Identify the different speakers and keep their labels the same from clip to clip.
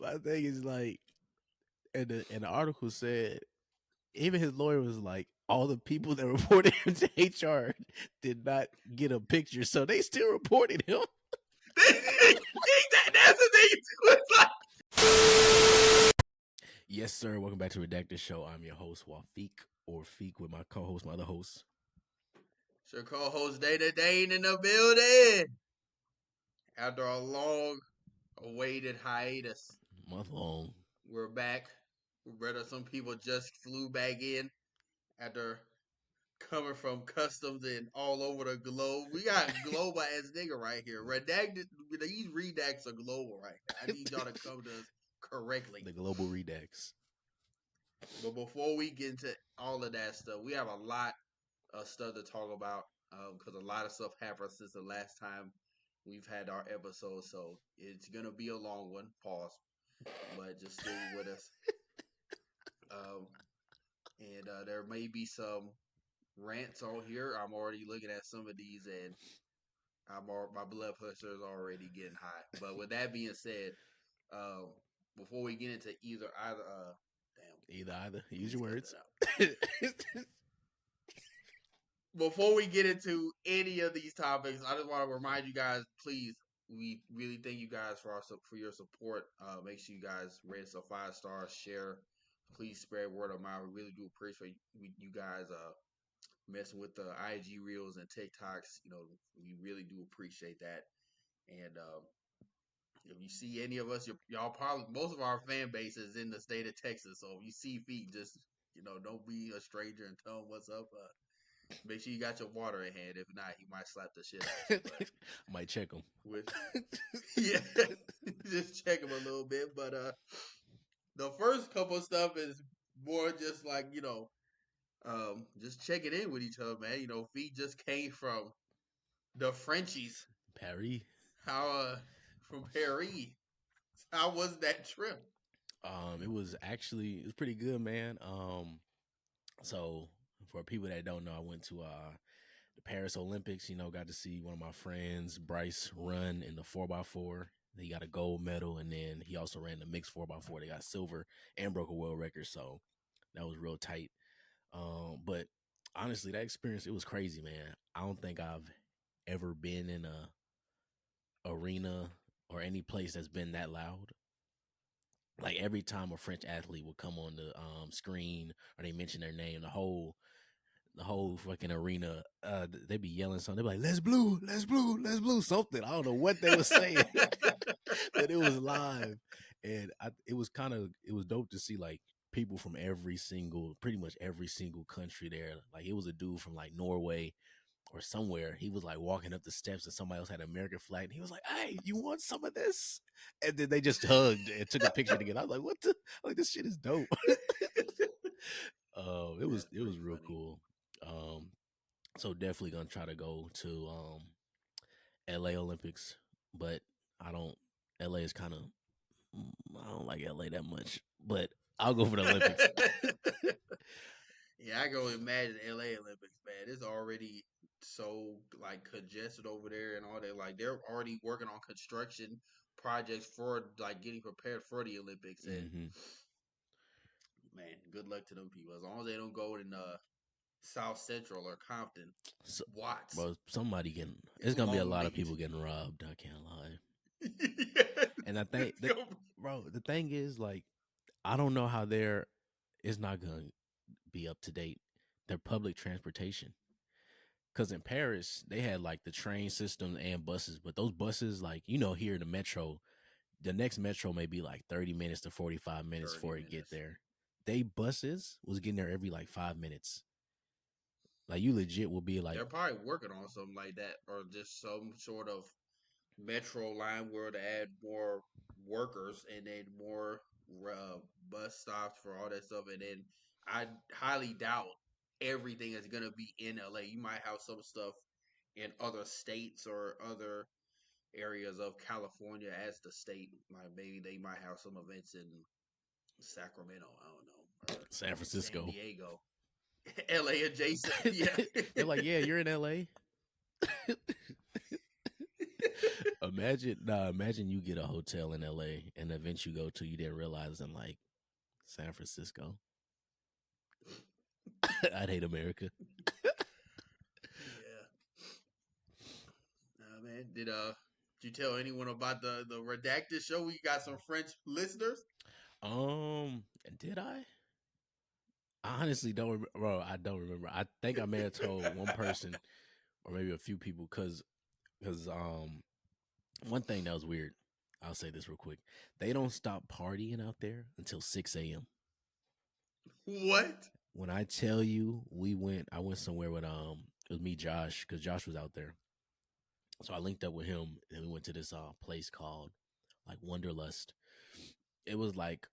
Speaker 1: My thing is like, and the article said even his lawyer was like, all the people that reported him to HR did not get a picture, so they still reported him.
Speaker 2: That's the thing. It's like,
Speaker 1: Yes, sir. Welcome back to Redacted Show. I'm your host, Wafik, or Feek, with my co-host, my other host.
Speaker 2: it's your co-host Dana Dane in the building. After a long-awaited hiatus,
Speaker 1: Month long.
Speaker 2: we're back. Brother, some people just flew back in after coming from customs and all over the globe. We got global ass nigga right here. Redacted. These redacts are global right here. I need y'all to come to us correctly.
Speaker 1: The global Redacts.
Speaker 2: But before we get into all of that stuff, we have a lot of stuff to talk about because a lot of stuff happened since the last time we've had our episode. So it's gonna be a long one. Pause, but just stay with us. And there may be some rants on here. I'm already looking at some of these, and my blood pressure is already getting high. But with that being said, before we get into either,
Speaker 1: Either. Use your words.
Speaker 2: Before we get into any of these topics, I just want to remind you guys, please, we really thank you guys for your support. Make sure you guys rate us a 5-star, share. Please spread word of mouth. We really do appreciate you guys messing with the IG reels and TikToks. You know, we really do appreciate that. And if you see any of us, y'all probably, most of our fan base is in the state of Texas. So if you see feet, just, don't be a stranger and tell them what's up. Make sure you got your water in hand. If not, he might slap the shit out of you.
Speaker 1: Might check him.
Speaker 2: Yeah, just check him a little bit. But the first couple of stuff is more just like, just checking in with each other, man. Feet just came from the Frenchies.
Speaker 1: Paris.
Speaker 2: How from Paris. How was that trip?
Speaker 1: It was pretty good, man. So for people that don't know, I went to the Paris Olympics. Got to see one of my friends, Bryce, run in the 4x4. He got a gold medal, and then he also ran the mixed 4x4. They got silver and broke a world record, so that was real tight. But honestly, that experience, it was crazy, man. I don't think I've ever been in a arena or any place that's been that loud. Like every time a French athlete would come on the screen or they mention their name, the whole fucking arena, they be yelling something. They be like, "Let's blue, let's blue, let's blue," something. I don't know what they were saying, but it was live, and it was dope to see like people from pretty much every single country there. Like it was a dude from like Norway or somewhere. He was like walking up the steps and somebody else had an American flag and he was like, "Hey, you want some of this?" And then they just hugged and took a picture together. I was like, "What the? Like this shit is dope." It was real
Speaker 2: Funny.
Speaker 1: cool. So definitely gonna try to go to LA Olympics, but I don't. LA is kind of, I don't like LA that much, but I'll go for the Olympics.
Speaker 2: Yeah, I can only imagine LA Olympics, man. It's already so like congested over there and all that. Like they're already working on construction projects for like getting prepared for the Olympics. And man, good luck to them people. As long as they don't go in South Central or Compton,
Speaker 1: So,
Speaker 2: Watts.
Speaker 1: bro, it's gonna be a lot of people getting robbed. I can't lie. And I think, the thing is, like, I don't know how it's not gonna be up to date. Their public transportation, because in Paris they had like the train system and buses, but those buses, like here in the metro, the next metro may be like 30 minutes to 45 minutes before it get there. They buses was getting there every like 5 minutes. Like you legit will be like,
Speaker 2: they're probably working on something like that, or just some sort of metro line where to add more workers and then more bus stops for all that stuff. And then I highly doubt everything is gonna be in LA. You might have some stuff in other states or other areas of California as the state. Like maybe they might have some events in Sacramento. I don't know. Or
Speaker 1: San Francisco,
Speaker 2: San Diego, LA adjacent. Yeah,
Speaker 1: they're like, "Yeah, you're in LA." Imagine you get a hotel in LA and the event you go to, you didn't realize in like San Francisco. I'd hate America.
Speaker 2: Yeah. Man. Did you tell anyone about the Redacted show? We got some French listeners.
Speaker 1: Um, did I? I honestly don't remember. Bro, I don't remember. I think I may have told one person or maybe a few people because one thing that was weird. I'll say this real quick. They don't stop partying out there until 6 a.m.
Speaker 2: What?
Speaker 1: When I tell you I went somewhere with it was me, Josh, because Josh was out there. So I linked up with him and we went to this place called like Wonderlust. It was like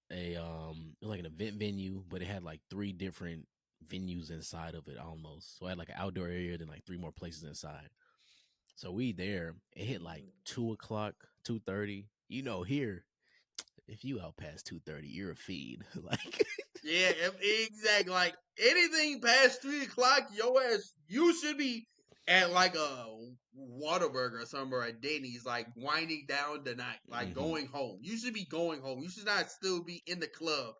Speaker 1: it was like an event venue, but it had like three different venues inside of it almost. So I had like an outdoor area, then like three more places inside. So we there, it hit like 2 o'clock, 2:30. You know, here, if you out past 2:30, you're a fiend. Like
Speaker 2: Yeah, exactly. Like anything past 3 o'clock, your ass, you should be at like a Whataburger or somewhere at Denny's, like winding down the night, like
Speaker 1: hmm
Speaker 2: going home. You should be going home. You should not still be in the club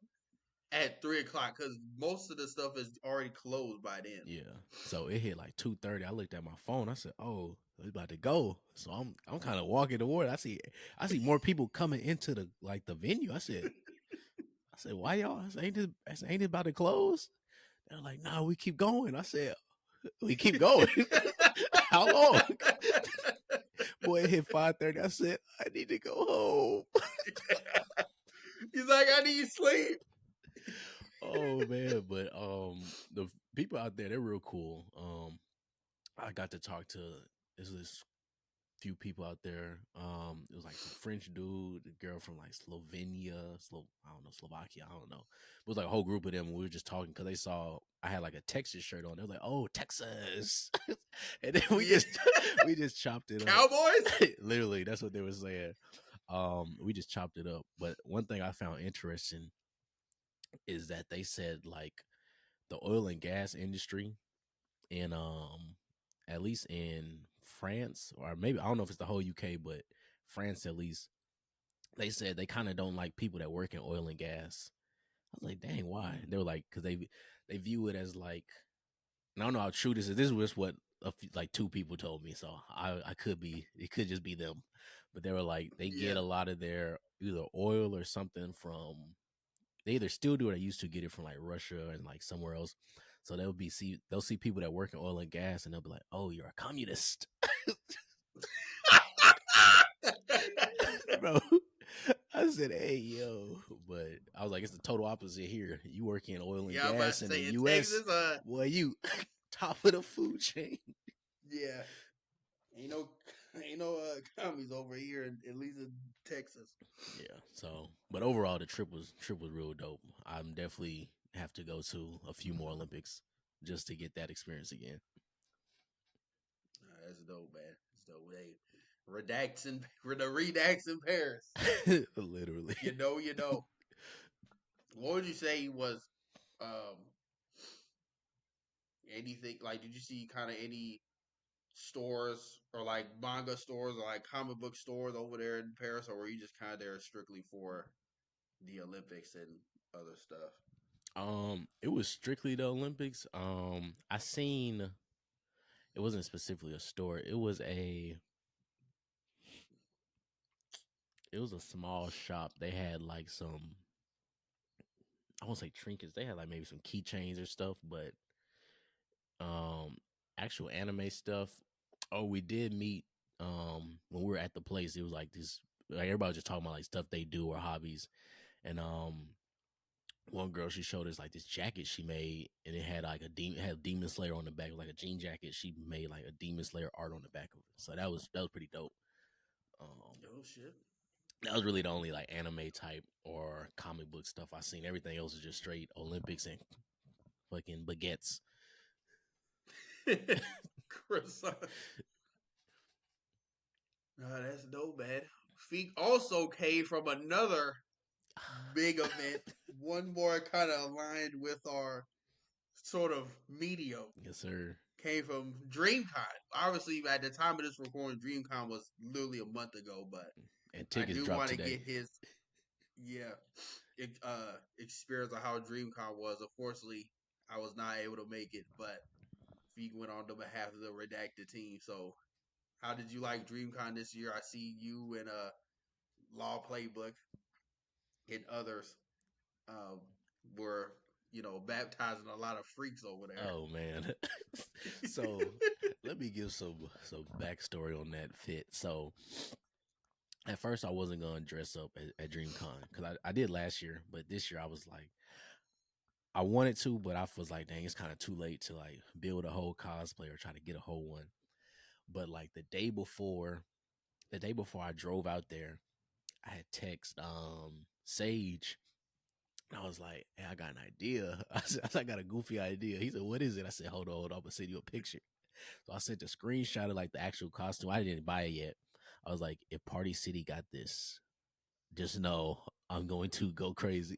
Speaker 2: at 3 o'clock because most of the stuff is already closed by then.
Speaker 1: Yeah. So it hit like 2:30. I looked at my phone. I said, "Oh, it's about to go." So I'm kind of walking toward. I see more people coming into the venue. I said, "Why y'all? Ain't this about to close?" They're like, "No, we keep going." I said, "We keep going. How long?" Boy, it hit 5:30. I said, "I need to go home."
Speaker 2: He's like, I need sleep.
Speaker 1: Oh man, but the people out there, they're real cool. I got to talk to this few people out there. It was like some French dude, a girl from like Slovenia, I don't know, Slovakia, I don't know. It was like a whole group of them. We were just talking because they saw I had like a Texas shirt on. They were like, "Oh, Texas," and then we
Speaker 2: Yeah.
Speaker 1: just we just chopped it up.
Speaker 2: Cowboys?
Speaker 1: Literally, that's what they were saying. We just chopped it up. But one thing I found interesting is that they said like the oil and gas industry in at least in France, or maybe I don't know if it's the whole UK, but France at least, they said they kind of don't like people that work in oil and gas. I was like, dang, why? They were like, because they view it as like, and I don't know how true this is. This was what like two people told me, so I could be, it could just be them, but they were like they get
Speaker 2: Yeah.
Speaker 1: a lot of their either oil or something from, they either still do or they used to get it from like Russia and like somewhere else. So they'll see people that work in oil and gas and they'll be like, "Oh, you're a communist." Bro. I said, "Hey, yo," but I was like, "It's the total opposite here. You work in oil and
Speaker 2: Yeah, I'm about
Speaker 1: gas
Speaker 2: to
Speaker 1: in the
Speaker 2: say in
Speaker 1: U.S.,
Speaker 2: Texas,
Speaker 1: boy, you top of the food chain."
Speaker 2: yeah. Ain't no ain't no commies over here at least in Texas.
Speaker 1: Yeah. So, but overall, the trip was real dope. I'm definitely have to go to a few more Olympics just to get that experience again.
Speaker 2: That's dope, man. That's dope. Hey, the redacts in Paris.
Speaker 1: Literally.
Speaker 2: You know. What would you say was um anything like? Did you see kind of any stores or like manga stores or like comic book stores over there in Paris, or were you just kind of there strictly for the Olympics and other stuff?
Speaker 1: It was strictly the Olympics. I seen it wasn't specifically a store. It was a small shop. They had like some, I won't say trinkets. They had like maybe some keychains or stuff, but um actual anime stuff. Oh, we did meet when we were at the place. It was like this, like everybody was just talking about like stuff they do or hobbies. And one girl, she showed us like this jacket she made, and it had like it had Demon Slayer on the back, like a jean jacket. She made like a Demon Slayer art on the back of it. So that was pretty dope. Um
Speaker 2: Oh shit.
Speaker 1: that was really the only like anime type or comic book stuff I seen. Everything else is just straight Olympics and fucking baguettes.
Speaker 2: Croissant. That's dope, man. Feet also came from another big event, one more kind of aligned with our sort of medium.
Speaker 1: Yes, sir.
Speaker 2: came from DreamCon. Obviously, at the time of this recording, DreamCon was literally a month ago, but
Speaker 1: And
Speaker 2: I
Speaker 1: tickets
Speaker 2: do
Speaker 1: dropped
Speaker 2: want to
Speaker 1: today.
Speaker 2: get his yeah experience of how DreamCon was. Unfortunately, I was not able to make it, but he went on the behalf of the Redacted team. So, how did you like DreamCon this year? I see you and Law Playbook and others um, were baptizing a lot of freaks over there.
Speaker 1: Oh man. So let me give some backstory on that fit. So at first I wasn't gonna dress up at DreamCon because I did last year, but this year I was like I wanted to, but I was like, dang, it's kind of too late to like build a whole cosplay or try to get a whole one. But like the day before I drove out there, I had text Sage. And I was like, hey, I got an idea. I got a goofy idea. He said, what is it? I said, hold on, I'm gonna send you a picture. So I sent a screenshot of like the actual costume. I didn't buy it yet. I was like, if Party City got this, just know I'm going to go crazy.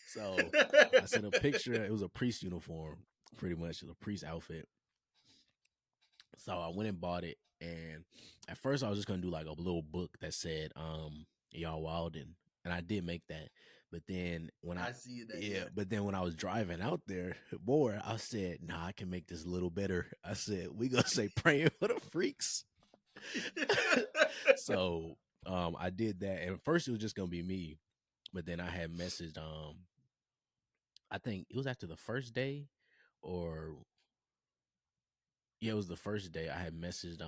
Speaker 1: So I sent a picture. It was a priest uniform, pretty much. It was a priest outfit. So I went and bought it. And at first I was just gonna do like a little book that said, y'all wild and I did make that. But then when I
Speaker 2: I see that,
Speaker 1: yeah,
Speaker 2: yeah.
Speaker 1: but then when I was driving out there more, I said, nah, I can make this a little better. I said, we gonna say praying for the freaks. So I did that. And at first it was just gonna be me. But then I had messaged I think it was after the first day or yeah, it was the first day I had messaged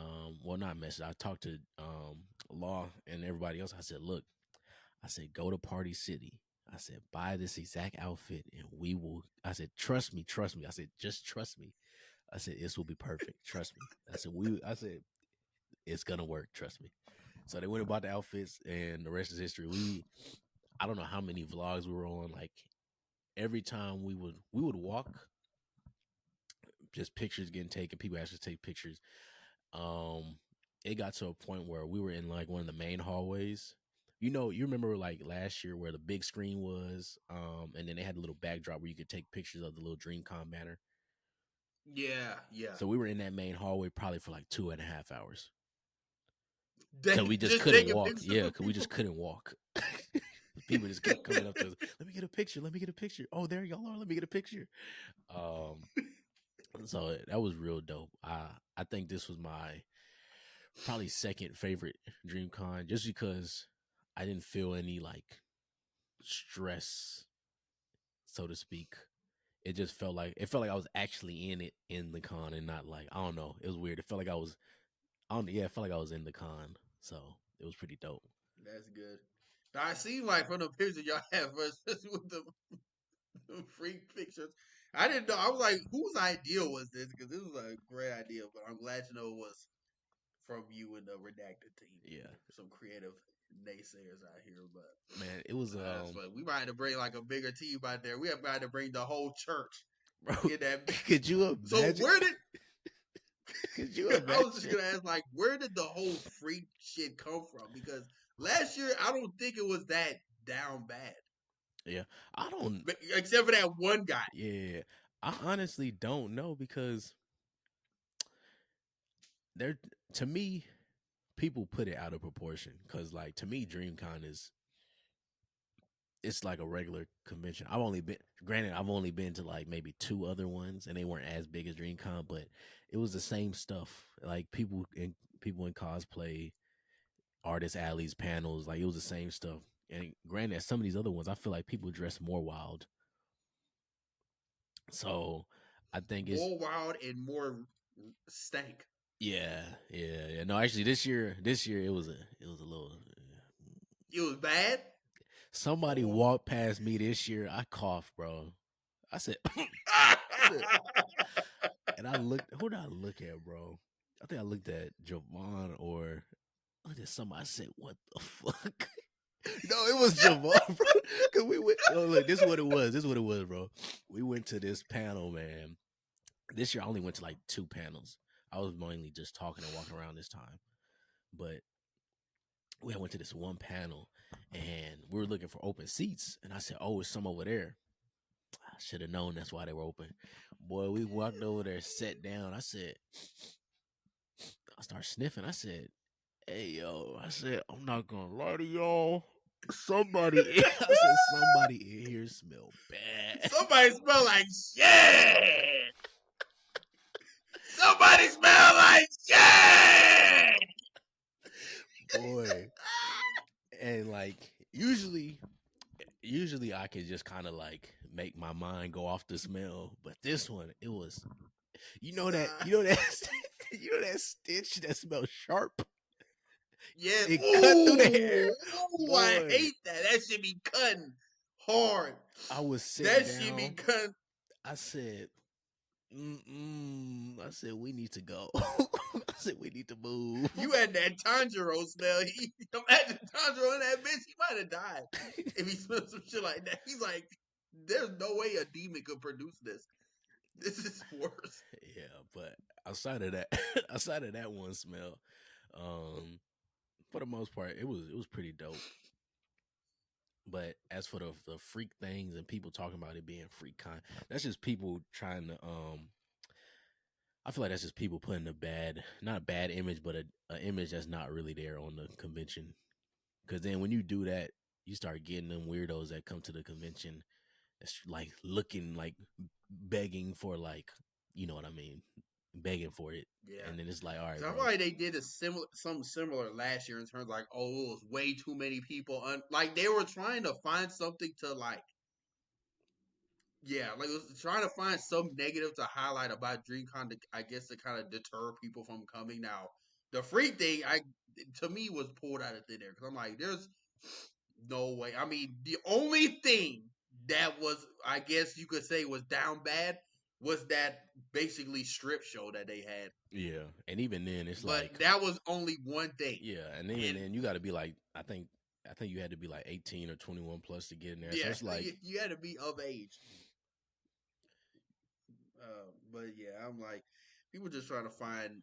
Speaker 1: well not messaged, I talked to Law and everybody else. I said, look, I said, go to Party City. I said, buy this exact outfit and we will I said, trust me, trust me. I said, just trust me. I said, this will be perfect. Trust me. I said, it's gonna work, trust me. So they went and bought the outfits and the rest is history. I don't know how many vlogs we were on. Like every time we would walk, just pictures getting taken, people actually take pictures. Um, it got to a point where we were in like one of the main hallways. You remember like last year where the big screen was, and then they had a little backdrop where you could take pictures of the little Dreamcon banner.
Speaker 2: Yeah, yeah.
Speaker 1: So we were in that main hallway probably for like 2.5 hours because we just
Speaker 2: Just
Speaker 1: couldn't
Speaker 2: taking
Speaker 1: walk.
Speaker 2: pictures
Speaker 1: Yeah,
Speaker 2: of
Speaker 1: because we just
Speaker 2: people.
Speaker 1: couldn't walk. People just kept coming up to us. Let me get a picture. Let me get a picture. Oh, there y'all are. Let me get a picture. Um, so that was real dope. I think this was my probably second favorite DreamCon just because I didn't feel any like stress, so to speak. It felt like I was actually in it in the con and not like I don't know. It was weird. It felt like I was I don't yeah, it felt like I was in the con. So it was pretty dope.
Speaker 2: That's good. Now, I see like from the picture y'all have versus with the freak pictures. I didn't know. I was like, whose idea was this? Because this was a great idea, but I'm glad to know it was from you and the redacted team.
Speaker 1: Yeah.
Speaker 2: Some creative naysayers out here, but
Speaker 1: Man, it was
Speaker 2: that's funny. We might have to bring like a bigger team out there. We have got to bring the whole church
Speaker 1: bro,
Speaker 2: in that.
Speaker 1: could you
Speaker 2: So
Speaker 1: imagine?
Speaker 2: where did
Speaker 1: Could you
Speaker 2: I was just
Speaker 1: imagine?
Speaker 2: gonna ask, like, where did the whole freak shit come from? Because last year, I don't think it was that down bad,
Speaker 1: Yeah. I don't
Speaker 2: except for that one guy.
Speaker 1: yeah. I honestly don't know because they're to me people put it out of proportion because like to me DreamCon is it's like a regular convention. I've only been to like maybe two other ones and they weren't as big as DreamCon, but it was the same stuff. Like people in cosplay, artist alleys, panels, like it was the same stuff. And granted, some of these other ones, I feel like people dress more wild. So I think it's
Speaker 2: More wild and more stank.
Speaker 1: yeah, yeah, yeah. No, actually, this year it was a little.
Speaker 2: It was bad.
Speaker 1: Somebody
Speaker 2: Oh.
Speaker 1: walked past me this year. I coughed, bro. I said, I said, and I looked. Who did I look at, bro? I think I looked at Javon or I looked at somebody. I said, "What the fuck?" No, it was Javon, bro. Cause we went. Oh, look, this is what it was. This is what it was, bro. We went to this panel, man. This year, I only went to like two panels. I was mainly just talking and walking around this time, but we went to this one panel, and we were looking for open seats. And I said, "Oh, it's some over there." I should have known that's why they were open. Boy, we walked over there, sat down. I said, I started sniffing. I said, hey yo, I said, I'm not gonna lie to y'all. Somebody I said somebody in here smell bad.
Speaker 2: Somebody smell like shit. Somebody smell like shit.
Speaker 1: Boy. And like usually I can just kind of like make my mind go off the smell, but this one it was you know that you know that stitch that smells sharp.
Speaker 2: Yeah.
Speaker 1: It cut through the
Speaker 2: Ooh,
Speaker 1: hair.
Speaker 2: ooh, I
Speaker 1: Boy,
Speaker 2: hate that. That should be cutting hard.
Speaker 1: I was sitting
Speaker 2: That should be
Speaker 1: down.
Speaker 2: cutting.
Speaker 1: I said, I said we need to go. I said we need to move.
Speaker 2: You had that Tanjiro smell. Imagine Tanjiro in that bitch. He might have died if he smelled some shit like that. He's like, there's no way a demon could produce this. This is worse.
Speaker 1: Yeah, but outside of that, outside of that one smell, um, for the most part, it was pretty dope. But as for the freak things and people talking about it being freak con, that's just people trying to I feel like that's just people putting a bad, not a bad image, but a image that's not really there on the convention. Because then when you do that, you start getting them weirdos that come to the convention that's like looking like begging for like, you know what I mean, begging for it,
Speaker 2: Yeah.
Speaker 1: and then it's like, all right,
Speaker 2: Cause I feel
Speaker 1: bro.
Speaker 2: like they did something similar last year in terms of like, oh, it was way too many people. Like they were trying to find something to like, yeah, like it was trying to find some negative to highlight about DreamCon. I guess to kind of deter people from coming. Now, the free thing, to me was pulled out of thin air because I'm like, there's no way. I mean, the only thing that was, I guess you could say, was down bad was that basically strip show that they had.
Speaker 1: Yeah, and even then, it's
Speaker 2: But
Speaker 1: like,
Speaker 2: that was only one thing.
Speaker 1: yeah, and even
Speaker 2: And
Speaker 1: then, you got to be like, I think you had to be like 18 or 21 plus to get in there. So
Speaker 2: yeah,
Speaker 1: it's like,
Speaker 2: you had to be of age. But yeah, I'm like, people just trying to find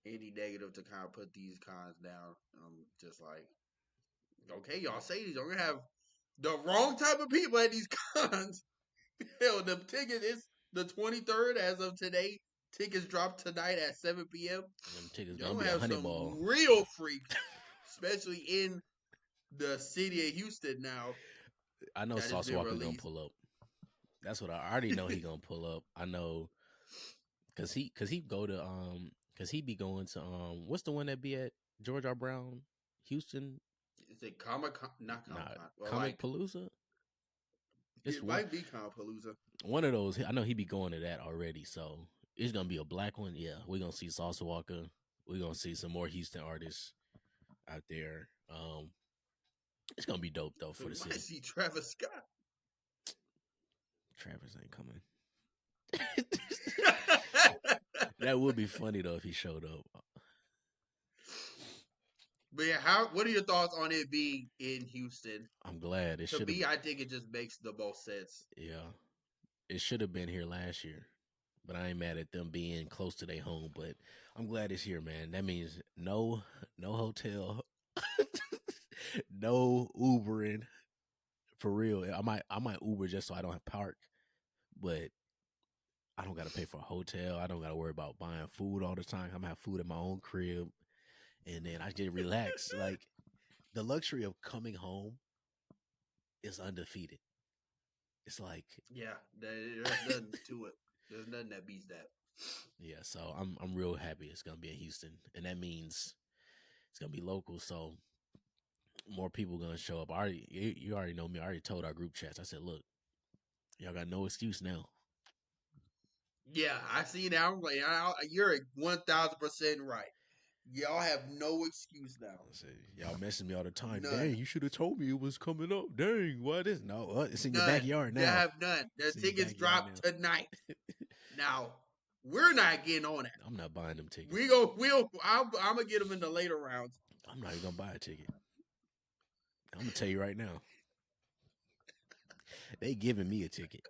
Speaker 2: any negative to kind of put these cons down. I'm just like, okay, y'all say these. You're gonna have the wrong type of people at these cons. Hell, the ticket is the 23rd as of today. Tickets drop tonight at 7 p.m.
Speaker 1: them tickets
Speaker 2: Y'all
Speaker 1: gonna
Speaker 2: gonna
Speaker 1: be a
Speaker 2: have
Speaker 1: honey
Speaker 2: some
Speaker 1: ball.
Speaker 2: real freaks, especially in the city of Houston now
Speaker 1: I know
Speaker 2: that has
Speaker 1: Sauce
Speaker 2: been
Speaker 1: Walker gonna
Speaker 2: released.
Speaker 1: pull up. That's what I already know he gonna pull up. I know cause he go to cause he be going to what's the one that be at George R. Brown, Houston?
Speaker 2: Is it Comic Con? Not Comic
Speaker 1: Nah,
Speaker 2: Con. Well,
Speaker 1: Comic
Speaker 2: like
Speaker 1: Palooza. It's
Speaker 2: it might be Comic Palooza.
Speaker 1: one of those. I know he be going to that already. So it's gonna be a black one. Yeah, we're gonna see Sauce Walker. We're gonna see some more Houston artists out there. It's gonna be dope though for
Speaker 2: We
Speaker 1: the
Speaker 2: might
Speaker 1: city.
Speaker 2: see Travis Scott.
Speaker 1: Travis ain't coming. That would be funny though if he showed up.
Speaker 2: But yeah, what are your thoughts on it being in Houston?
Speaker 1: I'm glad it
Speaker 2: To
Speaker 1: should have.
Speaker 2: me, I think it just makes the most sense.
Speaker 1: Yeah, it should have been here last year, but I ain't mad at them being close to their home. But I'm glad it's here, man. That means no hotel, no Ubering for real. I might Uber just so I don't have park, but I don't got to pay for a hotel. I don't got to worry about buying food all the time. I'm gonna have food in my own crib, and then I just relax. Like the luxury of coming home is undefeated. It's like,
Speaker 2: Yeah, there's nothing to it. There's nothing that beats that.
Speaker 1: yeah. So I'm real happy it's gonna be in Houston, and that means it's gonna be local. So more people gonna show up. I already you already know me. I already told our group chats. I said, look, y'all got no excuse now.
Speaker 2: Yeah, I see now. I'm like, you're 1,000% right. Y'all have no excuse now.
Speaker 1: I said, y'all messing me all the time.
Speaker 2: None.
Speaker 1: Dang, you should have told me it was coming up. Dang, what is no? It's in your
Speaker 2: None.
Speaker 1: backyard
Speaker 2: They
Speaker 1: now.
Speaker 2: have none. Their
Speaker 1: It's in your
Speaker 2: tickets
Speaker 1: backyard
Speaker 2: drop
Speaker 1: now.
Speaker 2: tonight. Now, we're not getting on that.
Speaker 1: I'm not buying them tickets.
Speaker 2: I'm gonna get them in the later rounds.
Speaker 1: I'm not even gonna buy a ticket. I'm gonna tell you right now. They giving me a ticket.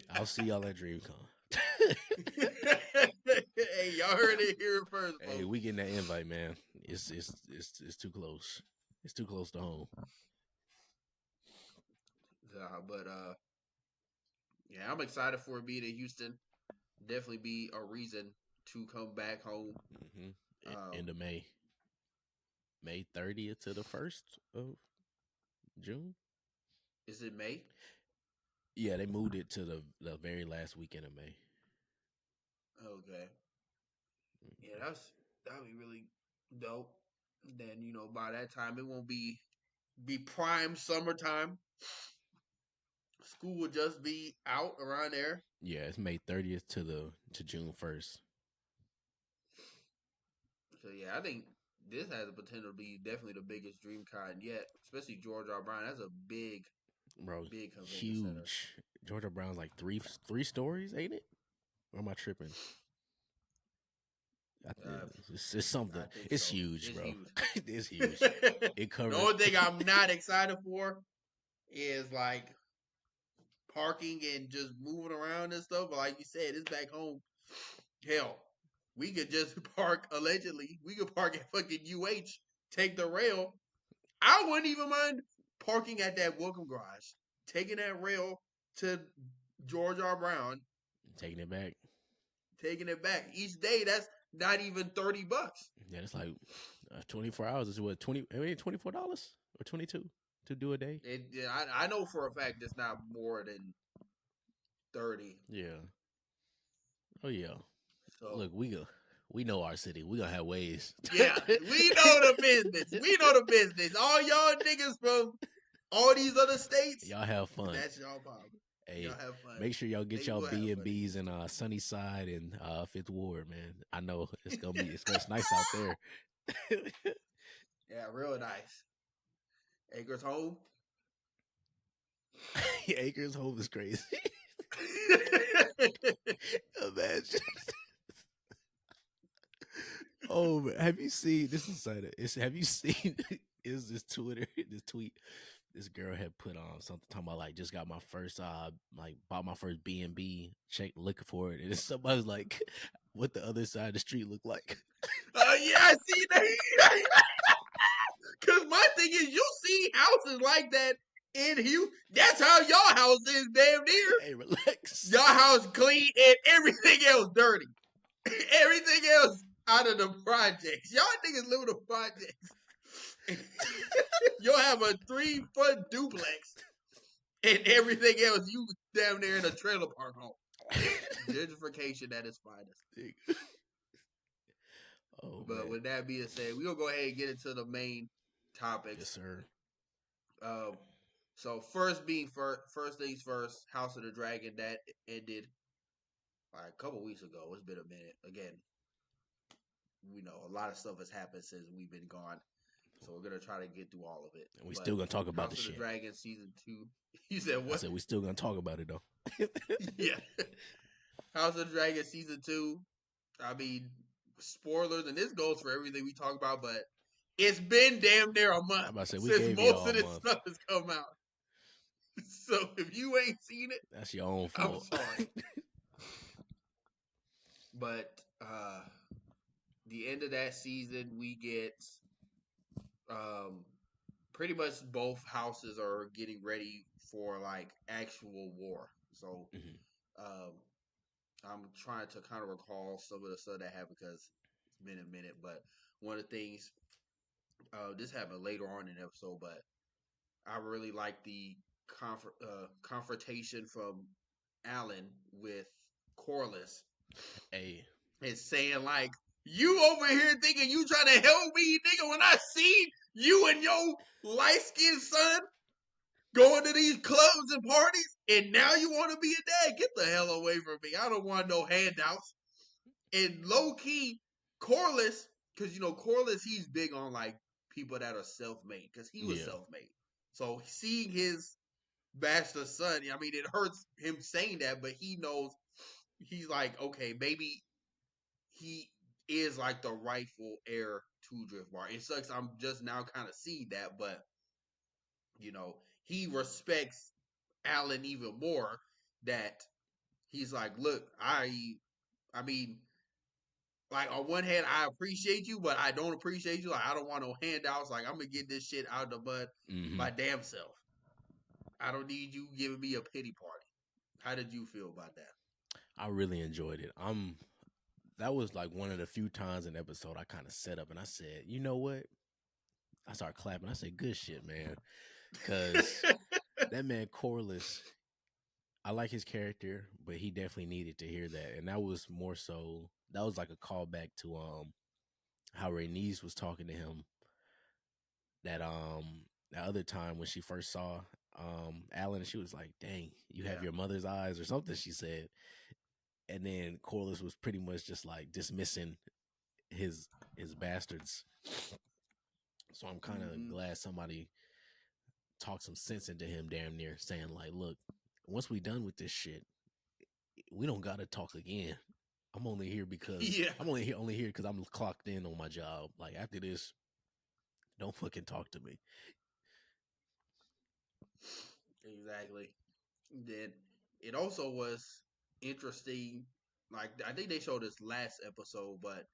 Speaker 1: I'll see y'all at DreamCon.
Speaker 2: Hey, y'all heard it here first,
Speaker 1: Hey,
Speaker 2: folks.
Speaker 1: we getting that invite, man. It's too close. It's too close to home.
Speaker 2: But Yeah, I'm excited for it being in Houston. Definitely be a reason to come back home.
Speaker 1: End of May. May 30th to the 1st of June.
Speaker 2: Is it May?
Speaker 1: Yeah, they moved it to the very last weekend of May.
Speaker 2: Okay. Yeah, that'd be really dope. Then by that time it won't be prime summertime. School will just be out around there.
Speaker 1: Yeah, it's May 30th to June 1st.
Speaker 2: So yeah, I think this has the potential to be definitely the biggest Dreamcon yet, especially George R. Brown. That's a big,
Speaker 1: Bro,
Speaker 2: big convention center.
Speaker 1: huge. Georgia Brown's like three stories, ain't it? Or am I tripping? It's something. It's
Speaker 2: so.
Speaker 1: huge,
Speaker 2: It's
Speaker 1: bro.
Speaker 2: huge.
Speaker 1: It's huge. It covers.
Speaker 2: The only thing I'm not excited for is like parking and just moving around and stuff. But like you said, it's back home. Hell, we could just park allegedly. We could park at fucking UH, take the rail. I wouldn't even mind parking at that welcome garage, taking that rail to George R. Brown,
Speaker 1: Taking it back.
Speaker 2: taking it back each day. That's not even $30.
Speaker 1: Yeah, it's like 24 hours is what $24 or 22 to do a day.
Speaker 2: I know for a fact it's not more than 30.
Speaker 1: Yeah. Oh yeah.
Speaker 2: So
Speaker 1: Look, we know our city. We gonna have ways.
Speaker 2: yeah, we know the business. We know the business. All y'all niggas from all these other states,
Speaker 1: y'all have fun.
Speaker 2: That's y'all problem.
Speaker 1: Hey,
Speaker 2: y'all have fun.
Speaker 1: make sure y'all get y'all B&Bs in Sunnyside and Fifth Ward, man. I know it's nice out there.
Speaker 2: Yeah, real nice. Acres Home.
Speaker 1: Acres Home is crazy. Imagine. Oh man, have you seen this insider? Have you seen is this tweet? This girl had put on something talking about like just got my first bought my first B&B, check looking for it, and somebody's like, what the other side of the street look like?
Speaker 2: Yeah, I see that. Cause my thing is, you see houses like that in Houston. That's how y'all house is, damn near.
Speaker 1: Hey, relax.
Speaker 2: Y'all house clean and everything else dirty. Everything else out of the projects. Y'all niggas live in the projects. You'll have a 3-foot duplex and everything else you damn near in a trailer park home. Gentrification at its finest.
Speaker 1: Oh,
Speaker 2: but
Speaker 1: man.
Speaker 2: with that being said, we'll go ahead and get into the main topics.
Speaker 1: Yes, sir.
Speaker 2: So first things first, House of the Dragon that ended like a couple weeks ago. It's been a minute. Again, a lot of stuff has happened since we've been gone. So we're gonna try to get through all of it.
Speaker 1: And we still gonna talk about
Speaker 2: House
Speaker 1: the
Speaker 2: of
Speaker 1: shit.
Speaker 2: the Dragon season 2. You said what?
Speaker 1: I said we still gonna talk about it though.
Speaker 2: Yeah. House of the Dragon season 2. I mean, spoilers, and this goes for everything we talk about, but it's been damn near a month since most of this stuff has come out. So if you ain't seen it,
Speaker 1: that's your own fault.
Speaker 2: I'm sorry. But the end of that season, we get pretty much both houses are getting ready for like actual war. So I'm trying to kind of recall some of the stuff that happened because it's been a minute. But one of the things, this happened later on in the episode, but I really like the confrontation from Alan with Corliss.
Speaker 1: Hey.
Speaker 2: And saying like, you over here thinking you trying to help me, nigga, when I see you and your light-skinned son going to these clubs and parties, and now you want to be a dad? Get the hell away from me. I don't want no handouts. And low-key, Corliss, because, Corliss, he's big on, like, people that are self-made, because he was self-made. So seeing his bastard son, I mean, it hurts him saying that, but he knows, he's like, okay, maybe he is like the rightful heir to Drift Bar. It sucks. I'm just now kind of seeing that, but he respects Alan even more. That he's like, look, I mean, like on one hand, I appreciate you, but I don't appreciate you. Like I don't want no handouts. Like I'm gonna get this shit out of the mud my damn self. I don't need you giving me a pity party. How did you feel about that?
Speaker 1: I really enjoyed it. That was like one of the few times in the episode I kind of set up and I said, you know what? I started clapping. I said, good shit, man. Because that man Corliss, I like his character, but he definitely needed to hear that. And that was more so, that was like a callback to how Rhaenys was talking to him that other time when she first saw Alan, and she was like, dang, you have your mother's eyes or something, she said. And then Corliss was pretty much just like dismissing his bastards. So I'm kind of glad somebody talked some sense into him, damn near saying like, look, once we done with this shit, we don't gotta talk again. I'm only here because I'm only here because I'm clocked in on my job. Like after this, don't fucking talk to me.
Speaker 2: Exactly. Then it also was interesting. Like I think they showed this last episode, but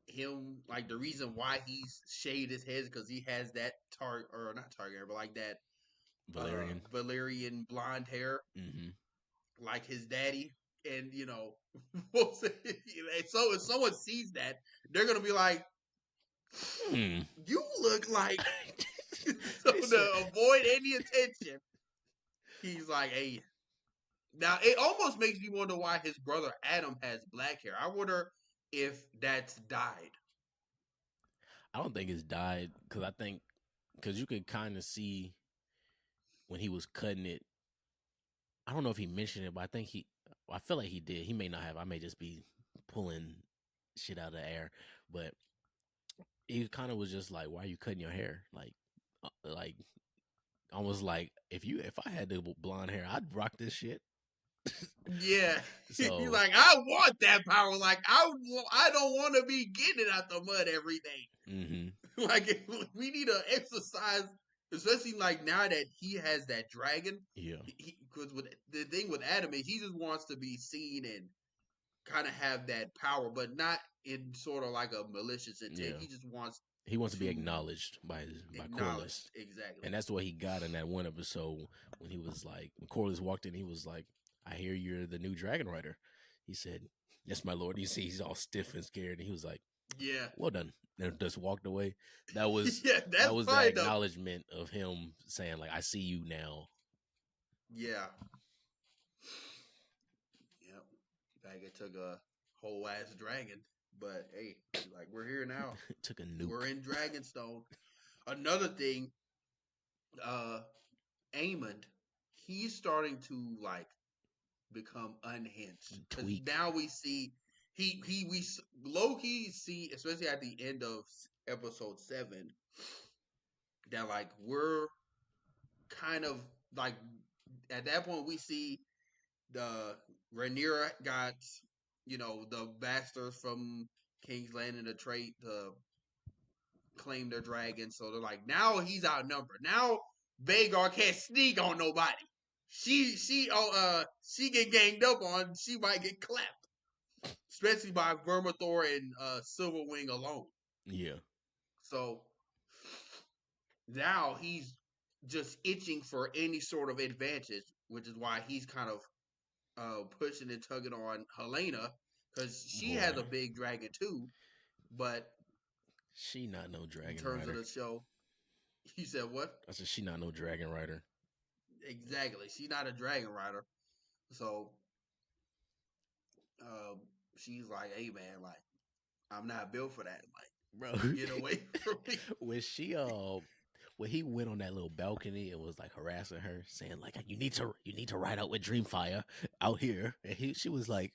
Speaker 2: him like the reason why he's shaved his head because he has that or not target, but like that Valerian blonde hair, like his daddy. And you know, so if someone sees that, they're gonna be like, "You look like." So to avoid any attention, he's like, "Hey." Now it almost makes me wonder why his brother Adam has black hair. I wonder if that's dyed.
Speaker 1: I don't think it's dyed because you could kind of see when he was cutting it. I don't know if he mentioned it, but I feel like he did. He may not have. I may just be pulling shit out of the air, but he kind of was just like, "Why are you cutting your hair?" Like almost like if I had the blonde hair, I'd rock this shit.
Speaker 2: Yeah,
Speaker 1: So
Speaker 2: he's like, I want that power. Like I don't want to be getting out the mud every day. Like we need to exercise, especially like now that he has that dragon.
Speaker 1: Yeah,
Speaker 2: Because with the thing with Adam is he just wants to be seen and kind of have that power, but not in sort of like a malicious intent. He just wants
Speaker 1: to be acknowledged by Corliss.
Speaker 2: Exactly.
Speaker 1: And that's what he got in that one episode when he was like, when Corliss walked in, he was like, I hear you're the new dragon rider. He said, yes, my lord. You see, he's all stiff and scared. And he was like,
Speaker 2: yeah,
Speaker 1: well done. And just walked away. That was
Speaker 2: that
Speaker 1: was the acknowledgement of him saying, like, I see you now.
Speaker 2: Yeah. Yep. Like it took a whole ass dragon. But hey, like we're here now.
Speaker 1: It took a nuke.
Speaker 2: We're in Dragonstone. Another thing, Aemond, he's starting to like become unhinged. Because now we see we low key see, especially at the end of episode 7, that like we're kind of like at that point we see the Rhaenyra got, you know, the bastards from King's Landing to trade to claim their dragon. So they're like, now he's outnumbered. Now Vhagar can't sneak on nobody. She get ganged up on. She might get clapped, especially by Vermithor and Silverwing alone.
Speaker 1: Yeah.
Speaker 2: So now he's just itching for any sort of advantage, which is why he's kind of pushing and tugging on Helena because she has a big dragon too, but
Speaker 1: she not no dragon
Speaker 2: in terms
Speaker 1: rider.
Speaker 2: of the show, you said what?
Speaker 1: I said she not no dragon rider.
Speaker 2: Exactly, she's not a dragon rider, so she's like, "Hey man, like I'm not built for that. Like,
Speaker 1: bro,
Speaker 2: get away from me."
Speaker 1: When he went on that little balcony and was like harassing her, saying like, you need to ride out with Dreamfire out here," and she was like,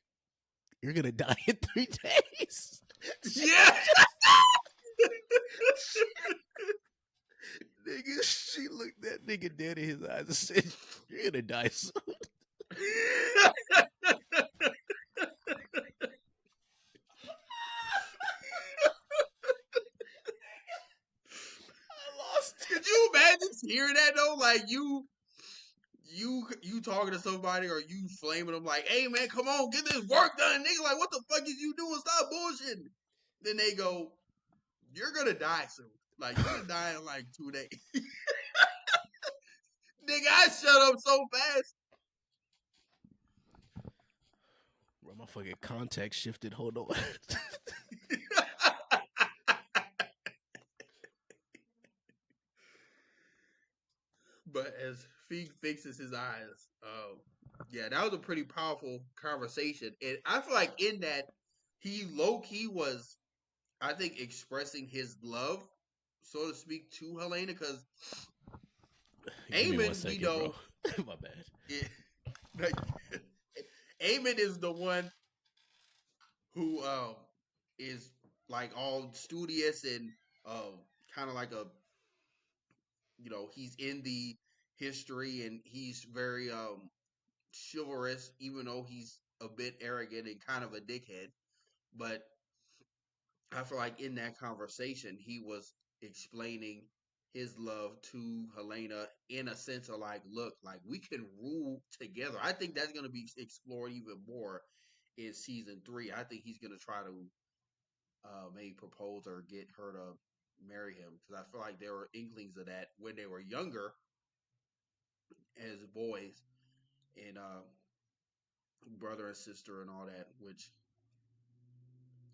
Speaker 1: "You're gonna die in 3 days."
Speaker 2: Yeah.
Speaker 1: Nigga, she looked that nigga dead in his eyes and said, "You're gonna die soon." I lost.
Speaker 2: Could you imagine hearing that though? Like you talking to somebody or you flaming them like, "Hey man, come on, get this work done, nigga." Like, what the fuck is you doing? Stop bullshitting. Then they go, "You're gonna die soon. Like, you're gonna die in like 2 days." Nigga, I shut up so fast.
Speaker 1: Motherfucking context shifted. Hold on.
Speaker 2: But as Feig fixes his eyes, yeah, that was a pretty powerful conversation, and I feel like in that he low key was, I think, expressing his love, so to speak, to Helena, because
Speaker 1: Give me 1
Speaker 2: Eamon, we
Speaker 1: second, bro.
Speaker 2: know,
Speaker 1: My bad.
Speaker 2: like, Eamon is the one who is like all studious and kind of like a, he's in the history and he's very chivalrous, even though he's a bit arrogant and kind of a dickhead. But I feel like in that conversation, he was explaining his love to Helena in a sense of like, look, like we can rule together. I think that's going to be explored even more in season 3. I think he's going to try to maybe propose or get her to marry him, because I feel like there were inklings of that when they were younger as boys, and brother and sister and all that, which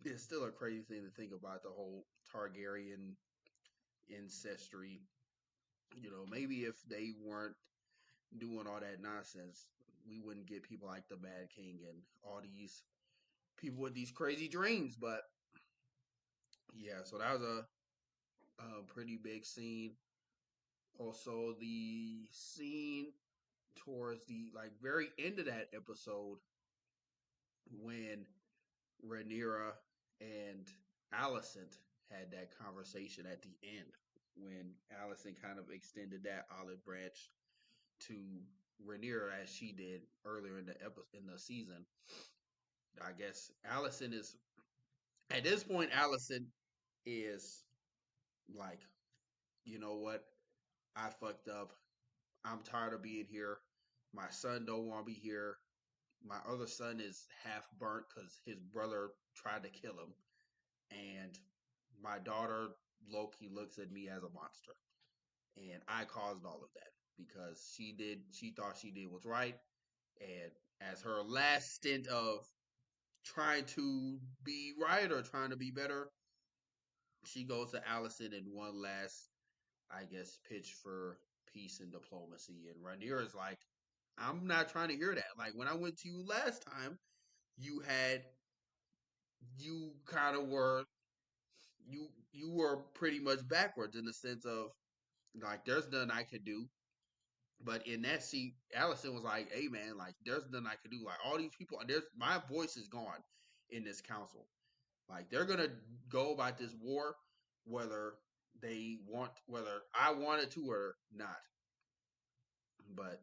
Speaker 2: is still a crazy thing to think about, the whole Targaryen ancestry. Maybe if they weren't doing all that nonsense, we wouldn't get people like the Mad King and all these people with these crazy dreams. But yeah, so that was a pretty big scene. Also, the scene towards the like very end of that episode when Rhaenyra and Alicent had that conversation at the end, when Alicent kind of extended that olive branch to Rhaenyra as she did earlier in the season. I guess Alicent is, at this point, Alicent is like, you know what? I fucked up. I'm tired of being here. My son don't want to be here. My other son is half burnt because his brother tried to kill him, and my daughter Loki looks at me as a monster, and I caused all of that because she thought she did what's right, and as her last stint of trying to be right or trying to be better, she goes to Allison in one last, I guess, pitch for peace and diplomacy, and Rhaenyra is like, I'm not trying to hear that. Like when I went to you last time, you had you kind of were you were pretty much backwards in the sense of like there's nothing I could do. But in that seat, Allison was like, "Hey man, like there's nothing I could do. Like all these people, there's my voice is gone in this council. Like they're gonna go about this war, whether whether I wanted to or not." But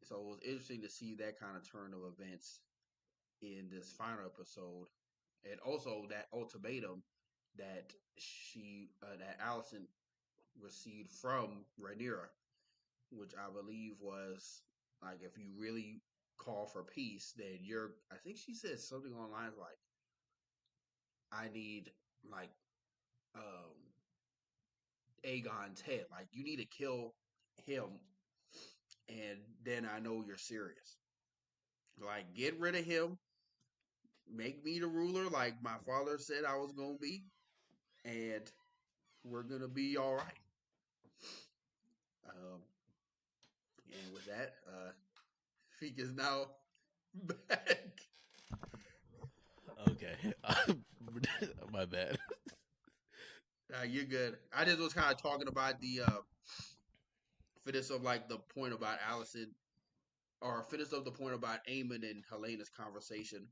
Speaker 2: so it was interesting to see that kind of turn of events in this final episode, and also that ultimatum that that Allison received from Rhaenyra, which I believe was like, if you really call for peace, then you're. I think she said something on lines like, "I need like um Aegon's head. Like you need to kill him, and then I know you're serious. Like get rid of him, make me the ruler, like my father said I was gonna be, and we're gonna be all right." Um, and with that, Feek is now back.
Speaker 1: Okay. My bad.
Speaker 2: You're good. I just was kind of talking about the finish of like the point about Allison, or finish of the point about Eamon and Helena's conversation,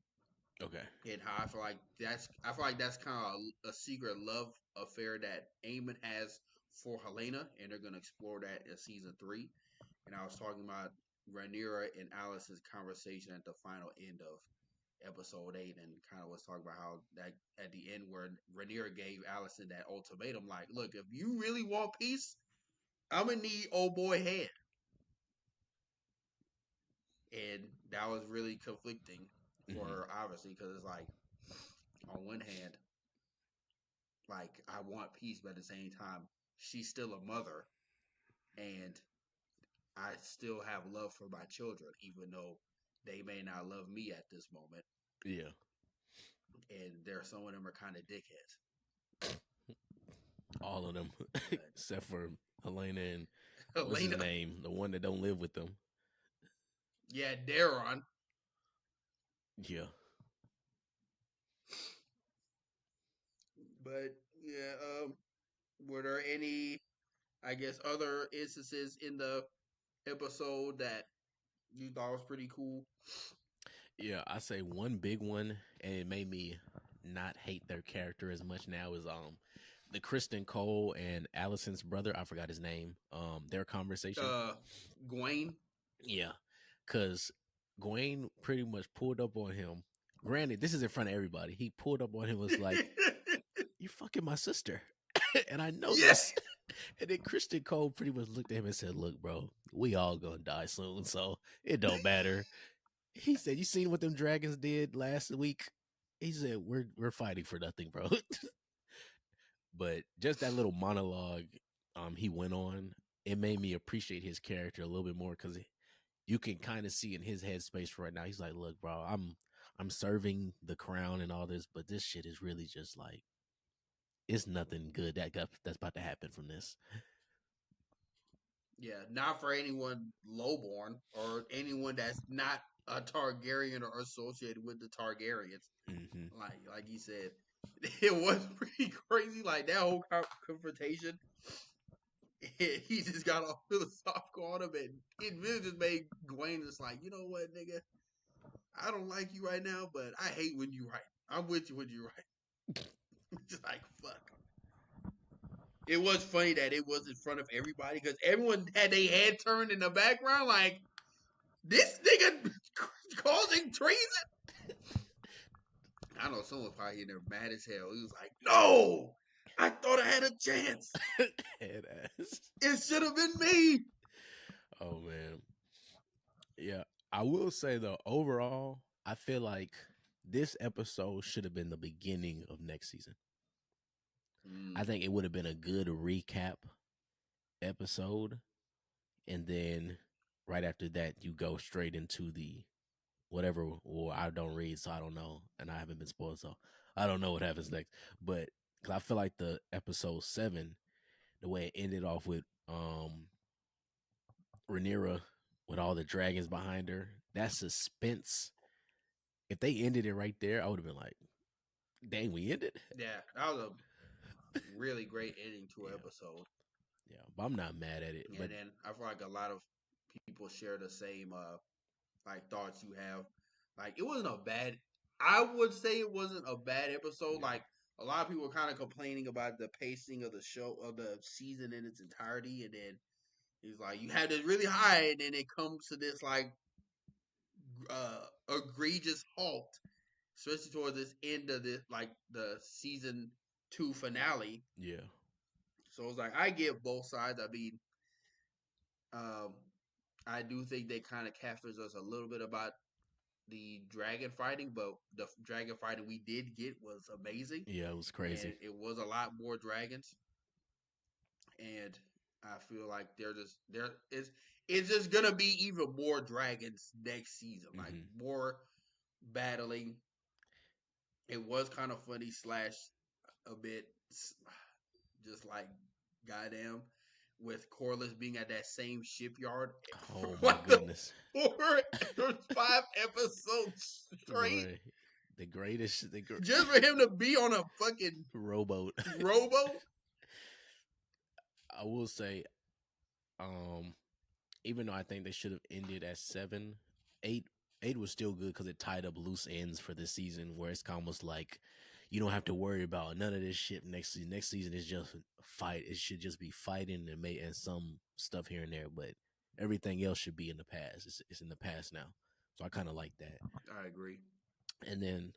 Speaker 1: Okay.
Speaker 2: and how I feel like that's kind of a secret love affair that Eamon has for Helena, and they're gonna explore that in season 3. And I was talking about Rhaenyra and Alice's conversation at the final end of episode 8, and kind of was talking about how that at the end where Rhaenyra gave Alicent that ultimatum, like, look, if you really want peace, I'm gonna need old boy head. And that was really conflicting for
Speaker 1: Mm-hmm.
Speaker 2: her, obviously, because it's like, on one hand, like I want peace, but at the same time, she's still a mother, and I still have love for my children, even though they may not love me at this moment.
Speaker 1: Yeah.
Speaker 2: and some of them are kind of dickheads.
Speaker 1: All of them,
Speaker 2: But
Speaker 1: except for Elena and what's his
Speaker 2: Elena,
Speaker 1: name, the one that don't live with them.
Speaker 2: yeah, Daron.
Speaker 1: Yeah.
Speaker 2: But yeah, were there any, I guess, other instances in the episode that you thought was pretty cool?
Speaker 1: Yeah, I say one big one, and it made me not hate their character as much now is the Kristen Cole and Allison's brother. I forgot his name. Their conversation.
Speaker 2: Uh, Gwen.
Speaker 1: Yeah, because Gwen pretty much pulled up on him. Granted, this is in front of everybody. He pulled up on him and was like, "You're fucking my sister," and I know
Speaker 2: Yeah,
Speaker 1: this. And then Kristen Cole pretty much looked at him and said, "Look, bro, we all gonna die soon, so it don't matter." He said, "You seen what them dragons did last week?" He said, "We're fighting for nothing, bro." But just that little monologue, he went on. It made me appreciate his character a little bit more because you can kind of see in his headspace right now. He's like, "Look, bro, I'm serving the crown and all this, but this shit is really just like it's nothing good that's about to happen from this."
Speaker 2: yeah, not for anyone lowborn or anyone that's not a Targaryen or associated with the Targaryens.
Speaker 1: Mm-hmm.
Speaker 2: Like you said, it was pretty crazy. Like that whole confrontation, he just got all philosophical on him, and it really just made Gwen just like, you know what, nigga, I don't like you right now, but I hate when you right. I'm with you when you right. Just like fuck. It was funny that it was in front of everybody because everyone had their head turned in the background, like this nigga causing treason. I know someone probably in there mad as hell. He was like, "No, I thought I had a chance.
Speaker 1: Head ass.
Speaker 2: It should have been me."
Speaker 1: Oh man. Yeah. I will say though, overall, I feel like this episode should have been the beginning of next season. I
Speaker 2: Mm,
Speaker 1: think it would have been a good recap episode. And then right after that, you go straight into the whatever. Well, I don't read, so I don't know. And I haven't been spoiled, so I don't know what happens next. But because I feel like the episode 7, the way it ended off with Rhaenyra with all the dragons behind her, that suspense. If they ended it right there, I would have been like, dang, we ended?
Speaker 2: yeah, that was a really great ending to an
Speaker 1: Yeah.
Speaker 2: episode.
Speaker 1: Yeah. But I'm not mad at it. But
Speaker 2: And then I feel like a lot of people share the same like thoughts you have. Like it wasn't a bad. I would say it wasn't a bad episode.
Speaker 1: yeah.
Speaker 2: Like a lot of people were kind of complaining about the pacing of the show of the season in its entirety, and then he's like, you had it really high, and then it comes to this like egregious halt, especially towards this end of this like the season 2 finale.
Speaker 1: Yeah.
Speaker 2: So it's like I get both sides. I mean, um, I do think they kind of captures us a little bit about the dragon fighting, but the dragon fighting we did get was amazing,
Speaker 1: Yeah, it was
Speaker 2: and
Speaker 1: crazy.
Speaker 2: it was a lot more dragons. And I feel like it's just gonna be even more dragons next season, like
Speaker 1: Mm-hmm.
Speaker 2: more battling. It was kind of funny slash a bit just like goddamn with Corliss being at that same shipyard for
Speaker 1: Oh my
Speaker 2: like the
Speaker 1: goodness.
Speaker 2: 4 or 5 episodes straight,
Speaker 1: Boy, the greatest
Speaker 2: just for him to be on a fucking
Speaker 1: rowboat.
Speaker 2: rowboat.
Speaker 1: I will say, um, even though I think they should have ended at 7, 8 was still good because it tied up loose ends for this season where it's almost like you don't have to worry about none of this shit next season. Next season is just fight. It should just be fighting and some stuff here and there, but everything else should be in the past. It's in the past now. So I kind of like that.
Speaker 2: I agree.
Speaker 1: And then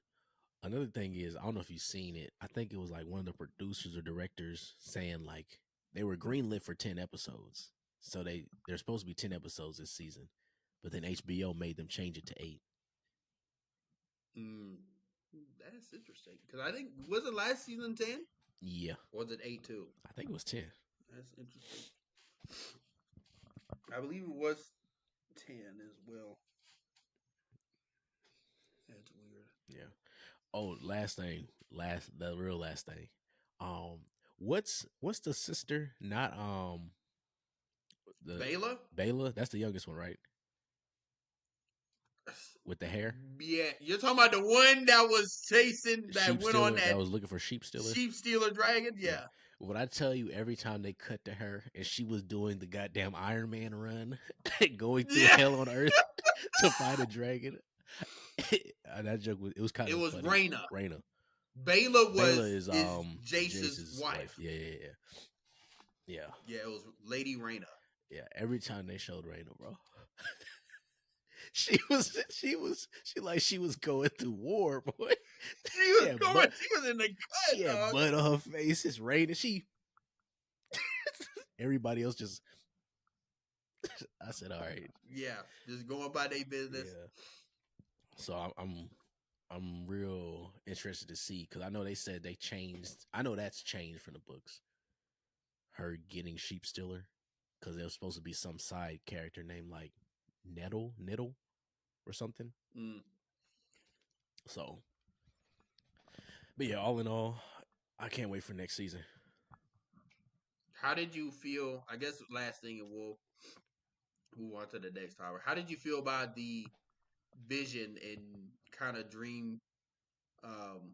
Speaker 1: another thing is, I don't know if you've seen it. I think it was like one of the producers or directors saying like they were greenlit for 10 episodes. So they're supposed to be 10 episodes this season. But then HBO made them change it to 8.
Speaker 2: Mm, that's interesting because I think was it last season 10?
Speaker 1: Yeah.
Speaker 2: Or was it 8 too?
Speaker 1: I think it was 10.
Speaker 2: That's interesting. I believe it was 10 as well. That's weird.
Speaker 1: Yeah. Oh, last thing, the real last thing. Um, what's the sister? Not the
Speaker 2: Bayla?
Speaker 1: Bayla. That's the youngest one, right? With the hair,
Speaker 2: Yeah, you're talking about the one that was chasing, that
Speaker 1: sheep
Speaker 2: went on
Speaker 1: stealer.
Speaker 2: that
Speaker 1: That was looking for sheep stealer.
Speaker 2: sheep stealer dragon?
Speaker 1: Yeah.
Speaker 2: Yeah.
Speaker 1: When I tell you, every time they cut to her and she was doing the goddamn Iron Man run, going through
Speaker 2: Yeah.
Speaker 1: hell on earth to fight a dragon, that joke was, it was kind
Speaker 2: It
Speaker 1: of
Speaker 2: was
Speaker 1: funny.
Speaker 2: Raina.
Speaker 1: Raina.
Speaker 2: Bayla
Speaker 1: Bayla
Speaker 2: is Jace's
Speaker 1: Jace's wife.
Speaker 2: wife.
Speaker 1: Yeah, yeah, yeah. Yeah.
Speaker 2: Yeah, it was Lady Raina.
Speaker 1: Yeah. Every time they showed Raina, bro. She was going through war, boy.
Speaker 2: She
Speaker 1: She
Speaker 2: was
Speaker 1: had
Speaker 2: going.
Speaker 1: mud
Speaker 2: She was in the
Speaker 1: she
Speaker 2: cut,
Speaker 1: had
Speaker 2: dog.
Speaker 1: mud on her face. It's raining. She everybody else just I said, all right.
Speaker 2: Yeah, just going by their business.
Speaker 1: Yeah. So I'm real interested to see because I know they said they changed. I know that's changed from the books. Her getting sheep stealer because there was supposed to be some side character named like Nettle or something.
Speaker 2: Mm.
Speaker 1: So, but yeah, all in all, I can't wait for next season.
Speaker 2: How did you feel? I guess last thing, and we'll move on to the next topic. How did you feel about the vision and kind of dream? Um,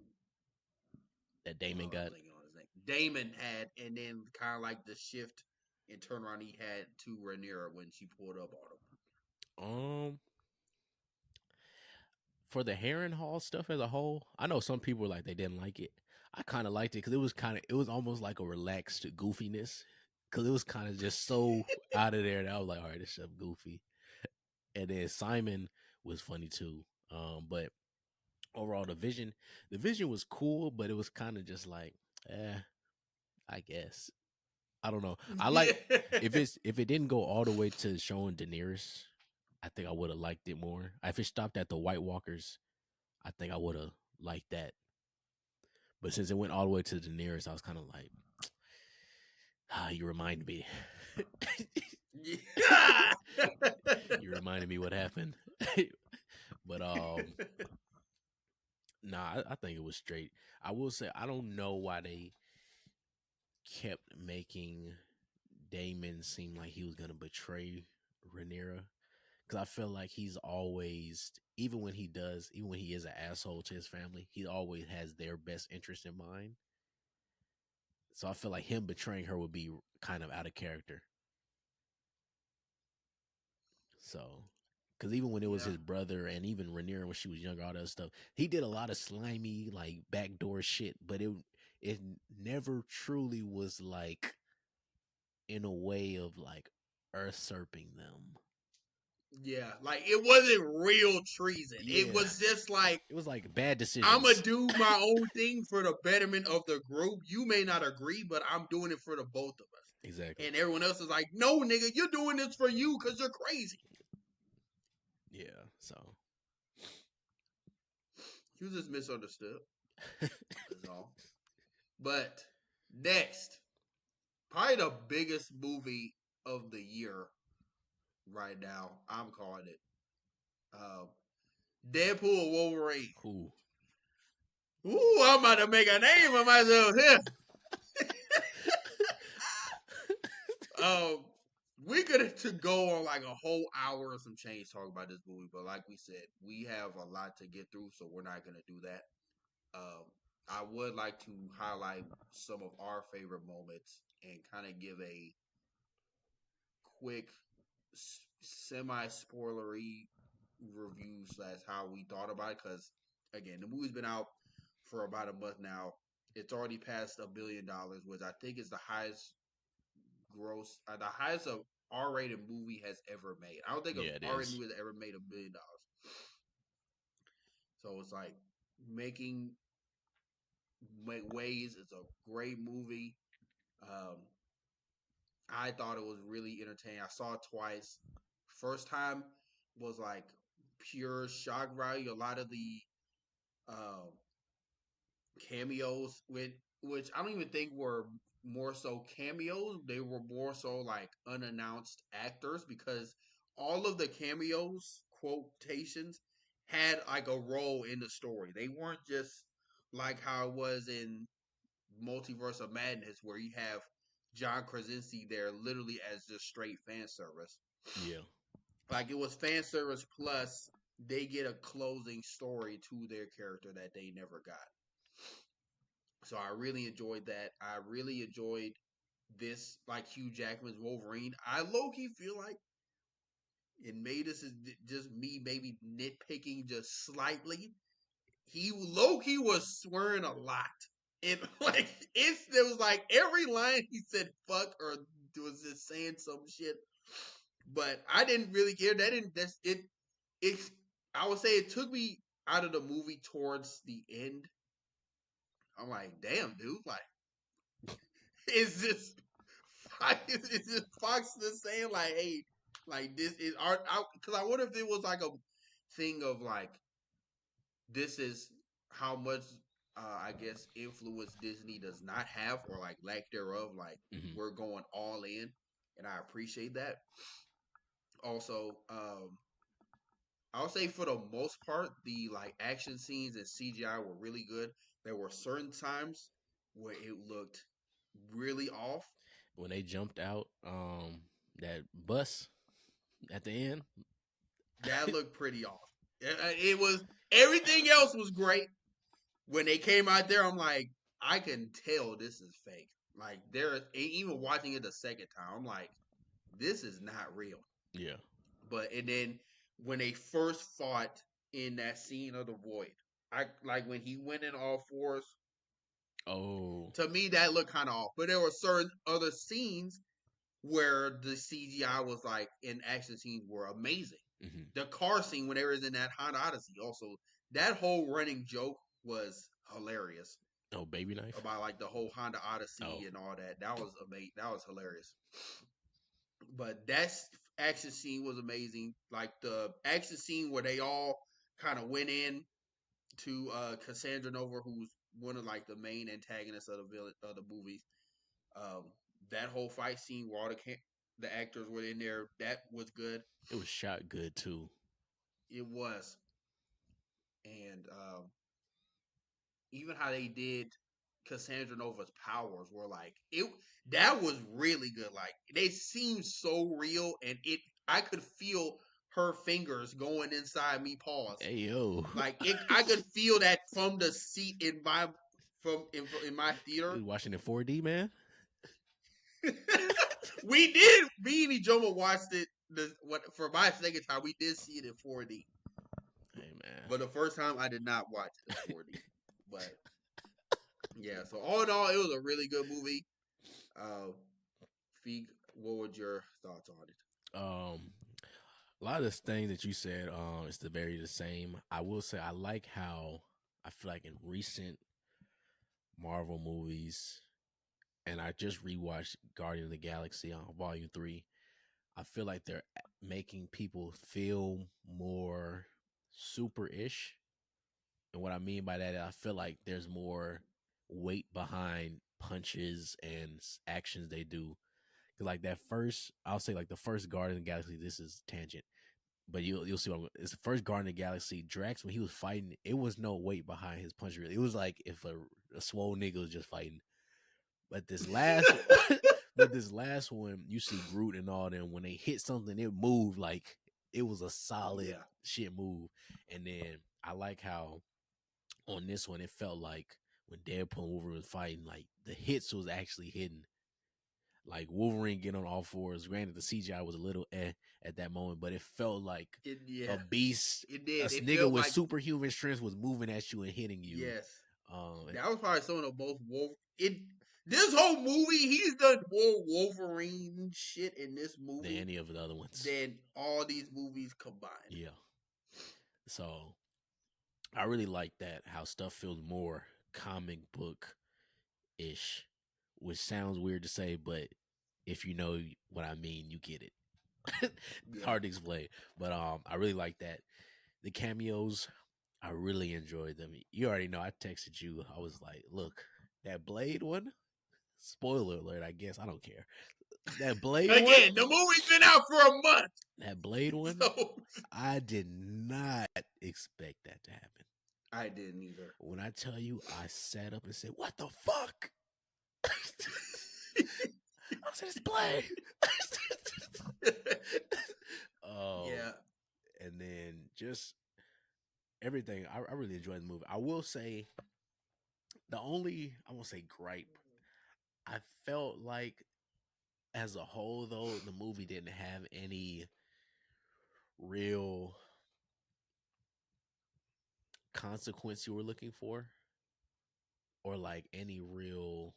Speaker 1: That Damon
Speaker 2: I'm
Speaker 1: got.
Speaker 2: thinking on his name. Damon had, and then kind of like the shift and turnaround he had to Rhaenyra when she pulled up on him.
Speaker 1: For the Heron Hall stuff as a whole, I know some people were like they didn't like it. I kind of liked it because it was almost like a relaxed goofiness because it was kind of just so out of there that I was like, all right, this stuff goofy. And then Simon was funny too. But overall, the vision was cool, but it was kind of just like, I guess I don't know. I like
Speaker 2: Yeah.
Speaker 1: if it didn't go all the way to showing Daenerys, I think I would have liked it more. If it stopped at the White Walkers, I think I would have liked that. But since it went all the way to Daenerys, I was kind of like, you remind me.
Speaker 2: Yeah.
Speaker 1: You reminded me what happened. But nah, I think it was straight. I will say I don't know why they kept making Damon seem like he was gonna betray Rhaenyra. Because I feel like he's always, even when he is an asshole to his family, he always has their best interest in mind. So I feel like him betraying her would be kind of out of character. So, because even when it was
Speaker 2: Yeah.
Speaker 1: his brother and even Rhaenyra when she was younger, all that other stuff, he did a lot of slimy like backdoor shit, but it never truly was like in a way of like usurping them.
Speaker 2: Yeah. Like it wasn't real treason. It
Speaker 1: Yeah,
Speaker 2: was just like,
Speaker 1: it was like bad
Speaker 2: I'm gonna
Speaker 1: decisions.
Speaker 2: do my own thing for the betterment of the group. You may not agree, but I'm doing it for the both of us.
Speaker 1: Exactly.
Speaker 2: And everyone else is like, no, nigga, you're doing this for you because you're crazy.
Speaker 1: Yeah. So
Speaker 2: He was just misunderstood. That's all. But next, probably the biggest movie of the year right now. I'm calling it. Uh, Deadpool Wolverine.
Speaker 1: cool.
Speaker 2: Ooh, I'm about to make a name of myself here. Um, we could to go on like a whole hour or some change talking about this movie, but like we said, we have a lot to get through, so we're not gonna do that. Um, I would like to highlight some of our favorite moments and kind of give a quick, semi spoilery review slash how we thought about it. Because again, the movie's been out for about a month now. It's already passed $1 billion, which I think is the highest gross, the highest a R-rated movie has ever made. I don't think an
Speaker 1: Yeah, it
Speaker 2: R-rated
Speaker 1: is.
Speaker 2: movie has ever made $1 billion. So it's like making make waves. It's a great movie. Um, I thought it was really entertaining. I saw it twice. First time was like pure shock value. A lot of the um, cameos with which I don't even think were more so cameos. They were more so like unannounced actors because all of the cameos quotations had like a role in the story. They weren't just like how it was in Multiverse of Madness, where you have John Krasinski there literally as just straight fan service.
Speaker 1: Yeah.
Speaker 2: Like it was fan service plus they get a closing story to their character that they never got. So I really enjoyed that. I really enjoyed this, like Hugh Jackman's Wolverine. I low key feel like, and maybe this is just me maybe nitpicking just slightly. He low key was swearing a lot. It like it was like every line he said fuck or was just saying some shit. But I didn't really care. That didn't that's it I would say it took me out of the movie towards the end. I'm like, damn, dude, like is this is this Fox just saying like, hey, like this is art? Because I wonder if it was like a thing of like, this is how much I guess influence Disney does not have or like lack thereof. Like we're going all in, and I appreciate that. Also, I'll say for the most part, the like action scenes and CGI were really good. There were certain times where it looked really off.
Speaker 1: When they jumped out that bus at the end.
Speaker 2: That looked pretty off. It was everything else was great. When they came out there, I'm like, I can tell this is fake. Like there, even watching it the second time, I'm like, this is not real.
Speaker 1: Yeah.
Speaker 2: But and then when they first fought in that scene of the void, I like when he went in all fours.
Speaker 1: Oh.
Speaker 2: To me, that looked kind of off. But there were certain other scenes where the CGI was like in action scenes were amazing. The car scene when they was in that Honda Odyssey, also that whole running joke was hilarious.
Speaker 1: Oh, baby knife
Speaker 2: about like the whole Honda Odyssey and all that. That was amazing. That was hilarious. But that action scene was amazing. Like the action scene where they all kind of went in to Cassandra Nova, who's one of like the main antagonists of the movies. That whole fight scene where all the actors were in there, that was good.
Speaker 1: It was shot good too.
Speaker 2: It was, and even how they did Cassandra Nova's powers were like it. That was really good. Like they seemed so real, and I could feel her fingers going inside me paws.
Speaker 1: Hey yo,
Speaker 2: like I could feel that from the seat in my in my theater.
Speaker 1: Watching it 4D, man.
Speaker 2: We did. Me and Ijoma watched it. For my second time, we did see it in 4D.
Speaker 1: Hey man,
Speaker 2: but the first time I did not watch it in 4D. But yeah, so all in all, it was a really good movie. Feig, what were your thoughts on it?
Speaker 1: A lot of the things that you said, is the same. I will say I like how I feel like in recent Marvel movies, and I just rewatched Guardian of the Galaxy on Volume 3. I feel like they're making people feel more super-ish. And what I mean by that, I feel like there's more weight behind punches and actions they do. Cause like that first, I'll say like the first Guardian of the Galaxy. This is tangent, but you'll see what it's the first Guardian of the Galaxy. Drax, when he was fighting, it was no weight behind his punch. Really, it was like if a swole nigga was just fighting. But this last, but this last one, you see Groot and all them. When they hit something, it moved like it was a solid shit move. And then I like how on this one it felt like when Deadpool and Wolverine was fighting, like the hits was actually hitting. Like Wolverine getting on all fours. Granted, the CGI was a little at that moment, but it felt like a beast.
Speaker 2: It did.
Speaker 1: A nigga with superhuman strength was moving at you and hitting you.
Speaker 2: Yes. That was probably some of the most this whole movie, he's done more Wolverine shit in this movie
Speaker 1: than any of the other ones.
Speaker 2: Than all these movies combined.
Speaker 1: Yeah. So I really like that, how stuff feels more comic book ish, which sounds weird to say, but if you know what I mean, you get it. Hard to explain, but I really like that. The cameos, I really enjoyed them. You already know. I texted you. I was like, "Look, that Blade one." Spoiler alert! I guess I don't care. That Blade
Speaker 2: again,
Speaker 1: one.
Speaker 2: The movie's been out for a month.
Speaker 1: That Blade one. So I did not expect that to happen.
Speaker 2: I didn't either.
Speaker 1: When I tell you, I sat up and said, "What the fuck?" I said, "It's Blade." um,
Speaker 2: Yeah.
Speaker 1: and then just everything. I really enjoyed the movie. I will say the only I won't say gripe. I felt like as a whole though, the movie didn't have any real consequence you were looking for, or like any real.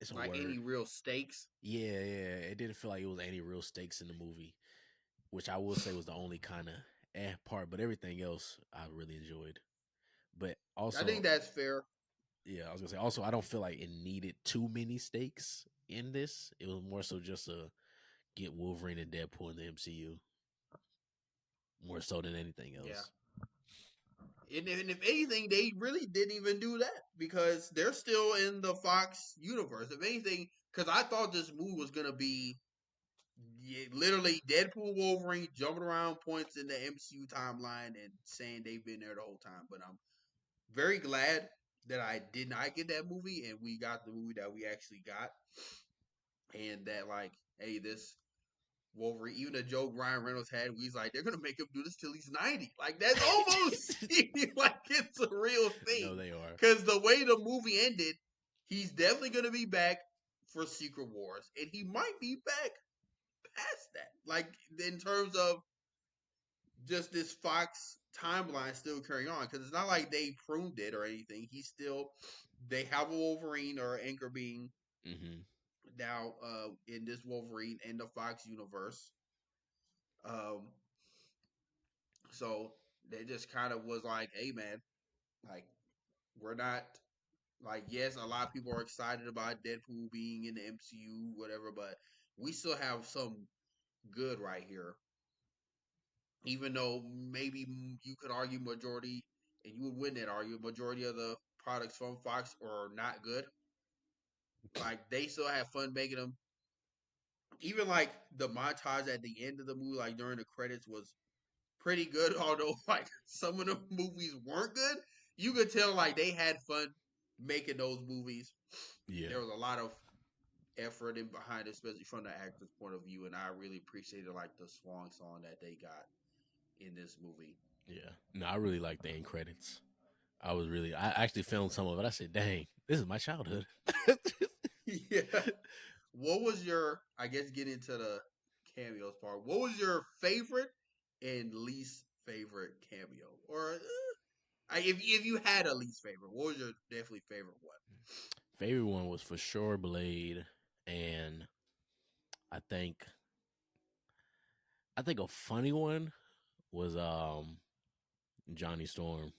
Speaker 1: It's a
Speaker 2: Like
Speaker 1: word.
Speaker 2: any real stakes.
Speaker 1: Yeah, yeah. It didn't feel like it was any real stakes in the movie, which I will say was the only kind of part. But everything else I really enjoyed. But
Speaker 2: I think
Speaker 1: also,
Speaker 2: that's fair.
Speaker 1: yeah, I was gonna say also I don't feel like it needed too many stakes in this. It was more so just a get Wolverine and Deadpool in the MCU more so than anything
Speaker 2: Yeah.
Speaker 1: else.
Speaker 2: And if anything, they really didn't even do that because they're still in the Fox universe. If anything, because I thought this movie was gonna be literally Deadpool Wolverine jumping around points in the MCU timeline and saying they've been there the whole time. But I'm very glad that I did not get that movie and we got the movie that we actually got. And that like, hey, this Wolverine, even the joke Ryan Reynolds had, he's like, they're gonna make him do this till he's 90. Like that's almost like it's a real
Speaker 1: No,
Speaker 2: thing.
Speaker 1: they are.
Speaker 2: Because the way the movie ended, he's definitely gonna be back for Secret Wars, and he might be back past that. Like in terms of just this Fox timeline still carrying on, because it's not like they pruned it or anything. He's still they have a Wolverine or Anchor being
Speaker 1: Mm-hmm.
Speaker 2: now in this Wolverine in the Fox universe. Um, So they just kind of was like, hey man, like we're not like yes, a lot of people are excited about Deadpool being in the MCU, whatever, but we still have some good right here. Even though maybe you could argue majority, and you would win that argument, majority of the products from Fox are not good. Like they still have fun making them. Even like the montage at the end of the movie, like during the credits, was pretty good. Although like some of the movies weren't good, you could tell like they had fun making those movies.
Speaker 1: Yeah,
Speaker 2: There was a lot of effort in behind it, especially from the actor's point of view, and I really appreciated like the swan song that they got in this movie.
Speaker 1: yeah. No, I really like the end credits. I actually filmed some of it. I said, "Dang, this is my childhood."
Speaker 2: Yeah. What was your? I guess get into the cameos part. What was your favorite and least favorite cameo? Or if you had a least favorite, what was your definitely favorite one?
Speaker 1: Favorite one was for sure Blade, and I think a funny one was Johnny Storm.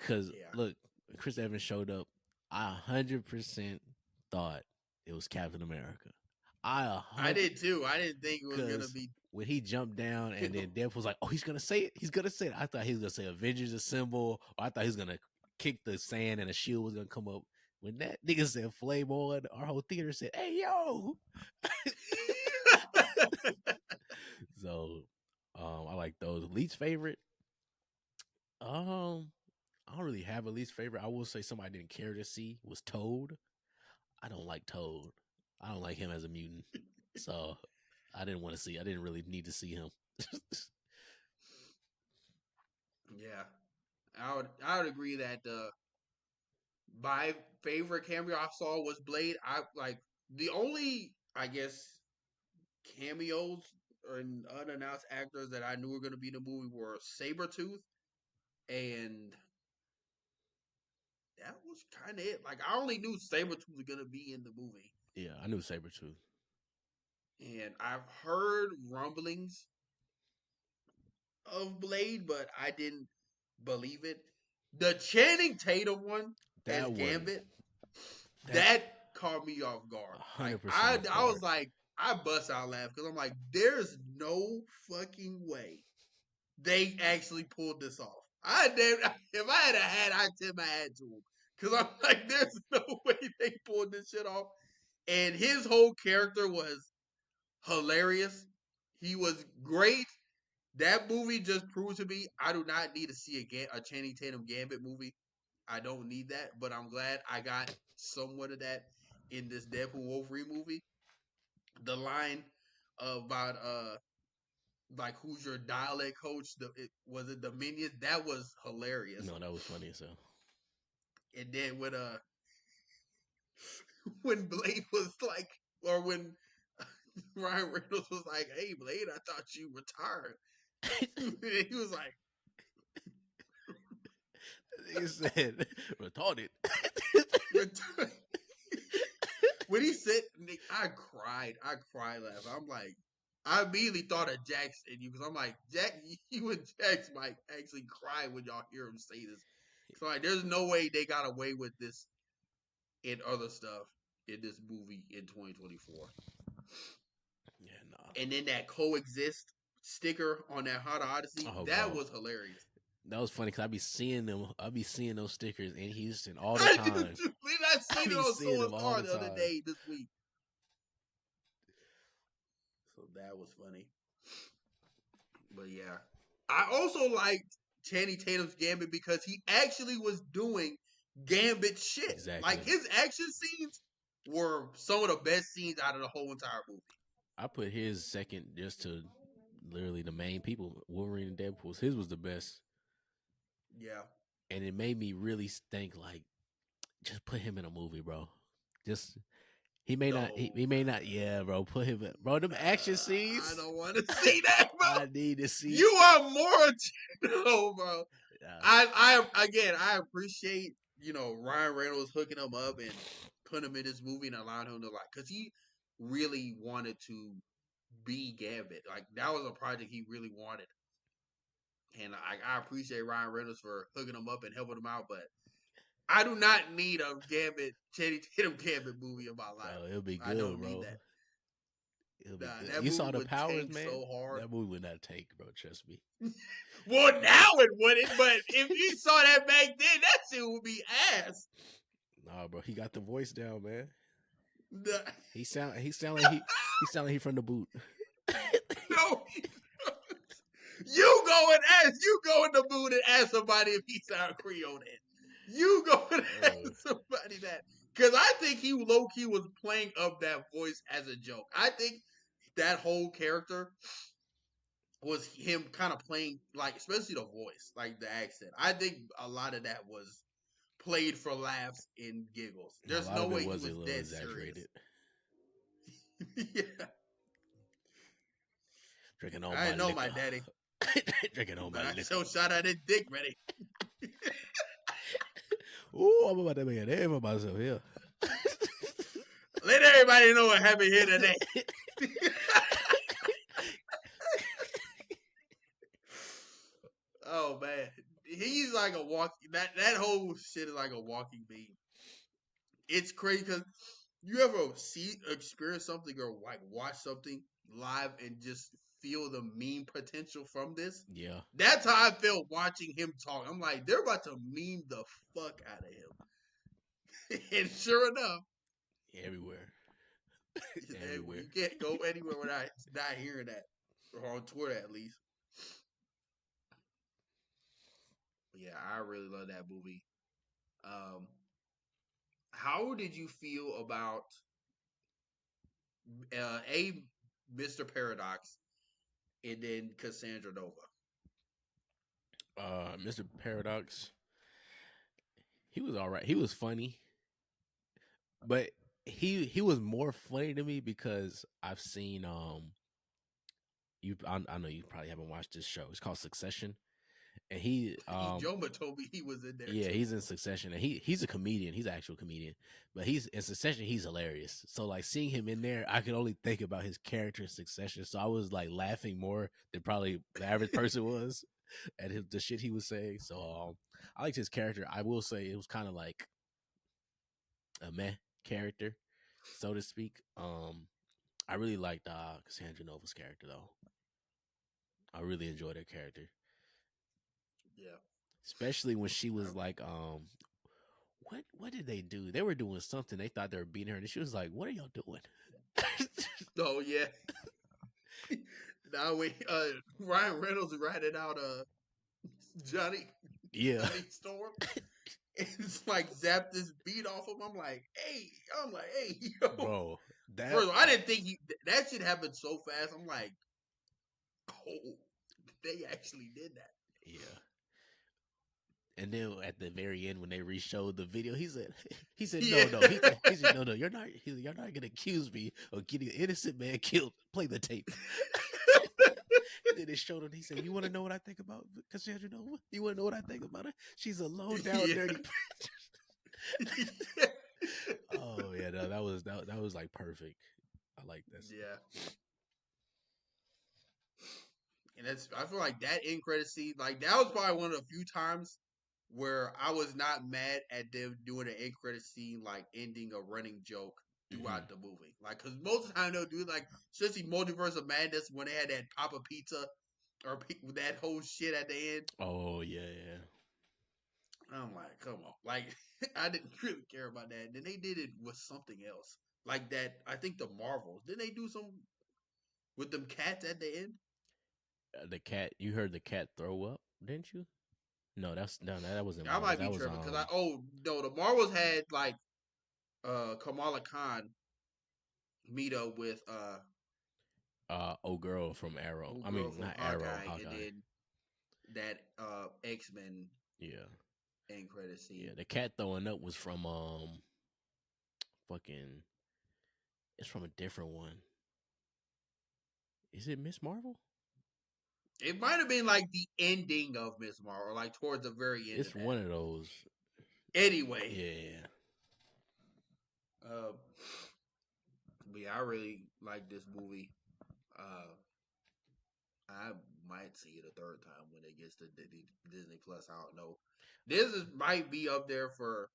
Speaker 1: Cause
Speaker 2: Yeah.
Speaker 1: look, Chris Evans showed up. I 100% thought it was Captain America. I a
Speaker 2: I
Speaker 1: hundred
Speaker 2: did too. I didn't think it was gonna
Speaker 1: because
Speaker 2: be.
Speaker 1: when he jumped down and then Death was like, "Oh, he's gonna say it. He's gonna say it." I thought he was gonna say Avengers Assemble, or I thought he was gonna kick the sand and a shield was gonna come up. When that nigga said "Flame on," our whole theater said, "Hey yo!" So, I like those. Least favorite. Um, I don't really have a least favorite. I will say somebody I didn't care to see was Toad. I don't like Toad. I don't like him as a mutant. So I didn't want to see. I didn't really need to see him.
Speaker 2: Yeah, I would agree that my favorite cameo I saw was Blade. I like the only I guess cameos or unannounced actors that I knew were gonna be in the movie were Sabretooth, and that was kind of it. Like I only knew Sabretooth was gonna be in the movie,
Speaker 1: Yeah, I knew Sabretooth.
Speaker 2: and I've heard rumblings of Blade, but I didn't believe it. The Channing Tatum one as
Speaker 1: That one,
Speaker 2: Gambit,
Speaker 1: that
Speaker 2: that caught me off guard. Like
Speaker 1: 100%
Speaker 2: I,
Speaker 1: off
Speaker 2: I was
Speaker 1: guard.
Speaker 2: like, I bust out laughing because I'm like, there's no fucking way they actually pulled this off. If I had a hat, I'd tip my hat to him because I'm like, there's no way they pulled this shit off. And his whole character was hilarious. He was great. That movie just proves to me I do not need to see a Channing Tatum Gambit movie. I don't need that, but I'm glad I got somewhat of that in this Deadpool Wolverine movie. The line about like who's your dialect coach? Was it Dominion? That was hilarious.
Speaker 1: No, that was funny as hell.
Speaker 2: And then when Blade was like, or when Ryan Reynolds was like, "Hey Blade, I thought you retired." He was like,
Speaker 1: He said retarded.
Speaker 2: "Retired." When he said, I cried. I cried laughing. I'm like, I immediately thought of Jax and you because I'm like, Jack, you and Jax might actually cry when y'all hear him say this. So like, there's no way they got away with this in other stuff in this movie in 2024.
Speaker 1: Yeah, nah.
Speaker 2: And then that coexist sticker on that Hot Odyssey,
Speaker 1: Oh,
Speaker 2: that
Speaker 1: bro,
Speaker 2: was hilarious.
Speaker 1: that was funny because I be seeing them. I be seeing those stickers in Houston all the
Speaker 2: I do
Speaker 1: time.
Speaker 2: too. I
Speaker 1: I
Speaker 2: seen it
Speaker 1: be
Speaker 2: on
Speaker 1: seeing
Speaker 2: So
Speaker 1: them all
Speaker 2: Star
Speaker 1: the
Speaker 2: the other
Speaker 1: time.
Speaker 2: day this week. So that was funny. But yeah. I also liked Channing Tatum's Gambit because he actually was doing Gambit shit.
Speaker 1: Exactly.
Speaker 2: Like his action scenes were some of the best scenes out of the whole entire movie.
Speaker 1: I put his second just to literally the main people, Wolverine and Deadpool. His was the best.
Speaker 2: Yeah.
Speaker 1: And it made me really think like, just put him in a movie, bro. Just he may not,
Speaker 2: No.
Speaker 1: he may not. Yeah, bro. Put him in, bro. Them action
Speaker 2: I
Speaker 1: scenes.
Speaker 2: don't want to see that, bro.
Speaker 1: I need to see.
Speaker 2: You are more no, bro.
Speaker 1: Uh,
Speaker 2: I appreciate Ryan Reynolds hooking him up and putting him in this movie and allowing him to because he really wanted to be Gambit. Like that was a project he really wanted, and I appreciate Ryan Reynolds for hooking him up and helping him out. But I do not need a Channing Tatum Gambit movie in my life.
Speaker 1: bro, it'll be
Speaker 2: I
Speaker 1: good,
Speaker 2: don't need
Speaker 1: bro.
Speaker 2: that.
Speaker 1: It'll be
Speaker 2: Nah,
Speaker 1: good.
Speaker 2: that
Speaker 1: You saw
Speaker 2: movie
Speaker 1: the
Speaker 2: would
Speaker 1: powers,
Speaker 2: tank
Speaker 1: man.
Speaker 2: so hard.
Speaker 1: That movie would not tank, bro. Trust me.
Speaker 2: Well, now it wouldn't, but if you saw that back then, that shit would be ass.
Speaker 1: Nah, bro. He got the voice down, man.
Speaker 2: Nah.
Speaker 1: He sound like he from the boot.
Speaker 2: No, you go in the mood and ask somebody if he sound Creole. Then you go and ask somebody that because I think he low key was playing up that voice as a joke. I think that whole character was him kind of playing like, especially the voice, like the accent. I think a lot of that was played for laughs and giggles.
Speaker 1: A
Speaker 2: There's
Speaker 1: lot
Speaker 2: no
Speaker 1: of it
Speaker 2: way he
Speaker 1: was a
Speaker 2: was
Speaker 1: little
Speaker 2: dead serious.
Speaker 1: exaggerated.
Speaker 2: Yeah,
Speaker 1: Drinking all
Speaker 2: I
Speaker 1: my
Speaker 2: know
Speaker 1: liquor.
Speaker 2: my daddy.
Speaker 1: Drinking all
Speaker 2: But
Speaker 1: my
Speaker 2: I
Speaker 1: liquor.
Speaker 2: so shot at his dick ready.
Speaker 1: Ooh, I'm about to make a name for myself here.
Speaker 2: Let everybody know what happened here today. Oh man, he's like a walking. That whole shit is like a walking meme. It's crazy because you ever experience something, or like watch something live and just feel the meme potential from this.
Speaker 1: Yeah.
Speaker 2: That's how I felt watching him talk. I'm like, they're about to meme the fuck out of him. And sure enough,
Speaker 1: Everywhere. Everywhere.
Speaker 2: you can't go anywhere without not hearing that, or on Twitter at least. Yeah, I really love that movie. Um, how did you feel about a Mr. Paradox and then Cassandra Nova?
Speaker 1: Mr. Paradox, he was all right. He was funny, but he was more funny to me because I've seen I know you probably haven't watched this show. It's called Succession, and
Speaker 2: Joma told me he was in there
Speaker 1: yeah,
Speaker 2: too.
Speaker 1: he's in Succession, and he's a comedian. He's an actual comedian, but he's in Succession. He's hilarious. So like seeing him in there, I could only think about his character in Succession. So I was like laughing more than probably the average person was at the shit he was saying. So I liked his character. I will say it was kind of like a meh character, so to speak. I really liked Cassandra Nova's character though. I really enjoyed her character,
Speaker 2: Yeah.
Speaker 1: especially when she was like, what did they do? They were doing something. They thought they were beating her, and she was like, "What are y'all doing?"
Speaker 2: Oh yeah. Now we Ryan Reynolds ratted out Johnny
Speaker 1: Yeah,
Speaker 2: Johnny Storm. It's like zap this beat off him. I'm like, hey, yo.
Speaker 1: bro. That
Speaker 2: First of all, I didn't think that shit happened so fast. I'm like, oh, they actually did that.
Speaker 1: yeah. And then at the very end, when they re-showed the video, he said, no,
Speaker 2: Yeah.
Speaker 1: no. He said, no, no, you're not gonna accuse me of getting an innocent man killed. Play the tape. And then they showed him. He said, "You want to know what I think about Cassandra Nova? You want to know what I think about her? She's a low down,
Speaker 2: Yeah.
Speaker 1: dirty." Oh yeah, no, that was like perfect. I like that.
Speaker 2: Yeah. And I feel like that end credit scene, like that was probably one of the few times where I was not mad at them doing an end credit scene, like ending a running joke
Speaker 1: Mm-hmm.
Speaker 2: throughout the movie. Like, cause most of the time they'll do like, especially Multiverse of Madness when they had that Papa Pizza or that whole shit at the end.
Speaker 1: Oh yeah, yeah.
Speaker 2: I'm like, come on, like I didn't really care about that. And then they did it with something else, like that. I think the Marvels. Did they do some with them cats at the end?
Speaker 1: The cat. You heard the cat throw up, didn't you? No, that wasn't
Speaker 2: I
Speaker 1: Marvels.
Speaker 2: might be
Speaker 1: That was
Speaker 2: tripping because the Marvels had like Kamala Khan meet up with
Speaker 1: old girl from Arrow.
Speaker 2: old
Speaker 1: I
Speaker 2: girl
Speaker 1: mean,
Speaker 2: from
Speaker 1: not Arrow.
Speaker 2: Hawkeye, and
Speaker 1: Hawkeye.
Speaker 2: then that X-Men
Speaker 1: Yeah,
Speaker 2: end credit
Speaker 1: yeah.
Speaker 2: scene.
Speaker 1: The cat throwing up was from fucking. It's from a different one. Is it Miss Marvel?
Speaker 2: It might have been like the ending of Miss Marvel, or like towards the very end of
Speaker 1: It's
Speaker 2: that.
Speaker 1: one of those.
Speaker 2: Anyway,
Speaker 1: Yeah.
Speaker 2: uh, but yeah, I really like this movie. Uh, I might see it a third time when it gets to Disney Plus. I don't know. Might be up there for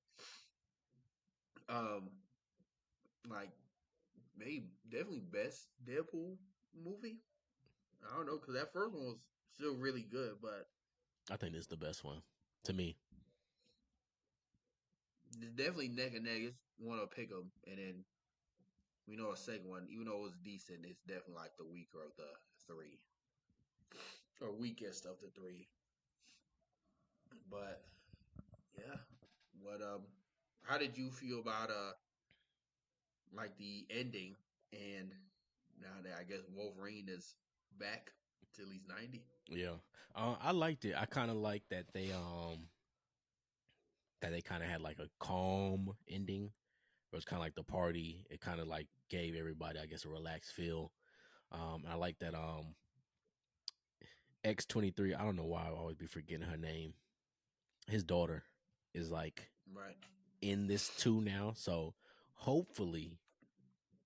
Speaker 2: um like maybe definitely best Deadpool movie. I don't know because that first one was still really good, but
Speaker 1: I think this is the best one to me.
Speaker 2: it's definitely neck and neck. It's one to pick them, and then we know a second one, even though it was decent, it's definitely like the weaker of the three or weakest of the three. But yeah, what how did you feel about like the ending and now that I guess Wolverine is back till he's 90?
Speaker 1: Yeah, I liked it. I kind of like that they kind of had like a calm ending. It was kind of like the party. It kind of like gave everybody, I guess, a relaxed feel. I like that X-23. I don't know why I always be forgetting her name. His daughter is like
Speaker 2: Right.
Speaker 1: in this too now, so hopefully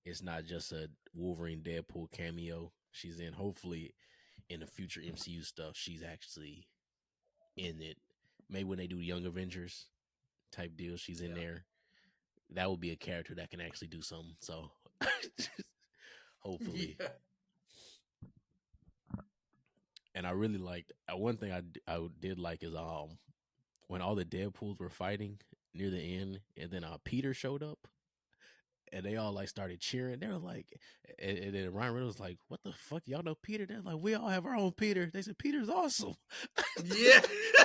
Speaker 1: it's not just a Wolverine Deadpool cameo she's in. Hopefully in the future MCU stuff she's actually in it. Maybe when they do Young Avengers type deal, she's in
Speaker 2: Yeah.
Speaker 1: there. That would be a character that can actually do something. So hopefully.
Speaker 2: Yeah.
Speaker 1: And I really liked one thing I did like is when all the Deadpools were fighting near the end, and then Peter showed up, and they all like started cheering. They were like, and then Ryan Reynolds was like, "What the fuck, y'all know Peter?" They're like, "We all have our own Peter." They said, "Peter's awesome."
Speaker 2: Yeah.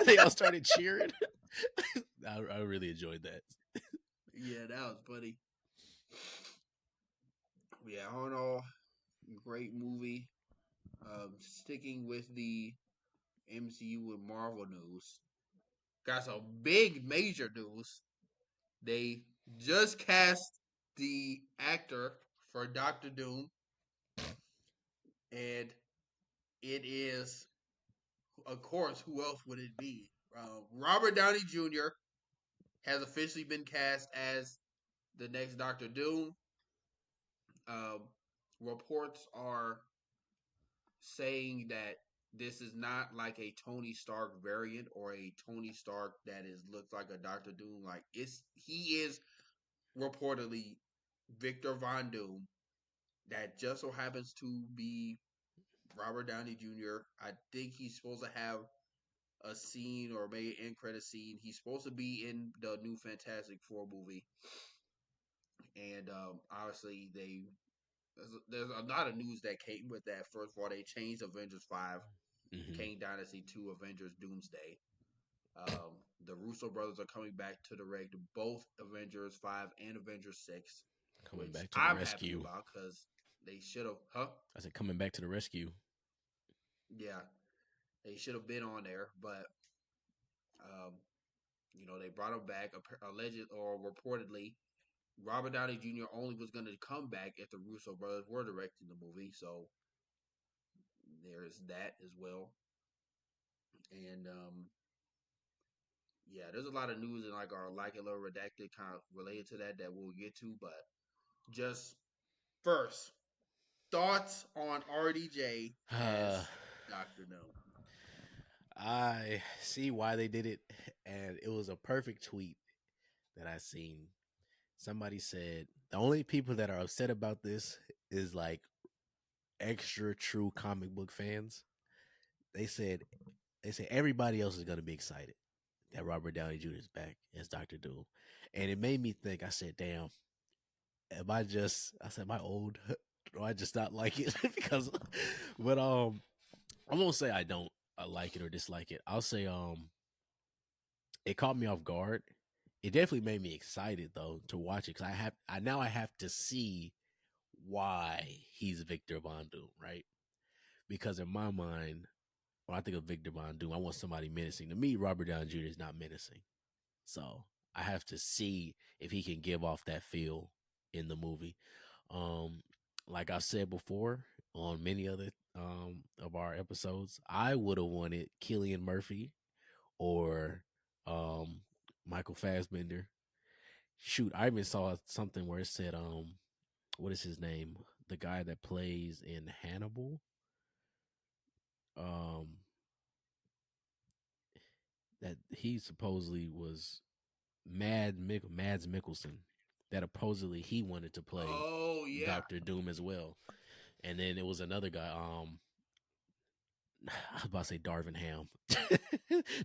Speaker 1: They all started cheering. I really enjoyed that.
Speaker 2: Yeah, that was funny. Yeah, all in all, great movie. Sticking with the MCU and Marvel news, got some big major news. They just cast the actor for Doctor Doom, and it is, of course, who else would it be? Robert Downey Jr. has officially been cast as the next Doctor Doom. Um, Reports are saying that this is not like a Tony Stark variant or a Tony Stark that looks like a Doctor Doom. Like he is reportedly Victor Von Doom that just so happens to be Robert Downey Jr. I think he's supposed to have a scene or maybe end credit scene. He's supposed to be in the new Fantastic Four movie, and obviously they there's a lot of news that came with that. First of all, they changed Avengers 5,
Speaker 1: Mm-hmm.
Speaker 2: Kang Dynasty to Avengers Doomsday. The Russo brothers are coming back to direct both Avengers 5 and Avengers 6,
Speaker 1: Coming
Speaker 2: which
Speaker 1: back to the
Speaker 2: I'm happy
Speaker 1: rescue.
Speaker 2: about because they should have, huh?
Speaker 1: I said, coming back to the rescue.
Speaker 2: Yeah, they should have been on there, but um, they brought him back. Alleged or reportedly, Robert Downey Jr. only was going to come back if the Russo brothers were directing the movie, so there's that as well. And yeah, there's a lot of news in like our like a little redacted kind of related to that we'll get to, but just first thoughts on RDJ
Speaker 1: Uh,
Speaker 2: as Doctor No.
Speaker 1: I see why they did it, and it was a perfect tweet that I seen. Somebody said the only people that are upset about this is like extra true comic book fans. They said everybody else is gonna be excited that Robert Downey Jr. is back as Doctor Doom, and it made me think. I said, "Damn, am I just?" I said, "Am I old? Do I just not like it?" Because, but I won't say I don't like it or dislike it. I'll say it caught me off guard. It definitely made me excited though to watch it because I have to see why he's Victor Von Doom, right? Because in my mind, when I think of Victor Von Doom, I want somebody menacing. To me, Robert Downey Jr. is not menacing, so I have to see if he can give off that feel in the movie. Um, like I said before on many other of our episodes, I would have wanted Cillian Murphy or um Michael Fassbender. Shoot, I even saw something where it said what is his name? The guy that plays in Hannibal. Um that he supposedly was Mads Mikkelsen. That supposedly he wanted to play
Speaker 2: Oh yeah.
Speaker 1: Doctor Doom as well. And then it was another guy, I was about to say Darvin Ham.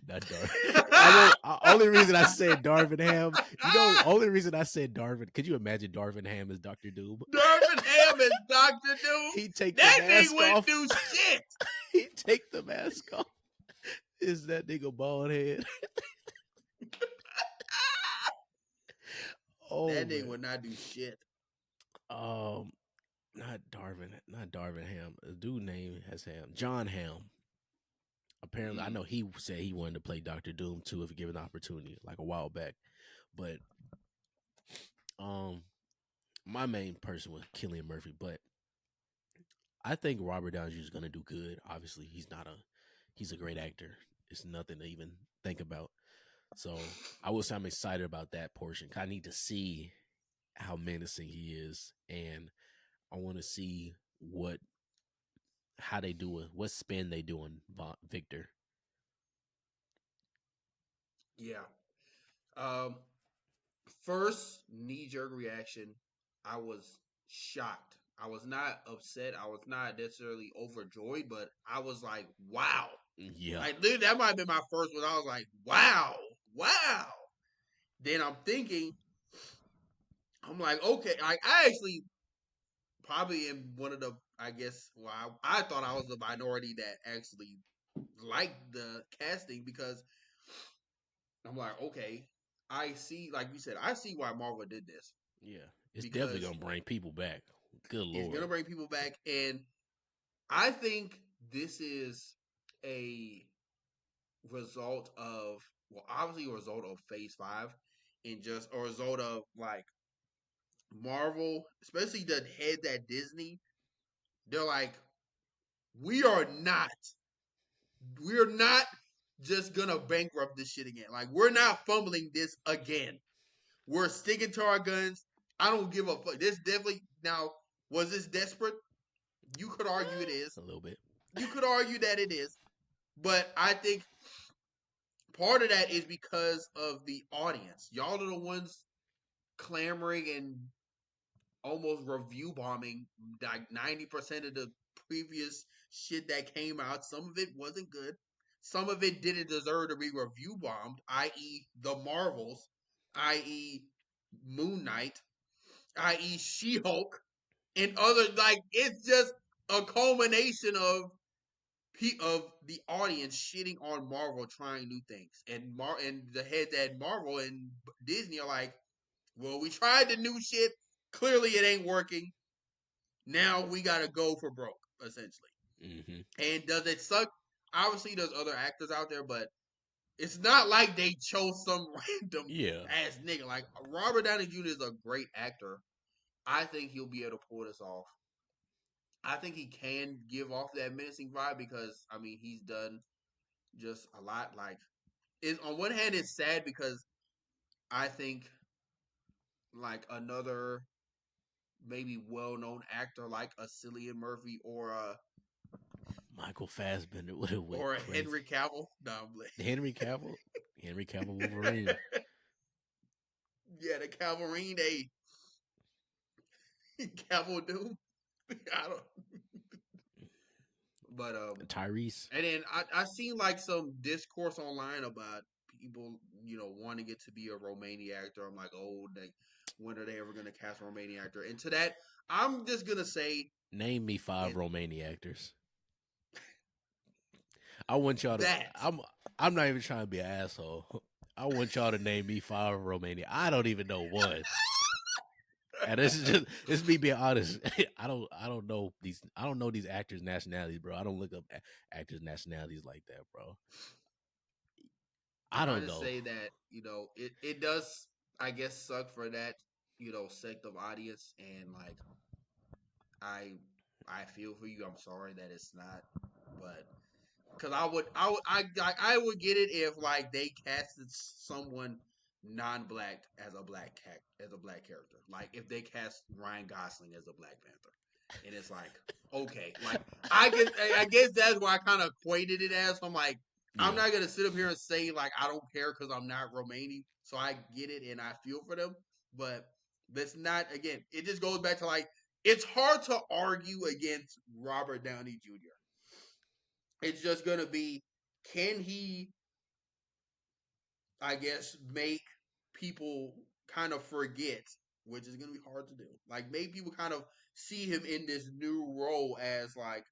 Speaker 1: Not Darvin. I won't. Only reason I said Darvin Ham, only reason I said Darvin. Could you imagine Darvin Ham as Doctor Doom?
Speaker 2: Darvin Ham is Doctor Doom.
Speaker 1: He take the
Speaker 2: That nigga
Speaker 1: mask
Speaker 2: wouldn't
Speaker 1: off.
Speaker 2: do shit.
Speaker 1: He take the mask off. Is that nigga bald head? Oh
Speaker 2: That nigga
Speaker 1: man.
Speaker 2: would not do shit.
Speaker 1: Um, not Darvin Ham. A dude name has Ham. John Ham. Apparently, I know he said he wanted to play Doctor Doom too if given the opportunity, like a while back. But um, my main person was Cillian Murphy, but I think Robert Downey Jr. is gonna do good. Obviously, he's a great actor. It's nothing to even think about. So I will say I'm excited about that portion. I need to see how menacing he is, and I want to see how they do it, what spin they do on Victor.
Speaker 2: Yeah. Um, First knee jerk reaction, I was shocked. I was not upset. I was not necessarily overjoyed, but I was like, wow.
Speaker 1: Yeah,
Speaker 2: Like that might have been my first one. I was like, wow, wow. Then I'm thinking, I'm like, okay, I actually probably am one of the, I guess, well, I thought I was the minority that actually liked the casting because I'm like, okay, I see, like you said, I see why Marvel did this
Speaker 1: yeah, it's definitely
Speaker 2: because
Speaker 1: gonna bring people back. Good
Speaker 2: it's gonna
Speaker 1: lord.
Speaker 2: bring people back, and I think this is a result of, well, obviously a result of Phase 5, and just a result of like Marvel, especially the heads at Disney. They're like, we are not we're not just gonna bankrupt this shit again. Like we're not fumbling this again. We're sticking to our guns. I don't give a fuck. This definitely now was this desperate? You could argue it is.
Speaker 1: A little bit.
Speaker 2: You could argue that it is, but I think part of that is because of the audience. Y'all are the ones clamoring and almost review bombing like 90% of the previous shit that came out. Some of it wasn't good. Some of it didn't deserve to be review bombed, i.e., the Marvels, i.e., Moon Knight, i.e., She Hulk. and other like it's just a culmination of the audience shitting on Marvel trying new things, and the heads at Marvel and Disney are like, well, we tried the new shit. Clearly, it ain't working. Now we gotta go for broke, essentially.
Speaker 1: Mm-hmm.
Speaker 2: And does it suck? Obviously, there's other actors out there, but it's not like they chose some random
Speaker 1: Yeah.
Speaker 2: ass nigga. Like Robert Downey Jr. is a great actor. I think he'll be able to pull this off. I think he can give off that menacing vibe because I mean he's done just a lot. Like, it, on one hand, it's sad because I think like another maybe well-known actor like a Cillian Murphy
Speaker 1: Michael Fassbender would have went
Speaker 2: or a
Speaker 1: crazy.
Speaker 2: Henry Cavill. No, I'm
Speaker 1: Henry Cavill, Henry Cavill Wolverine.
Speaker 2: yeah, the Calverine, a Cavill Doom. I don't. But
Speaker 1: Tyrese.
Speaker 2: and then I seen like some discourse online about people, wanting it to be a Romanian actor. I'm like, oh, when are they ever gonna cast a Romanian actor? And to that, I'm just gonna say
Speaker 1: Name me 5
Speaker 2: it
Speaker 1: Romanian actors. I want y'all to.
Speaker 2: that
Speaker 1: I'm not even trying to be an asshole. I want y'all to name me 5 Romanian. I don't even know one. And this is me being honest. I don't know these. I don't know these actors' nationalities, bro. I don't look up actors' nationalities like that, bro. I
Speaker 2: I
Speaker 1: don't
Speaker 2: just
Speaker 1: know.
Speaker 2: say that it does, I guess, suck for that sect of audience, and like I I feel for you. I'm sorry that it's not, but because I would get it if like they casted someone non-black as a black character. Like if they cast Ryan Gosling as a Black Panther, and it's like, okay, like I guess that's why I kind of equated it as. I'm like, I'm
Speaker 1: Yeah,
Speaker 2: not gonna sit up here and say like I don't care because I'm not Romanian, so I get it and I feel for them, but that's not, again. It just goes back to like it's hard to argue against Robert Downey Jr. It's just gonna be, can he, I guess, make people kind of forget, which is gonna be hard to do. Like make people kind of see him in this new role as like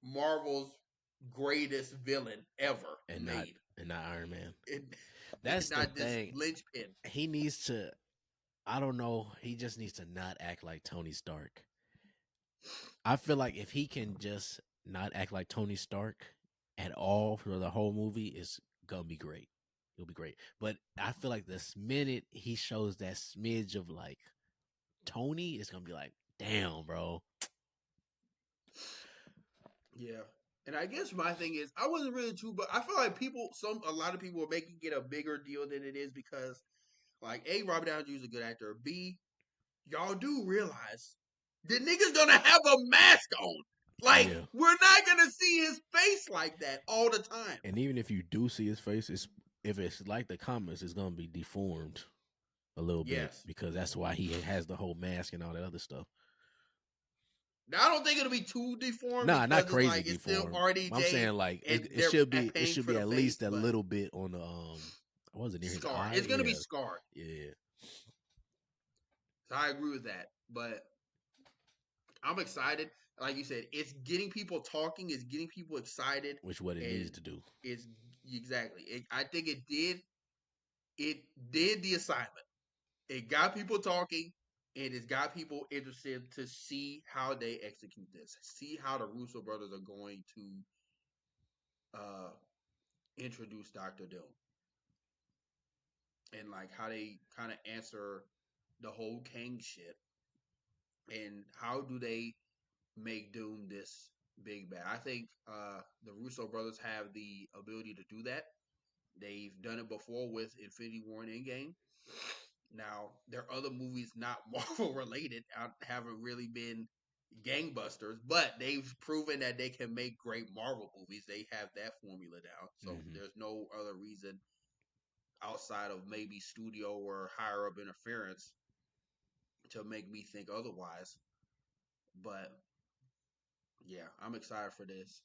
Speaker 2: Marvel's greatest villain ever
Speaker 1: and not
Speaker 2: made.
Speaker 1: and not Iron Man.
Speaker 2: And
Speaker 1: That's the
Speaker 2: not this
Speaker 1: thing.
Speaker 2: linchpin.
Speaker 1: He needs to. I don't know. He just needs to not act like Tony Stark. I feel like if he can just not act like Tony Stark at all for the whole movie, it's gonna be great. It'll be great. But I feel like this minute he shows that smidge of like Tony, it's gonna be like, damn, bro.
Speaker 2: Yeah. And I guess my thing is I wasn't really too, but I feel like a lot of people are making it a bigger deal than it is because like A, Robert Downey Jr. is a good actor. B, y'all do realize the nigga's gonna have a mask on. Like,
Speaker 1: Yeah.
Speaker 2: we're not gonna see his face like that all the time.
Speaker 1: And even if you do see his face, if it's like the comics, it's gonna be deformed a little bit
Speaker 2: Yes.
Speaker 1: because that's why he has the whole mask and all that other stuff.
Speaker 2: Now I don't think it'll be too deformed
Speaker 1: Nah, not
Speaker 2: because it's
Speaker 1: crazy
Speaker 2: like it's still
Speaker 1: deformed. I'm
Speaker 2: RDJ
Speaker 1: saying like
Speaker 2: and
Speaker 1: it
Speaker 2: they're
Speaker 1: should be it
Speaker 2: paying
Speaker 1: should
Speaker 2: for
Speaker 1: be
Speaker 2: the
Speaker 1: at
Speaker 2: face,
Speaker 1: least a
Speaker 2: but
Speaker 1: little bit on the what was it near his
Speaker 2: scarred.
Speaker 1: eye?
Speaker 2: It's gonna be
Speaker 1: Yeah,
Speaker 2: scarred.
Speaker 1: yeah.
Speaker 2: So I agree with that. But I'm excited. Like you said, it's getting people talking, it's getting people excited,
Speaker 1: Which what it needs
Speaker 2: and
Speaker 1: to do.
Speaker 2: it's exactly. I think it did the assignment. It got people talking, and it's got people interested to see how they execute this. See how the Russo brothers are going to uh, introduce Doctor Doom, and like how they kind of answer the whole Kang shit, and how do they make Doom this big bad. I think the Russo brothers have the ability to do that. They've done it before with Infinity War and Endgame. Now, there are other movies not Marvel related haven't really been gangbusters, but they've proven that they can make great Marvel movies. They have that formula down. So
Speaker 1: Hmm.
Speaker 2: there's no other reason outside of maybe studio or higher up interference to make me think otherwise. But yeah, I'm excited for this.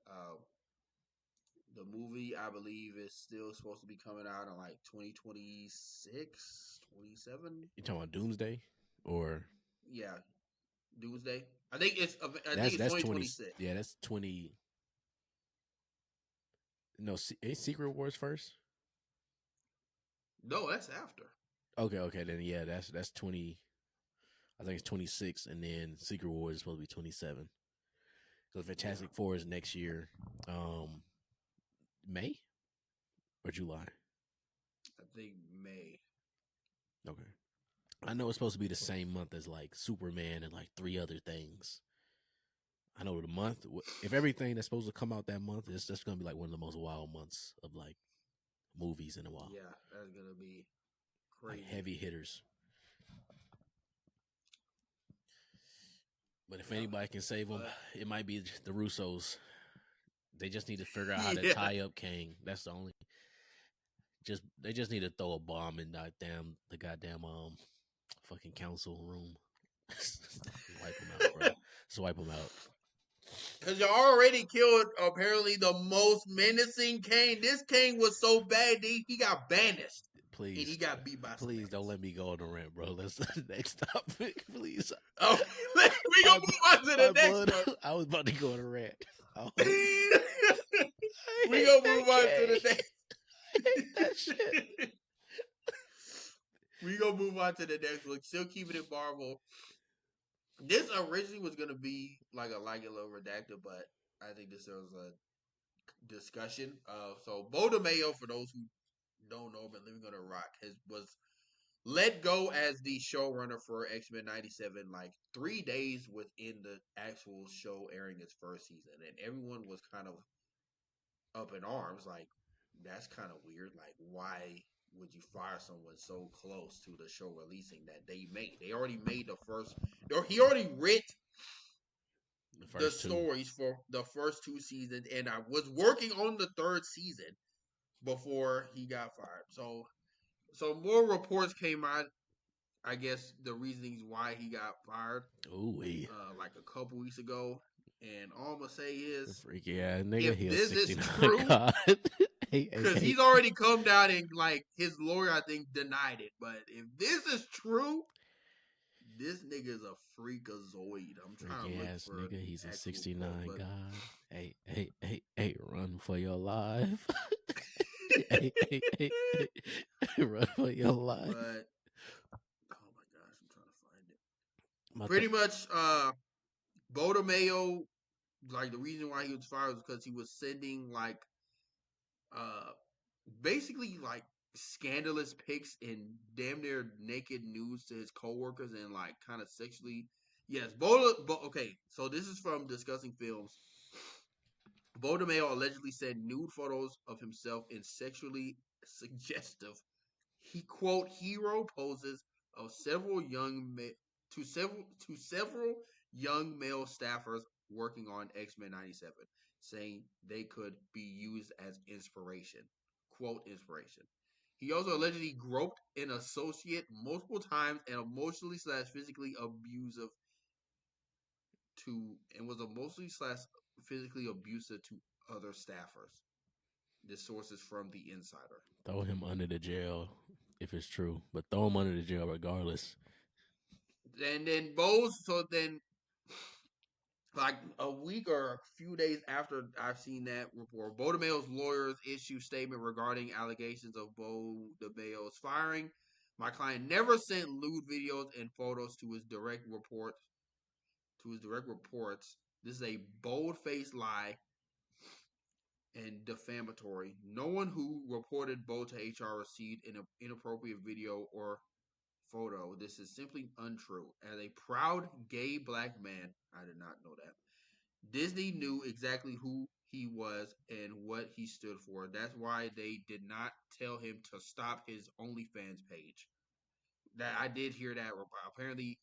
Speaker 2: Uh, the movie, I believe, is still supposed to be coming out in like 2026, 27.
Speaker 1: You talking about Doomsday or
Speaker 2: Yeah, Doomsday. I think it's
Speaker 1: That's 20.
Speaker 2: 2026.
Speaker 1: Yeah, that's 20. No, ain't Secret Wars first?
Speaker 2: No, that's after.
Speaker 1: Okay, then yeah, that's 20. I think it's 26, and then Secret Wars is supposed to be 27. So Fantastic
Speaker 2: Yeah,
Speaker 1: Four is next year, May or July.
Speaker 2: I think May.
Speaker 1: Okay, I know it's supposed to be the same month as like Superman and like three other things. I know the month. If everything that's supposed to come out that month, it's just gonna be like one of the most wild months of like movies in a while.
Speaker 2: Yeah, that's gonna be
Speaker 1: Like
Speaker 2: crazy.
Speaker 1: heavy hitters. But if
Speaker 2: Yeah,
Speaker 1: anybody can save them,
Speaker 2: but
Speaker 1: it might be the Russos. They just need to figure out how to
Speaker 2: yeah.
Speaker 1: tie up Kang. That's the only. They just need to throw a bomb in the goddamn fucking council room. Wipe them out, bro. Just wipe them out.
Speaker 2: Because you already killed apparently the most menacing Kane. This Kane was so bad he got banished. And he
Speaker 1: Please,
Speaker 2: got beat by
Speaker 1: please don't
Speaker 2: Semantics.
Speaker 1: let me go on the rant, bro. Let's next topic, please.
Speaker 2: Okay, we gonna
Speaker 1: My,
Speaker 2: move on to
Speaker 1: my
Speaker 2: the next
Speaker 1: blood.
Speaker 2: one.
Speaker 1: I was about to go on a rant. I
Speaker 2: We
Speaker 1: hate
Speaker 2: gonna
Speaker 1: that
Speaker 2: move on to the
Speaker 1: cake.
Speaker 2: next.
Speaker 1: I hate that shit.
Speaker 2: We gonna move on to the next one. Still keeping it Marvel. This originally was gonna be like a redacted, but I think this was a discussion. So Beau DeMayo, for those who don't know, been living on a rock, was let go as the showrunner for X-Men 97 like 3 days within the actual show airing its first season, and everyone was kind of up in arms, like that's kind of weird. Like, why would you fire someone so close to the show releasing that they made? They already made the first, or he already writ
Speaker 1: The
Speaker 2: the
Speaker 1: first two.
Speaker 2: stories for the first two seasons, and I was working on the third season before he got fired. So more reports came out. I guess the reasonings why he got fired,
Speaker 1: Ooh wee.
Speaker 2: like a couple weeks ago, and all I'm gonna say is,
Speaker 1: Freaky ass nigga.
Speaker 2: if
Speaker 1: He a
Speaker 2: this is
Speaker 1: 69
Speaker 2: true,
Speaker 1: god. Hey, hey,
Speaker 2: because
Speaker 1: hey.
Speaker 2: he's already come down and like his lawyer, I think, denied it. But if this is true, this nigga is a freakazoid. I'm trying to
Speaker 1: Freaky
Speaker 2: look
Speaker 1: ass
Speaker 2: for
Speaker 1: nigga.
Speaker 2: the
Speaker 1: He's a
Speaker 2: actual quote,
Speaker 1: 69
Speaker 2: but
Speaker 1: god. Hey, hey, hey, hey. Run for your life. Hey, hey, hey, hey. Run for your life.
Speaker 2: but oh my gosh, I'm trying to find it.
Speaker 1: My
Speaker 2: Pretty much, Beau DeMayo, like the reason why he was fired was because he was sending like uh basically like scandalous pics and damn near naked nudes to his coworkers and like kind of sexually. Yes, okay, so this is from Discussing Films. Beau DeMayo allegedly sent nude photos of himself in sexually suggestive, he quote hero poses of several young male staffers working on X-Men 97, saying they could be used as inspiration. Quote inspiration. He also allegedly groped an associate multiple times and emotionally slash physically abusive to and was emotionally slash physically abusive to other staffers. This source is from the Insider.
Speaker 1: throw him under the jail if it's true, but throw him under the jail regardless.
Speaker 2: And then Bose, so then like a week or a few days after I've seen that report, Beau DeMayo's lawyers issue statement regarding allegations of Beau DeMayo's firing. My client never sent lewd videos and photos to his direct reports. This is a bold-faced lie and defamatory. No one who reported Beau to HR received an inappropriate video or photo. This is simply untrue. As a proud gay black man, I did not know that. Disney knew exactly who he was and what he stood for. That's why they did not tell him to stop his OnlyFans page. That I did hear that. Apparently,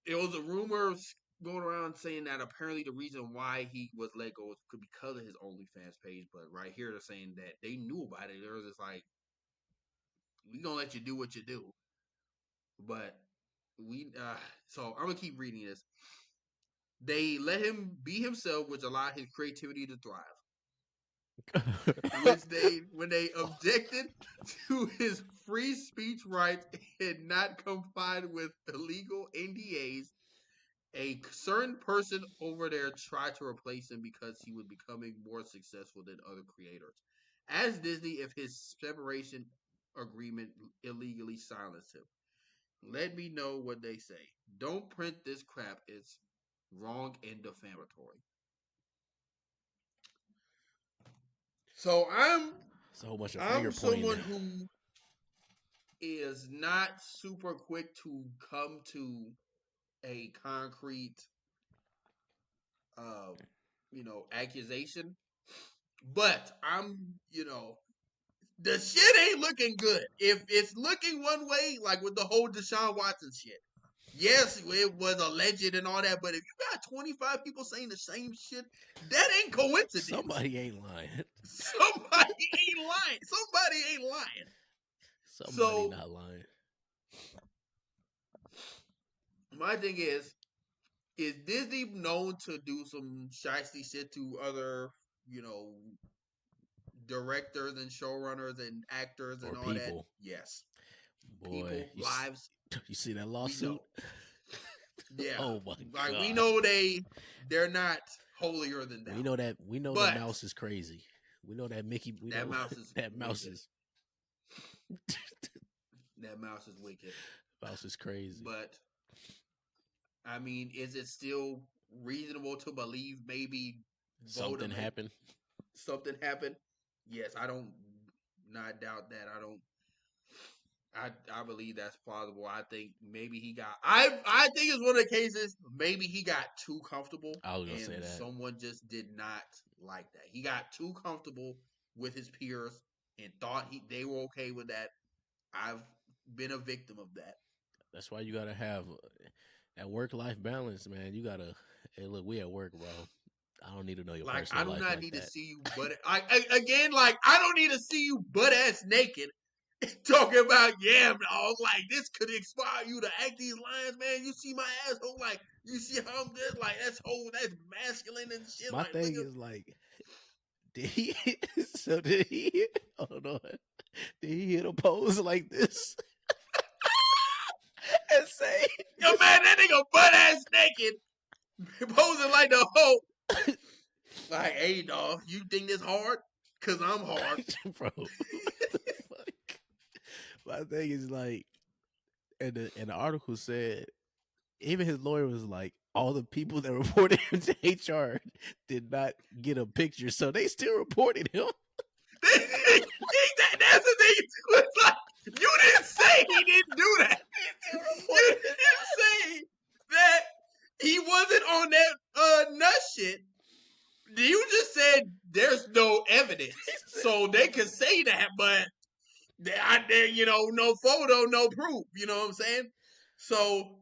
Speaker 2: it was a rumor going around saying that apparently the reason why he was let go could because of his OnlyFans page. But right here, they're saying that they knew about it. They were just like, "We gonna let you do what you do," but we. So I'm gonna keep reading this. They let him be himself, which allowed his creativity to thrive. When they objected to his free speech rights and not complied with illegal NDAs, A certain person over there tried to replace him because he was becoming more successful than other creators. As Disney, if his separation agreement illegally silenced him. Let me know what they say. Don't print this crap. It's wrong and defamatory. So
Speaker 1: It's a whole bunch of finger
Speaker 2: I'm
Speaker 1: pointing.
Speaker 2: someone who is not super quick to come to a concrete um, accusation. But the shit ain't looking good. If it's looking one way, like with the whole Deshaun Watson shit, yes, it was alleged and all that, but if you got 25 people saying the same shit, that ain't coincidence.
Speaker 1: Somebody ain't lying.
Speaker 2: Somebody ain't lying. Somebody ain't lying.
Speaker 1: Somebody not lying.
Speaker 2: My thing is Disney known to do some shiesty shit to other, directors and showrunners and actors and
Speaker 1: or
Speaker 2: all
Speaker 1: people.
Speaker 2: that? Yes.
Speaker 1: Boy,
Speaker 2: people, lives.
Speaker 1: You see that lawsuit?
Speaker 2: Yeah.
Speaker 1: Oh my god.
Speaker 2: We know they're not holier than thou.
Speaker 1: We know that the mouse is crazy. We know that Mickey.
Speaker 2: Mouse is
Speaker 1: that mouse is.
Speaker 2: That mouse is wicked.
Speaker 1: Mouse is crazy.
Speaker 2: But I mean, is it still reasonable to believe maybe
Speaker 1: something happened?
Speaker 2: Something happened. Yes, I don't not doubt that. I believe that's plausible. I think maybe he got. I think it's one of the cases. Maybe he got too comfortable.
Speaker 1: I was gonna say that
Speaker 2: someone just did not like that. He got too comfortable with his peers and thought they were okay with that. I've been a victim of that.
Speaker 1: That's why you gotta have that work-life balance, man. You gotta. Hey, look, we at work, bro. I don't need to know your personal life.
Speaker 2: I do not
Speaker 1: like
Speaker 2: need
Speaker 1: that.
Speaker 2: to see you, but I don't need to see you butt ass naked talking about dog. Like this could inspire you to act these lines, man. You see my asshole, like you see how I'm good, like that's masculine and shit.
Speaker 1: My
Speaker 2: like,
Speaker 1: thing is like, did he? So did he? Hold on. Did he hit a pose like this? And say,
Speaker 2: yo, man, that nigga butt ass naked, posing like the hoe. Like, hey, dog, you think this hard? Cause I'm hard,
Speaker 1: bro. What the fuck? My thing is like, and the article said, even his lawyer was like, all the people that reported him to HR did not get a picture, so they still reported him.
Speaker 2: That's the thing. It's like, you didn't say he didn't do that. You didn't say that he wasn't on that nut shit. You just said there's no evidence, so they could say that, but no photo, no proof. You know what I'm saying? So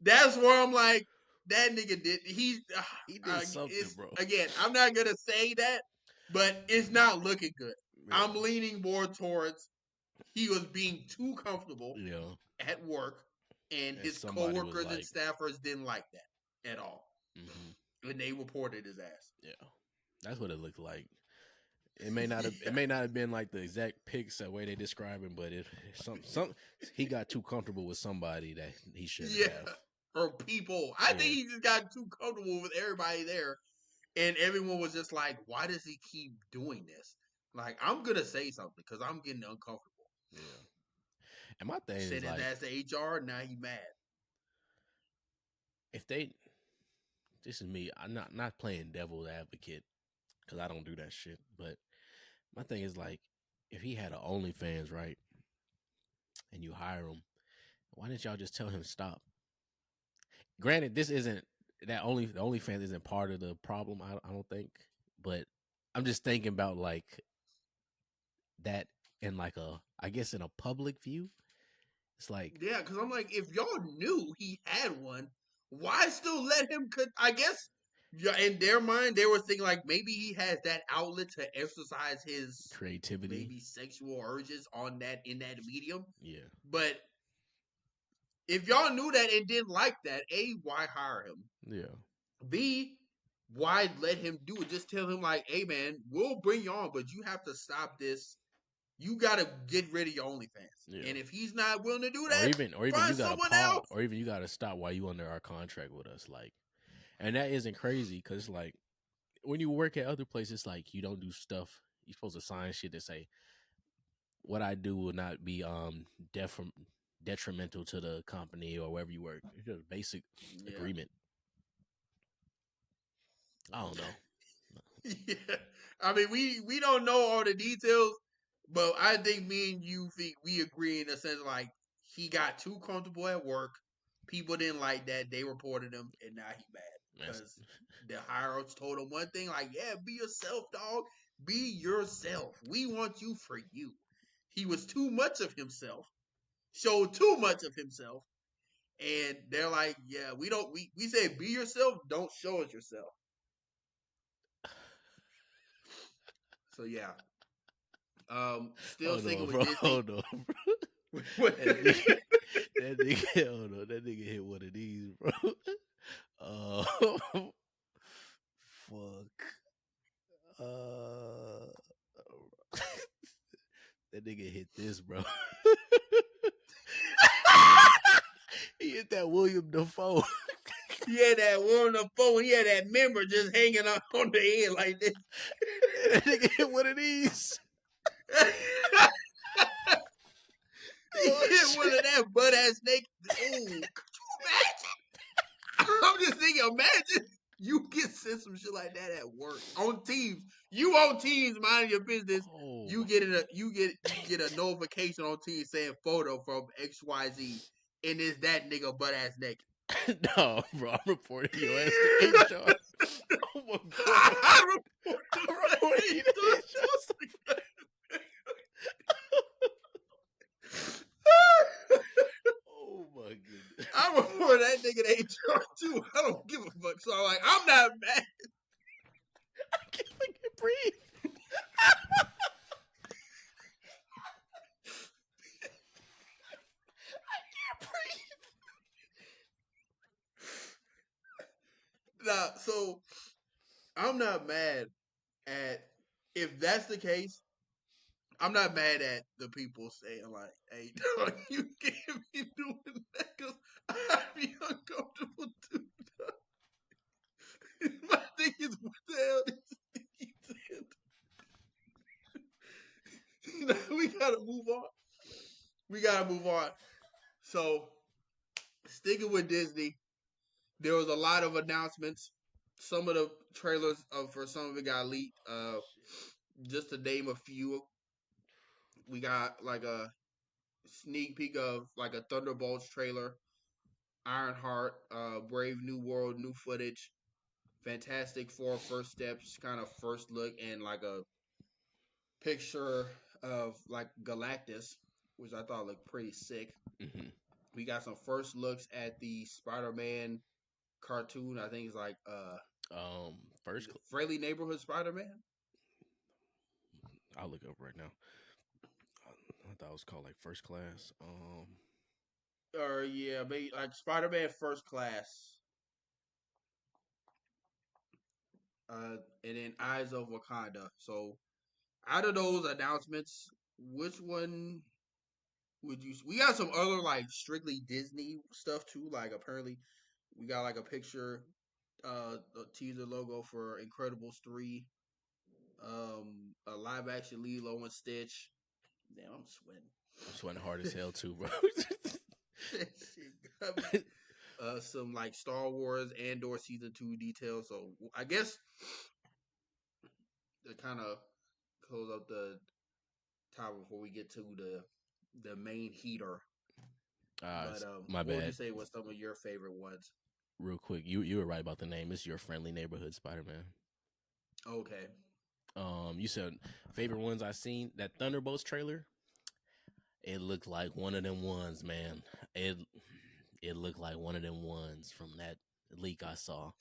Speaker 2: that's where I'm like, that nigga did. He did
Speaker 1: something, bro.
Speaker 2: Again, I'm not gonna say that, but it's not looking good. Yeah. I'm leaning more towards he was being too comfortable at work, and his coworkers and staffers didn't like that at all. Mm-hmm. And they reported his ass.
Speaker 1: Yeah, that's what it looked like. It may not have. It may not have been like the exact pics that way they describe him, but he got too comfortable with somebody that he shouldn't have.
Speaker 2: Or people. I think he just got too comfortable with everybody there, and everyone was just like, "Why does he keep doing this?" Like, I'm gonna say something because I'm getting uncomfortable.
Speaker 1: Yeah. And my thing
Speaker 2: is like, that's the HR. Now he mad.
Speaker 1: If this is me. I'm not playing devil's advocate because I don't do that shit. But my thing is like, if he had an OnlyFans, right, and you hire him, why didn't y'all just tell him stop? Granted, this isn't the OnlyFans isn't part of the problem. I don't think, but I'm just thinking about like that in like I guess in a public view. It's like,
Speaker 2: yeah, because I'm like, if y'all knew he had one, why still let him? I guess in their mind, they were thinking like maybe he has that outlet to exercise his
Speaker 1: creativity,
Speaker 2: maybe sexual urges in that medium.
Speaker 1: Yeah,
Speaker 2: but if y'all knew that and didn't like that, A, why hire him?
Speaker 1: Yeah.
Speaker 2: B, why let him do it? Just tell him like, hey man, we'll bring you on, but you have to stop this you gotta get rid of your OnlyFans.
Speaker 1: Yeah.
Speaker 2: And if he's not willing to do
Speaker 1: Or
Speaker 2: that,
Speaker 1: even
Speaker 2: find
Speaker 1: you gotta
Speaker 2: someone
Speaker 1: pause,
Speaker 2: else.
Speaker 1: or even you gotta stop while you under our contract with us. Like, and that isn't crazy because like when you work at other places, like you don't do stuff. You're supposed to sign shit that say what I do will not be detrimental to the company or wherever you work. It's just basic
Speaker 2: Yeah.
Speaker 1: agreement. I don't know.
Speaker 2: Yeah. I mean, we don't know all the details, but I think me and you think we agree in a sense like he got too comfortable at work. People didn't like that. They reported him, and now he mad because the higher ups told him one thing, like, "Yeah, be yourself, dog. Be yourself. We want you for you." He was too much of himself, showed too much of himself, and they're like, "Yeah, we don't. We say be yourself. Don't show us yourself." So yeah, still
Speaker 1: Hold
Speaker 2: sticking
Speaker 1: on,
Speaker 2: with
Speaker 1: bro.
Speaker 2: Disney.
Speaker 1: Hold on, bro. That nigga hit one of these, bro. Uh, fuck. Uh, that nigga hit this, bro. He hit that William Dafoe.
Speaker 2: He had that one on the phone. He had that member just hanging on the head like this.
Speaker 1: That nigga hit one of these.
Speaker 2: He
Speaker 1: Oh,
Speaker 2: hit one of
Speaker 1: shit.
Speaker 2: that butt ass naked. Oh, could you imagine? I'm just thinking, imagine you get sent some shit like that at work on Teams. You on Teams minding your business.
Speaker 1: Oh.
Speaker 2: You get a notification on Teams saying photo from XYZ, and it's that nigga butt ass naked.
Speaker 1: No, bro. I'm reporting your ass to HR. Oh my god.
Speaker 2: I report
Speaker 1: I'm
Speaker 2: that
Speaker 1: reporting you to HR. Oh my goodness.
Speaker 2: I report that nigga to HR too. I don't give a fuck. So I'm like, I'm not mad.
Speaker 1: I can't fucking breathe. I can't breathe.
Speaker 2: Nah, so I'm not mad at if that's the case. I'm not mad at the people saying like, "Hey, dog, you can't be doing that because I'd be uncomfortable too." My thing is, what the hell is he saying? We gotta move on. We gotta move on. So, sticking with Disney, there was a lot of announcements. Some of the trailers for some of it got leaked. Just to name a few, we got like a sneak peek of like a Thunderbolts trailer, Ironheart, Brave New World, new footage, Fantastic Four first steps, kind of first look, and like a picture of like Galactus, which I thought looked pretty sick.
Speaker 1: Mm-hmm.
Speaker 2: We got some first looks at the Spider-Man cartoon. I think it's like
Speaker 1: First,
Speaker 2: Friendly Neighborhood Spider-Man.
Speaker 1: I'll look up right now. I thought it was called like First Class.
Speaker 2: Or yeah, maybe like Spider-Man First Class. And then Eyes of Wakanda. So out of those announcements, which one would you? We got some other like strictly Disney stuff too. Like apparently, we got like a picture, a teaser logo for Incredibles 3, a live action Lilo and Stitch. Damn, I'm sweating.
Speaker 1: I'm sweating hard as hell too, bro.
Speaker 2: That shit got me. Some like Star Wars Andor season 2 details. So I guess to kind of close out the top before we get to the main heater. But
Speaker 1: My
Speaker 2: what would you
Speaker 1: bad.
Speaker 2: say was some of your favorite ones?
Speaker 1: Real quick, you were right about the name. It's Your Friendly Neighborhood Spider-Man.
Speaker 2: Okay.
Speaker 1: You said favorite ones I seen. That Thunderbolts trailer. It looked like one of them ones, man. It looked like one of them ones from that leak I saw,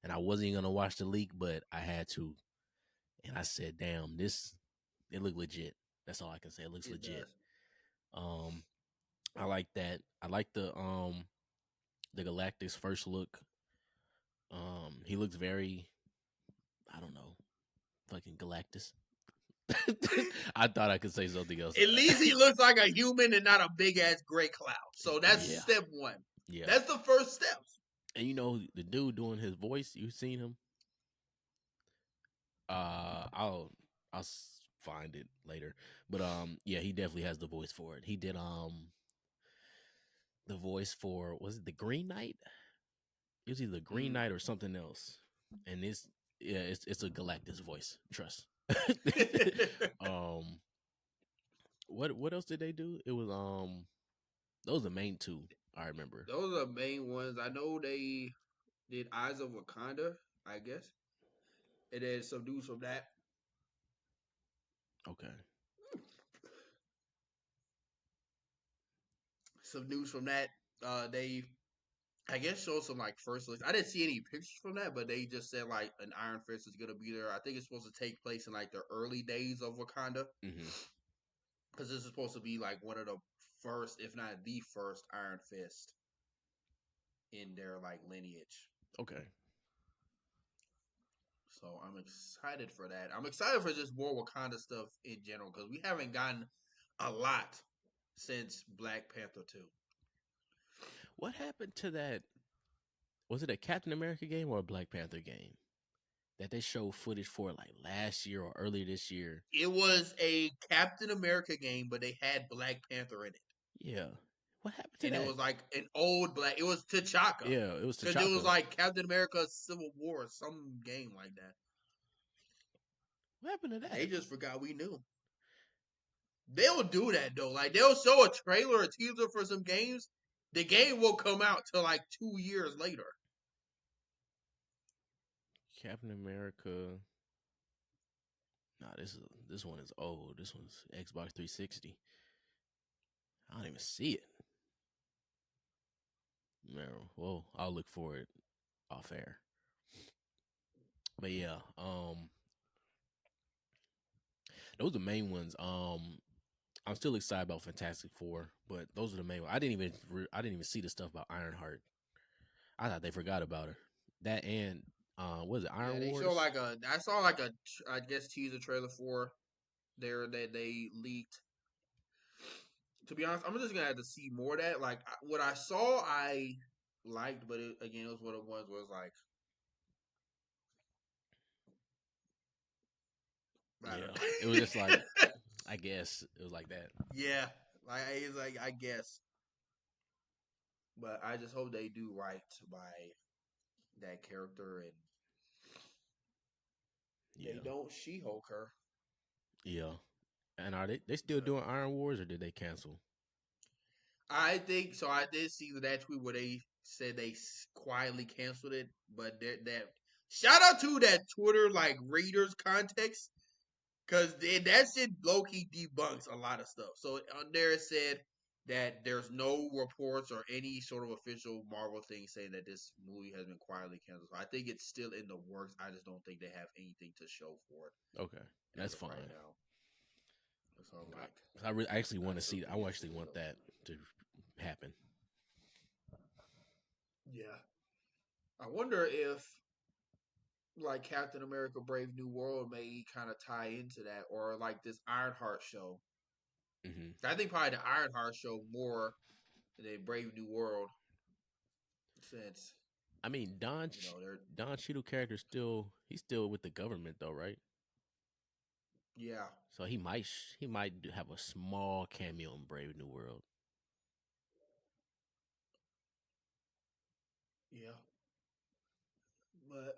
Speaker 1: and I wasn't even gonna watch the leak, but I had to, and I said, "Damn, it looked legit." That's all I can say. It looks
Speaker 2: It
Speaker 1: legit.
Speaker 2: does.
Speaker 1: I like that. I like the Galactus first look. He looks very, I don't know, fucking Galactus. I thought I could say something else.
Speaker 2: At least he looks like a human and not a big ass gray cloud. So that's
Speaker 1: Yeah.
Speaker 2: step one.
Speaker 1: Yeah.
Speaker 2: That's the first step.
Speaker 1: And you know the dude doing his voice, you seen him? I'll find it later. But yeah, he definitely has the voice for it. He did the voice for, was it the Green Knight? It was either Green Knight or something else. And it's a Galactus voice. Trust. um what else did they do? It was those are the main two I remember.
Speaker 2: Those are the main ones. I know they did Eyes of Wakanda, I guess. And then some dudes from that.
Speaker 1: Okay.
Speaker 2: Some news from that. They, I guess, showed some like first looks. I didn't see any pictures from that, but they just said like an Iron Fist is gonna be there. I think it's supposed to take place in like the early days of Wakanda, because this is supposed to be like one of the first, if not the first, Iron Fist in their like lineage.
Speaker 1: Okay.
Speaker 2: So I'm excited for that. I'm excited for just more Wakanda stuff in general because we haven't gotten a lot since Black Panther 2.
Speaker 1: What happened to that? Was it a Captain America game or a Black Panther game that they showed footage for like last year or earlier this year?
Speaker 2: It was a Captain America game, but they had Black Panther in it.
Speaker 1: Yeah. What happened to
Speaker 2: And it
Speaker 1: that?
Speaker 2: was like an old black. It was T'Chaka.
Speaker 1: Yeah, it was
Speaker 2: Because it was
Speaker 1: T'Chaka.
Speaker 2: like Captain America Civil War, some game like that.
Speaker 1: What happened to
Speaker 2: They
Speaker 1: that?
Speaker 2: just forgot we knew. They'll do that though. Like they'll show a trailer or teaser for some games. The game will come out till like 2 years later.
Speaker 1: Captain America. Nah, this one is old. This one's Xbox 360. I don't even see it. No, well, I'll look for it off air. But yeah, those are the main ones. I'm still excited about Fantastic Four, but those are the main ones. I didn't even see the stuff about Ironheart. I thought they forgot about her. That and was it
Speaker 2: Yeah,
Speaker 1: Iron
Speaker 2: they show
Speaker 1: Wars?
Speaker 2: like a. I saw like a, I guess, teaser trailer for there that they leaked. To be honest, I'm just gonna have to see more of that. Like what I saw, I liked, but again, it was what it was like. I
Speaker 1: Yeah,
Speaker 2: don't
Speaker 1: it was just like,
Speaker 2: know.
Speaker 1: I guess it was like that.
Speaker 2: Yeah, like it's like I guess, but I just hope they do right by that character and they
Speaker 1: Yeah,
Speaker 2: don't She-Hulk her.
Speaker 1: yeah. And are they still
Speaker 2: But
Speaker 1: doing Iron Wars or did they cancel?
Speaker 2: I think so. I did see that tweet where they said they quietly canceled it, but that shout out to that Twitter like readers context because that shit low key debunks a lot of stuff. So on there it said that there's no reports or any sort of official Marvel thing saying that this movie has been quietly canceled. So I think it's still in the works. I just don't think they have anything to show for it
Speaker 1: Okay,
Speaker 2: as
Speaker 1: that's
Speaker 2: of
Speaker 1: fine.
Speaker 2: right now. So I'm like,
Speaker 1: I actually want
Speaker 2: I
Speaker 1: to
Speaker 2: still
Speaker 1: see.
Speaker 2: think
Speaker 1: I
Speaker 2: it's
Speaker 1: actually want that to happen.
Speaker 2: yeah. I wonder if like Captain America Brave New World may kind of tie into that or like this Ironheart show. I think probably the Ironheart show more than Brave New World since
Speaker 1: I mean,
Speaker 2: they're
Speaker 1: Don Cheadle character he's still with the government though, right?
Speaker 2: yeah,
Speaker 1: So he might have a small cameo in Brave New World.
Speaker 2: yeah. But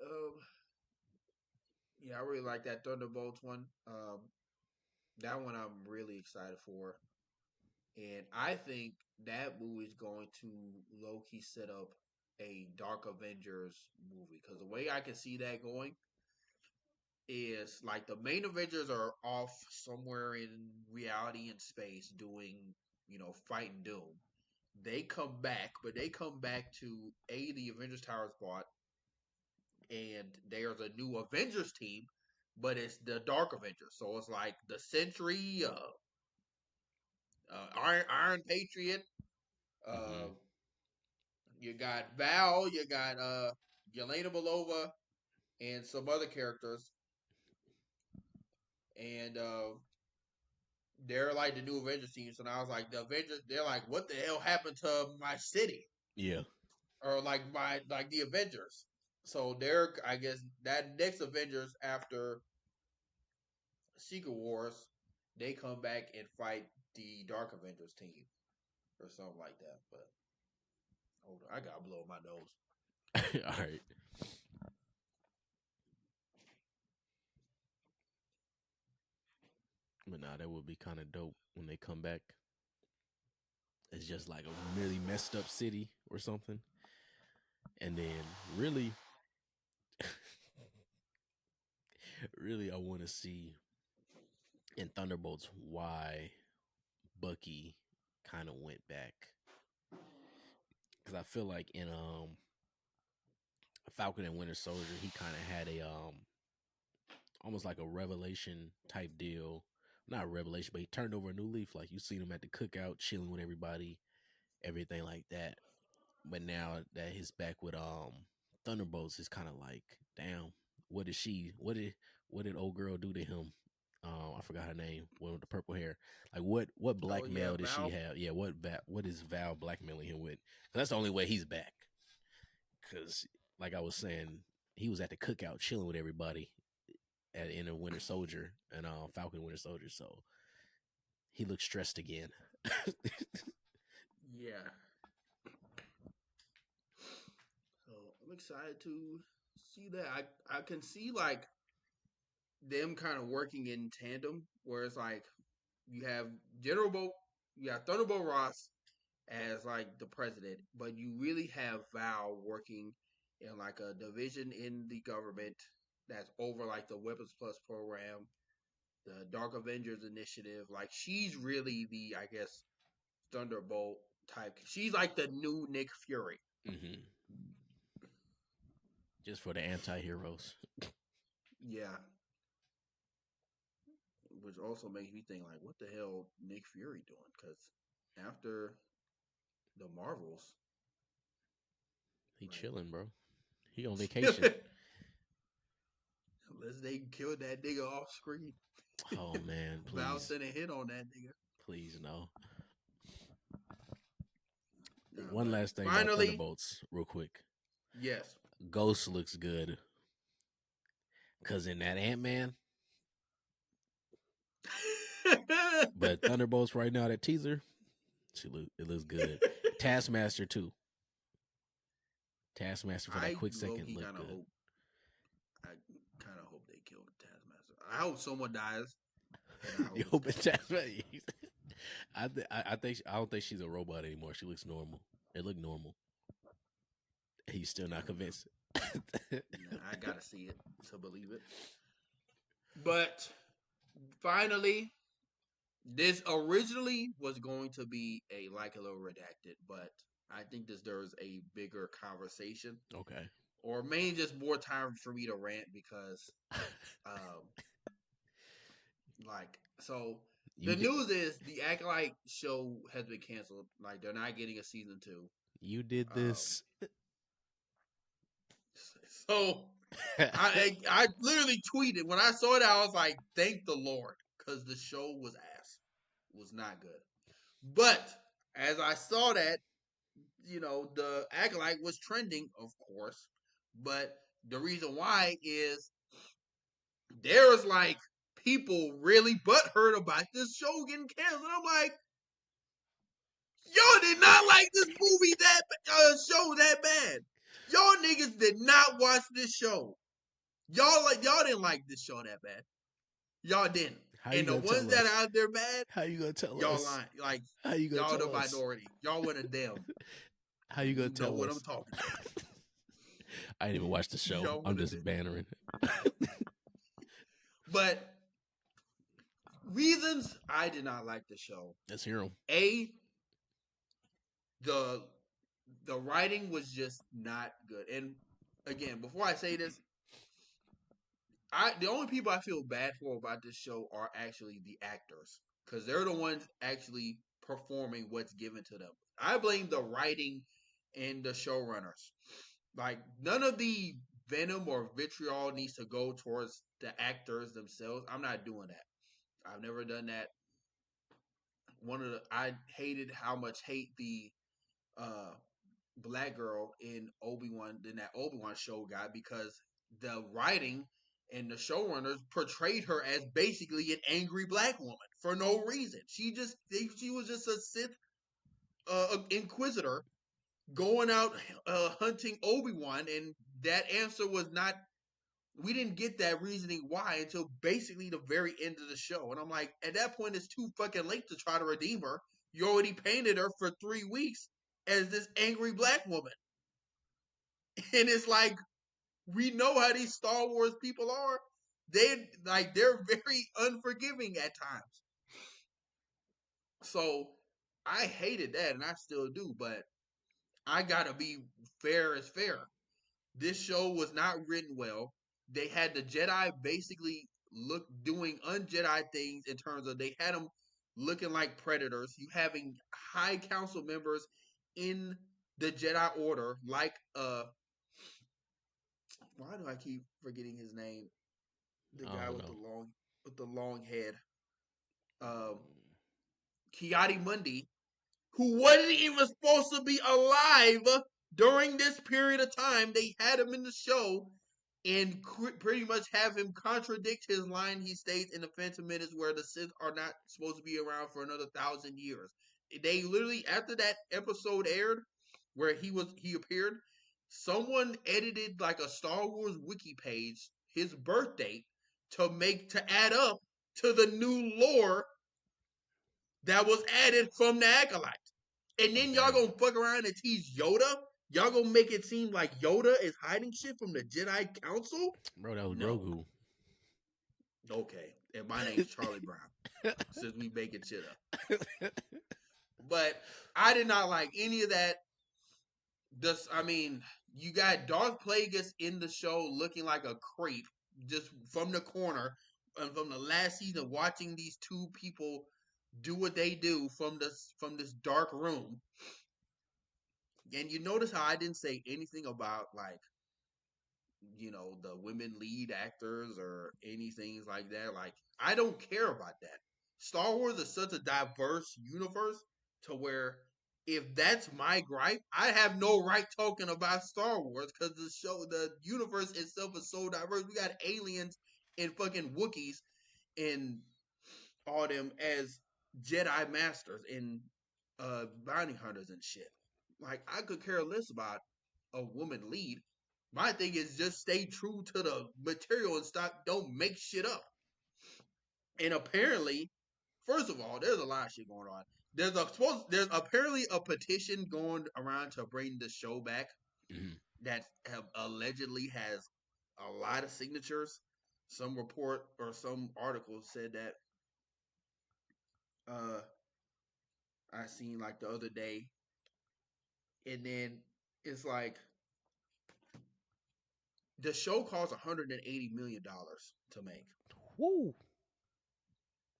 Speaker 2: yeah, I really like that Thunderbolts one. That one I'm really excited for. And I think that movie is going to low key set up a Dark Avengers movie because the way I can see that going is like the main Avengers are off somewhere in reality and space doing, fighting Doom. They come back, but they come back to the Avengers Tower is bought, and there's a new Avengers team, but it's the Dark Avengers. So it's like the Sentry, Iron Patriot. Uh,
Speaker 1: Mm-hmm.
Speaker 2: you got Val, you got Yelena Belova, and some other characters. and they're like the new Avengers team. So now I was like, the Avengers, they're like, what the hell happened to my city?
Speaker 1: Yeah.
Speaker 2: Or like the Avengers. So they're, I guess, that next Avengers after Secret Wars, they come back and fight the Dark Avengers team or something like that. But hold on, I gotta blow my nose.
Speaker 1: All right. But nah, that would be kind of dope when they come back. It's just like a really messed up city or something. And then really, really, I want to see in Thunderbolts why Bucky kind of went back. Because I feel like in Falcon and Winter Soldier, he kind of had a almost like a revelation type deal. Not a revelation, but he turned over a new leaf. Like you seen him at the cookout, chilling with everybody, everything like that. But now that he's back with Thunderbolts, it's kind of like, damn, what did old girl do to him? I forgot her name. With the purple hair. Like what blackmail did she have? Yeah, what is Val blackmailing him with? That's the only way he's back. Because like I was saying, he was at the cookout chilling with everybody in a Winter Soldier and Falcon Winter Soldier, so he looks stressed again.
Speaker 2: Yeah. So I'm excited to see that. I can see like them kind of working in tandem, where it's like you have Thunderbolt Ross as like the president, but you really have Val working in like a division in the government that's over like the Weapons Plus program, the Dark Avengers initiative. Like she's really the, I guess, Thunderbolt type. She's like the new Nick Fury.
Speaker 1: Mm-hmm. Just for the anti-heroes.
Speaker 2: Yeah. Which also makes me think like, what the hell Nick Fury doing? Because after the Marvels,
Speaker 1: He
Speaker 2: like,
Speaker 1: chilling, bro. He on vacation.
Speaker 2: unless they killed that nigga off screen.
Speaker 1: Oh man,
Speaker 2: Val
Speaker 1: please,
Speaker 2: sent a hit on that nigga.
Speaker 1: please no.
Speaker 2: Nah,
Speaker 1: One
Speaker 2: but
Speaker 1: last thing about
Speaker 2: finally,
Speaker 1: Thunderbolts, real quick.
Speaker 2: yes.
Speaker 1: Ghost looks good. Cause in that Ant-Man, but Thunderbolts right now, that teaser, it looks good. Taskmaster too. Taskmaster for that quick second looked good.
Speaker 2: I kind of hope they kill Taskmaster. I hope someone dies. And I hope
Speaker 1: You hope it's Taskmaster. I don't think she's a robot anymore. She looks normal. It looked normal. He's still not convinced.
Speaker 2: Nah, I gotta see it to believe it. But finally, this originally was going to be a like a little redacted, but I think there's a bigger conversation.
Speaker 1: Okay.
Speaker 2: Or maybe just more time for me to rant because um like so the news is the Acolyte show has been canceled. Like they're not getting a season 2.
Speaker 1: You did this.
Speaker 2: So I literally tweeted when I saw that, I was like, thank the Lord, because the show was ass. It was not good. But as I saw that, the Acolyte was trending, of course. But the reason why is there's like people really butthurt about this show getting canceled. I'm like, y'all did not like this movie show that bad. Y'all niggas did not watch this show. Y'all didn't like this show that bad. Y'all didn't. And the ones that are out there mad,
Speaker 1: how you gonna tell
Speaker 2: y'all
Speaker 1: us?
Speaker 2: lying. Like
Speaker 1: How you gonna
Speaker 2: y'all
Speaker 1: tell
Speaker 2: the
Speaker 1: us?
Speaker 2: minority. Y'all one of them.
Speaker 1: How you gonna tell
Speaker 2: what
Speaker 1: us?
Speaker 2: I'm talking about?
Speaker 1: I didn't even watch the show. I'm just bannering.
Speaker 2: But reasons I did not like the show.
Speaker 1: Let's hear them.
Speaker 2: The writing was just not good. And again, before I say this, the only people I feel bad for about this show are actually the actors, because they're the ones actually performing what's given to them. I blame the writing and the showrunners. Like none of the venom or vitriol needs to go towards the actors themselves. I'm not doing that. I've never done that. I hated how much hate the uh black girl in that Obi-Wan show got, because the writing and the showrunners portrayed her as basically an angry black woman for no reason. She was just a Sith inquisitor going out hunting Obi-Wan, and that answer was not. We didn't get that reasoning why until basically the very end of the show. And I'm like, at that point, it's too fucking late to try to redeem her. You already painted her for 3 weeks as this angry black woman. And it's like, we know how these Star Wars people are. They're very unforgiving at times. So I hated that, and I still do, but I gotta be fair as fair. This show was not written well. They had the Jedi basically doing un-Jedi things, in terms of they had them looking like predators. You having high council members in the Jedi Order, like why do I keep forgetting his name? The
Speaker 1: I
Speaker 2: guy
Speaker 1: don't
Speaker 2: with
Speaker 1: know.
Speaker 2: the long head, uh, Kiadi Mundi, who wasn't even supposed to be alive during this period of time. They had him in the show and pretty much have him contradict his line he states in the Phantom Menace, where the Sith are not supposed to be around for another 1,000 years. They literally, after that episode aired, where he appeared, someone edited like a Star Wars wiki page, his birth date, to add up to the new lore that was added from the Acolyte. And
Speaker 1: Oh
Speaker 2: then y'all
Speaker 1: dang,
Speaker 2: gonna fuck around and tease Yoda? Y'all gonna make it seem like Yoda is hiding shit from the Jedi Council?
Speaker 1: bro, that was
Speaker 2: No.
Speaker 1: Grogu.
Speaker 2: Okay. And my name's Charlie Brown. Since we making shit up. But I did not like any of that. You got Darth Plagueis in the show looking like a creep just from the corner, and from the last season, watching these two people do what they do from this dark room. And you notice how I didn't say anything about, like, the women lead actors or anything like that. Like, I don't care about that. Star Wars is such a diverse universe to where, if that's my gripe, I have no right talking about Star Wars, because the universe itself is so diverse. We got aliens and fucking Wookiees and all them as Jedi masters and bounty hunters and shit. Like, I could care less about a woman lead. My thing is just stay true to the material and don't make shit up. And apparently, first of all, there's a lot of shit going on. There's apparently a petition going around to bring the show back
Speaker 1: Mhm.
Speaker 2: that allegedly has a lot of signatures. Some report or some article said that uh I seen like the other day, and then it's like the show costs $180 million to make.
Speaker 1: Woo.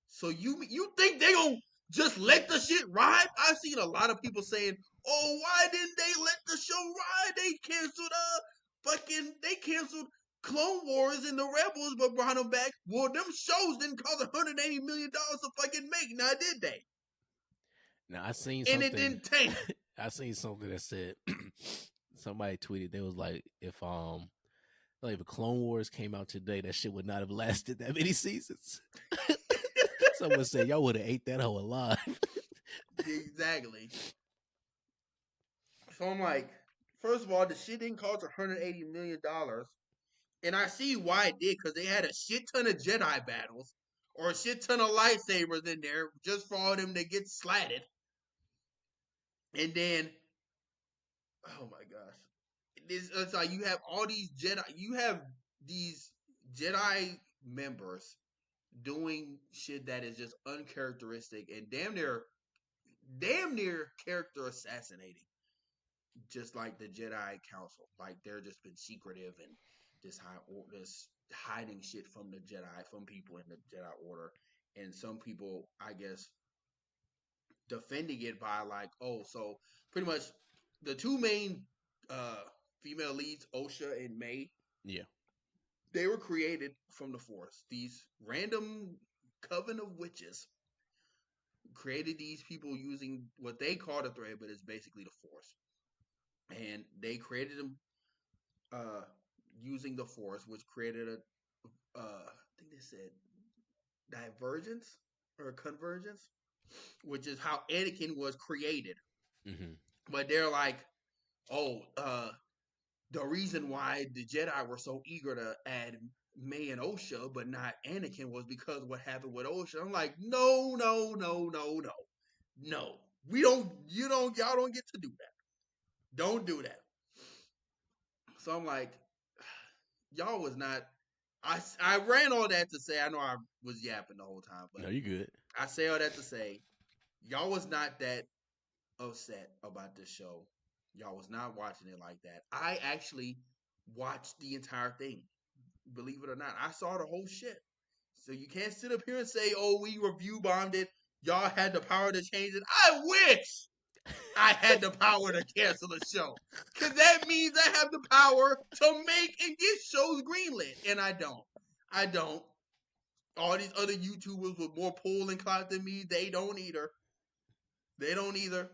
Speaker 2: So you think they gonna just let the shit ride? I've seen a lot of people saying, "Oh, why didn't they let the show ride? They canceled Clone Wars and the Rebels, but brought them back." Well, them shows didn't cost $180 million to fucking make, now did they?
Speaker 1: Now I seen
Speaker 2: And it
Speaker 1: something.
Speaker 2: didn't tank.
Speaker 1: I seen something that said somebody tweeted. They was like if a Clone Wars came out today, that shit would not have lasted that many seasons. Someone said y'all would have ate that hoe alive.
Speaker 2: Exactly. So I'm like, first of all, the shit didn't cost $180 million. And I see why it did, because they had a shit ton of Jedi battles or a shit ton of lightsabers in there just for all them to get slatted. And then, oh my gosh, it's like you have all these Jedi members doing shit that is just uncharacteristic and damn near character assassinating, just like the Jedi Council. Like, they're just been secretive and this hiding shit from the Jedi, from people in the Jedi Order, and some people, I guess, defending it by like, oh, so pretty much the two main female leads, Osha and May,
Speaker 1: Yeah.
Speaker 2: They were created from the Force. These random coven of witches created these people using what they call the thread, but it's basically the Force. And they created them uh, using the Force, which created a, I think they said divergence or convergence, which is how Anakin was created.
Speaker 1: Mm-hmm.
Speaker 2: But they're like, oh, the reason why the Jedi were so eager to add May and Osha, but not Anakin, was because what happened with Osha. I'm like, no, no, no, no, no, no. We don't. You don't. Y'all don't get to do that. Don't do that. So I'm like, y'all was not. I ran all that to say. I know I was yapping the whole time, but
Speaker 1: No, you good.
Speaker 2: I say all that to say, y'all was not that upset about this show. Y'all was not watching it like that. I actually watched the entire thing. Believe it or not, I saw the whole shit. So you can't sit up here and say, "Oh, we review bombed it. Y'all had the power to change it." I wish I had the power to cancel the show, because that means I have the power to make and get shows greenlit, and I don't. I don't. All these other YouTubers with more pull and clout than me, they don't either. They don't either.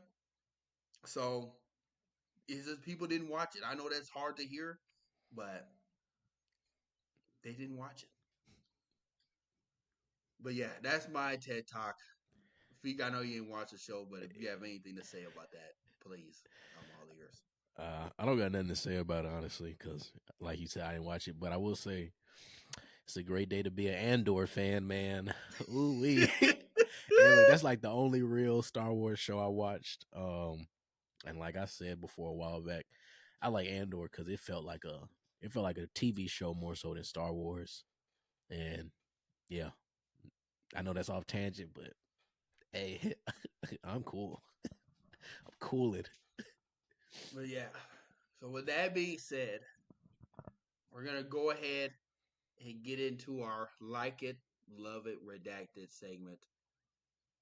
Speaker 2: So it's just people didn't watch it. I know that's hard to hear, but they didn't watch it. But yeah, that's my TED talk. Feek, I know you didn't watch the show, but if you have anything to say about that, please, I'm all ears.
Speaker 1: I don't got nothing to say about it honestly, because like you said, I didn't watch it, but I will say it's a great day to be an Andor fan, man. Ooh wee. And look, that's like the only real Star Wars show I watched. And like I said before a while back, I like Andor because it felt like a TV show more so than Star Wars. And yeah, I know that's off tangent, but hey, I'm cool. I'm cooling.
Speaker 2: But yeah, so with that being said, we're gonna go ahead and get into our like it, love it, redacted segment.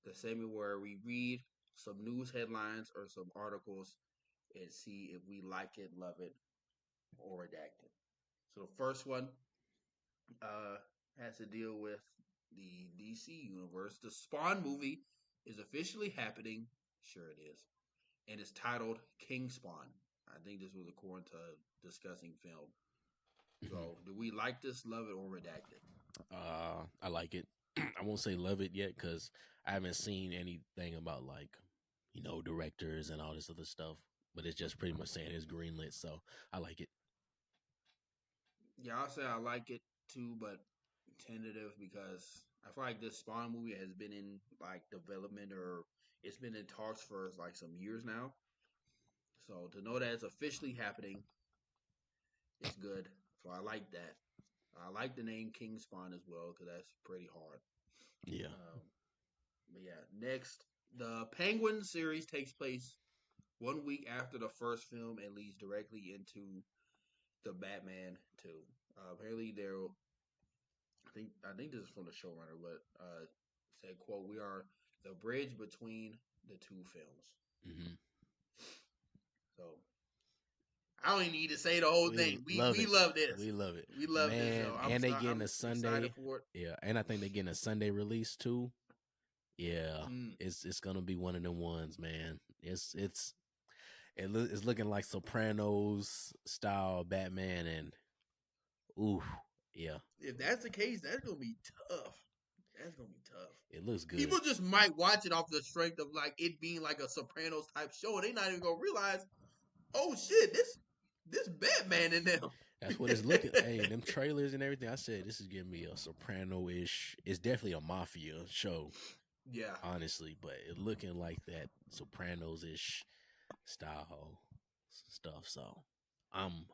Speaker 2: The segment where we read some news headlines or some articles and see if we like it, love it, or redact it. So the first one uh, has to deal with the DC universe. The Spawn movie is officially happening. Sure, it is, and it's titled King Spawn. I think this was according to discussing film.
Speaker 1: Mhm.
Speaker 2: So, do we like this, love it, or redact it?
Speaker 1: I like it. I won't say love it yet because I haven't seen anything about like directors and all this other stuff. But it's just pretty much saying it's greenlit, so I like it.
Speaker 2: Yeah, I'll say I like it too, but tentative because I feel like this Spawn movie has been in like development or it's been in talks for like some years now. So to know that it's officially happening, it's good. So I like that. I like the name King Spawn as well because that's pretty hard.
Speaker 1: Yeah.
Speaker 2: Um, but yeah, next, the Penguin series takes place 1 week after the first film and leads directly into the Batman 2. Apparently, I think this is from the showrunner, but said, "quote We are the bridge between the two films."
Speaker 1: Hmm.
Speaker 2: So I don't even need to say the whole
Speaker 1: We
Speaker 2: thing. We
Speaker 1: love
Speaker 2: we
Speaker 1: it.
Speaker 2: love this.
Speaker 1: We love it,
Speaker 2: We love this show.
Speaker 1: man. And they getting
Speaker 2: I'm
Speaker 1: a
Speaker 2: excited
Speaker 1: Sunday.
Speaker 2: for it.
Speaker 1: Yeah, and I think they getting a Sunday release too. Yeah,
Speaker 2: Mm.
Speaker 1: it's gonna be one of them ones, man. It's looking like Sopranos style Batman, and ooh, yeah,
Speaker 2: If that's the case, that's gonna be tough. That's gonna be tough.
Speaker 1: it looks good.
Speaker 2: People just might watch it off the strength of like it being like a Sopranos type show, and they not even gonna realize, oh shit, this Batman in them.
Speaker 1: That's what it's looking. Hey, them trailers and everything. I said this is giving me a Soprano ish. It's definitely a mafia show,
Speaker 2: Yeah,
Speaker 1: honestly, but it looking like that Sopranos ish style stuff. So I'm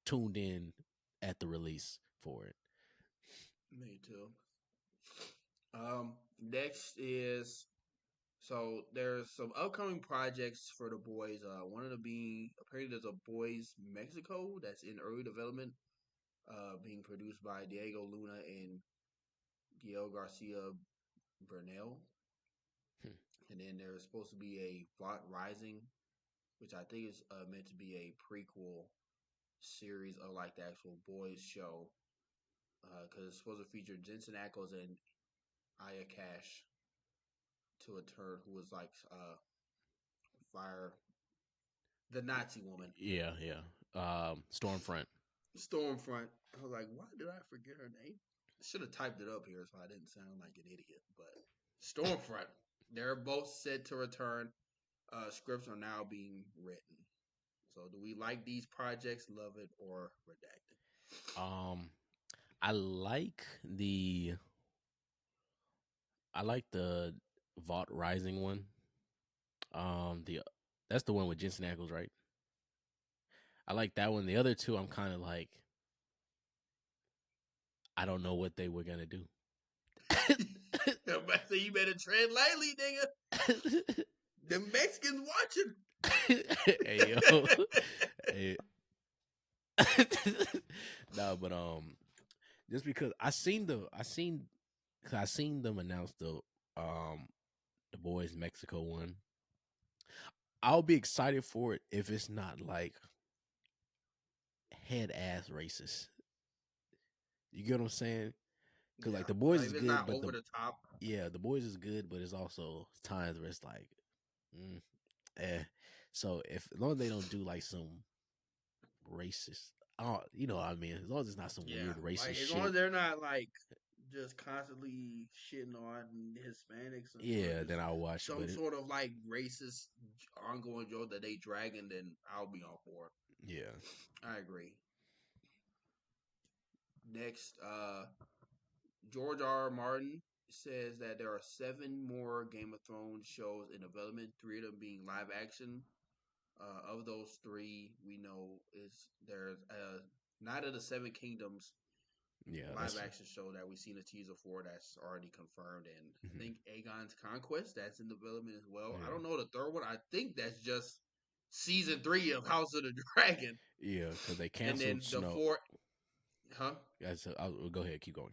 Speaker 1: tuned in at the release for it.
Speaker 2: me too. Next is so there's some upcoming projects for the boys. One of them being apparently there's a Boys Mexico that's in early development, being produced by Diego Luna and Gael Garcia Bernal.
Speaker 1: Hmm.
Speaker 2: And then there's supposed to be a Vought Rising, which I think is meant to be a prequel series of like the actual boys show, because it's supposed to feature Jensen Ackles and Aya Cash to a turn who was like fire the Nazi woman.
Speaker 1: Yeah, yeah. Stormfront.
Speaker 2: Stormfront. I was like, why did I forget her name? I should have typed it up here so I didn't sound like an idiot. But Stormfront. They're both set to return. Scripts are now being written. So, do we like these projects? Love it or redacted?
Speaker 1: I like the Vault Rising one. The That's the one with Jensen Ackles, right? I like that one. The other two, I'm kind of like, I don't know what they were gonna do.
Speaker 2: So you better tread lightly, nigga. The Mexicans watching.
Speaker 1: Hey yo, hey. No, but just because I seen them announce the Boys Mexico one. I'll be excited for it if it's not like head ass racist. You get what I'm saying? Because like the Boys
Speaker 2: like,
Speaker 1: is
Speaker 2: if it's
Speaker 1: good,
Speaker 2: not
Speaker 1: but
Speaker 2: over the top.
Speaker 1: the Boys is good, but it's also times where it's like, So as long as they don't do like some racist, you know what I mean? As long as it's not some weird racist
Speaker 2: like, as
Speaker 1: shit.
Speaker 2: long as they're not like just constantly shitting on Hispanics or
Speaker 1: Then I'll watch.
Speaker 2: some sort of like racist ongoing joke that they dragging, then I'll be on board.
Speaker 1: Yeah,
Speaker 2: I agree. Next, George R. R. Martin says that there are 7 more Game of Thrones shows in development, 3 of them being live action. Of those 3, we know there's Night of the Seven Kingdoms live action show that we've seen a teaser for that's already confirmed, and I think Aegon's Conquest that's in development as well. I don't know the third one. I think that's just season 3 of House of the Dragon.
Speaker 1: Yeah, because they canceled.
Speaker 2: And then the 4, huh?
Speaker 1: Yeah, so go ahead, keep going.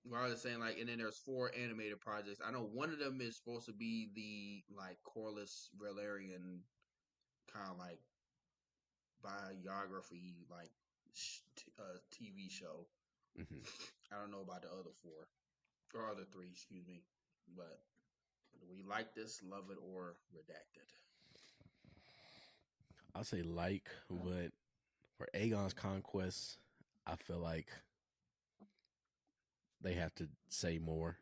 Speaker 2: Well, I was saying and then there's 4 animated projects. I know one of them is supposed to be the like Corlys Valerian kind of like biography, like TV show. I don't know about the other 4 or other 3, excuse me. But do we like this, love it, or redacted?
Speaker 1: I'll say like, but for Aegon's Conquest, I feel like they have to say more,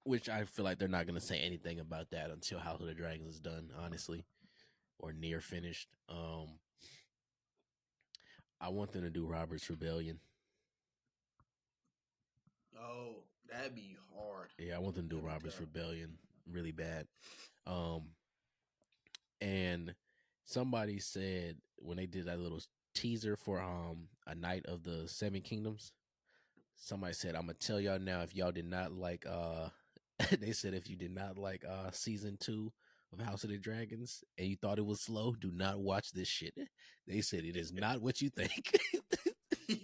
Speaker 1: which I feel like they're not going to say anything about that until House of the Dragons is done, honestly, or near finished. I want them to do Robert's Rebellion.
Speaker 2: Oh, that'd be hard.
Speaker 1: Yeah, I want them to do Robert's Rebellion really bad. And somebody said when they did that little teaser for a Night of the Seven Kingdoms, somebody said, I'm gonna tell y'all now, if y'all did not like they said if you did not like season 2 of House of the Dragons and you thought it was slow, do not watch this shit. They said it is not what you think.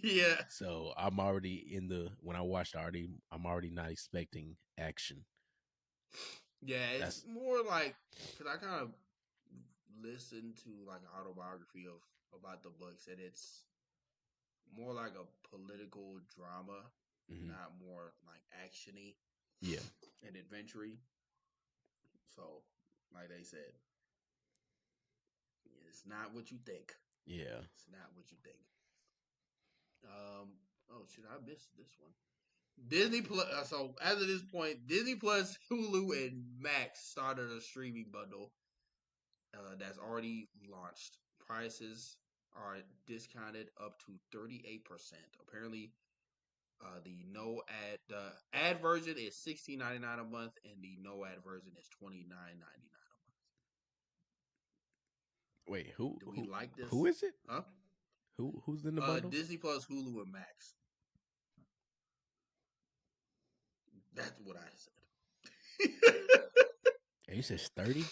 Speaker 2: Yeah.
Speaker 1: So I'm already when I watched I'm already not expecting action.
Speaker 2: Yeah, it's more like, because I kind of listened to like an autobiography about the books, and it's more like a political drama, not more like actiony, and adventure-y. So, like they said, it's not what you think.
Speaker 1: Yeah,
Speaker 2: it's not what you think. Oh shit, I missed this one. Disney Plus. So as of this point, Disney Plus, Hulu, and Max started a streaming bundle that's already launched. Prices are discounted up to 38%. Apparently, the ad version is $16.99 a month, and the no ad version is $29.99 a month.
Speaker 1: Wait, who?
Speaker 2: Do we like this?
Speaker 1: Who is it?
Speaker 2: Huh?
Speaker 1: Who's in the bundle?
Speaker 2: Disney Plus, Hulu, and Max. That's what I said.
Speaker 1: And you said 30?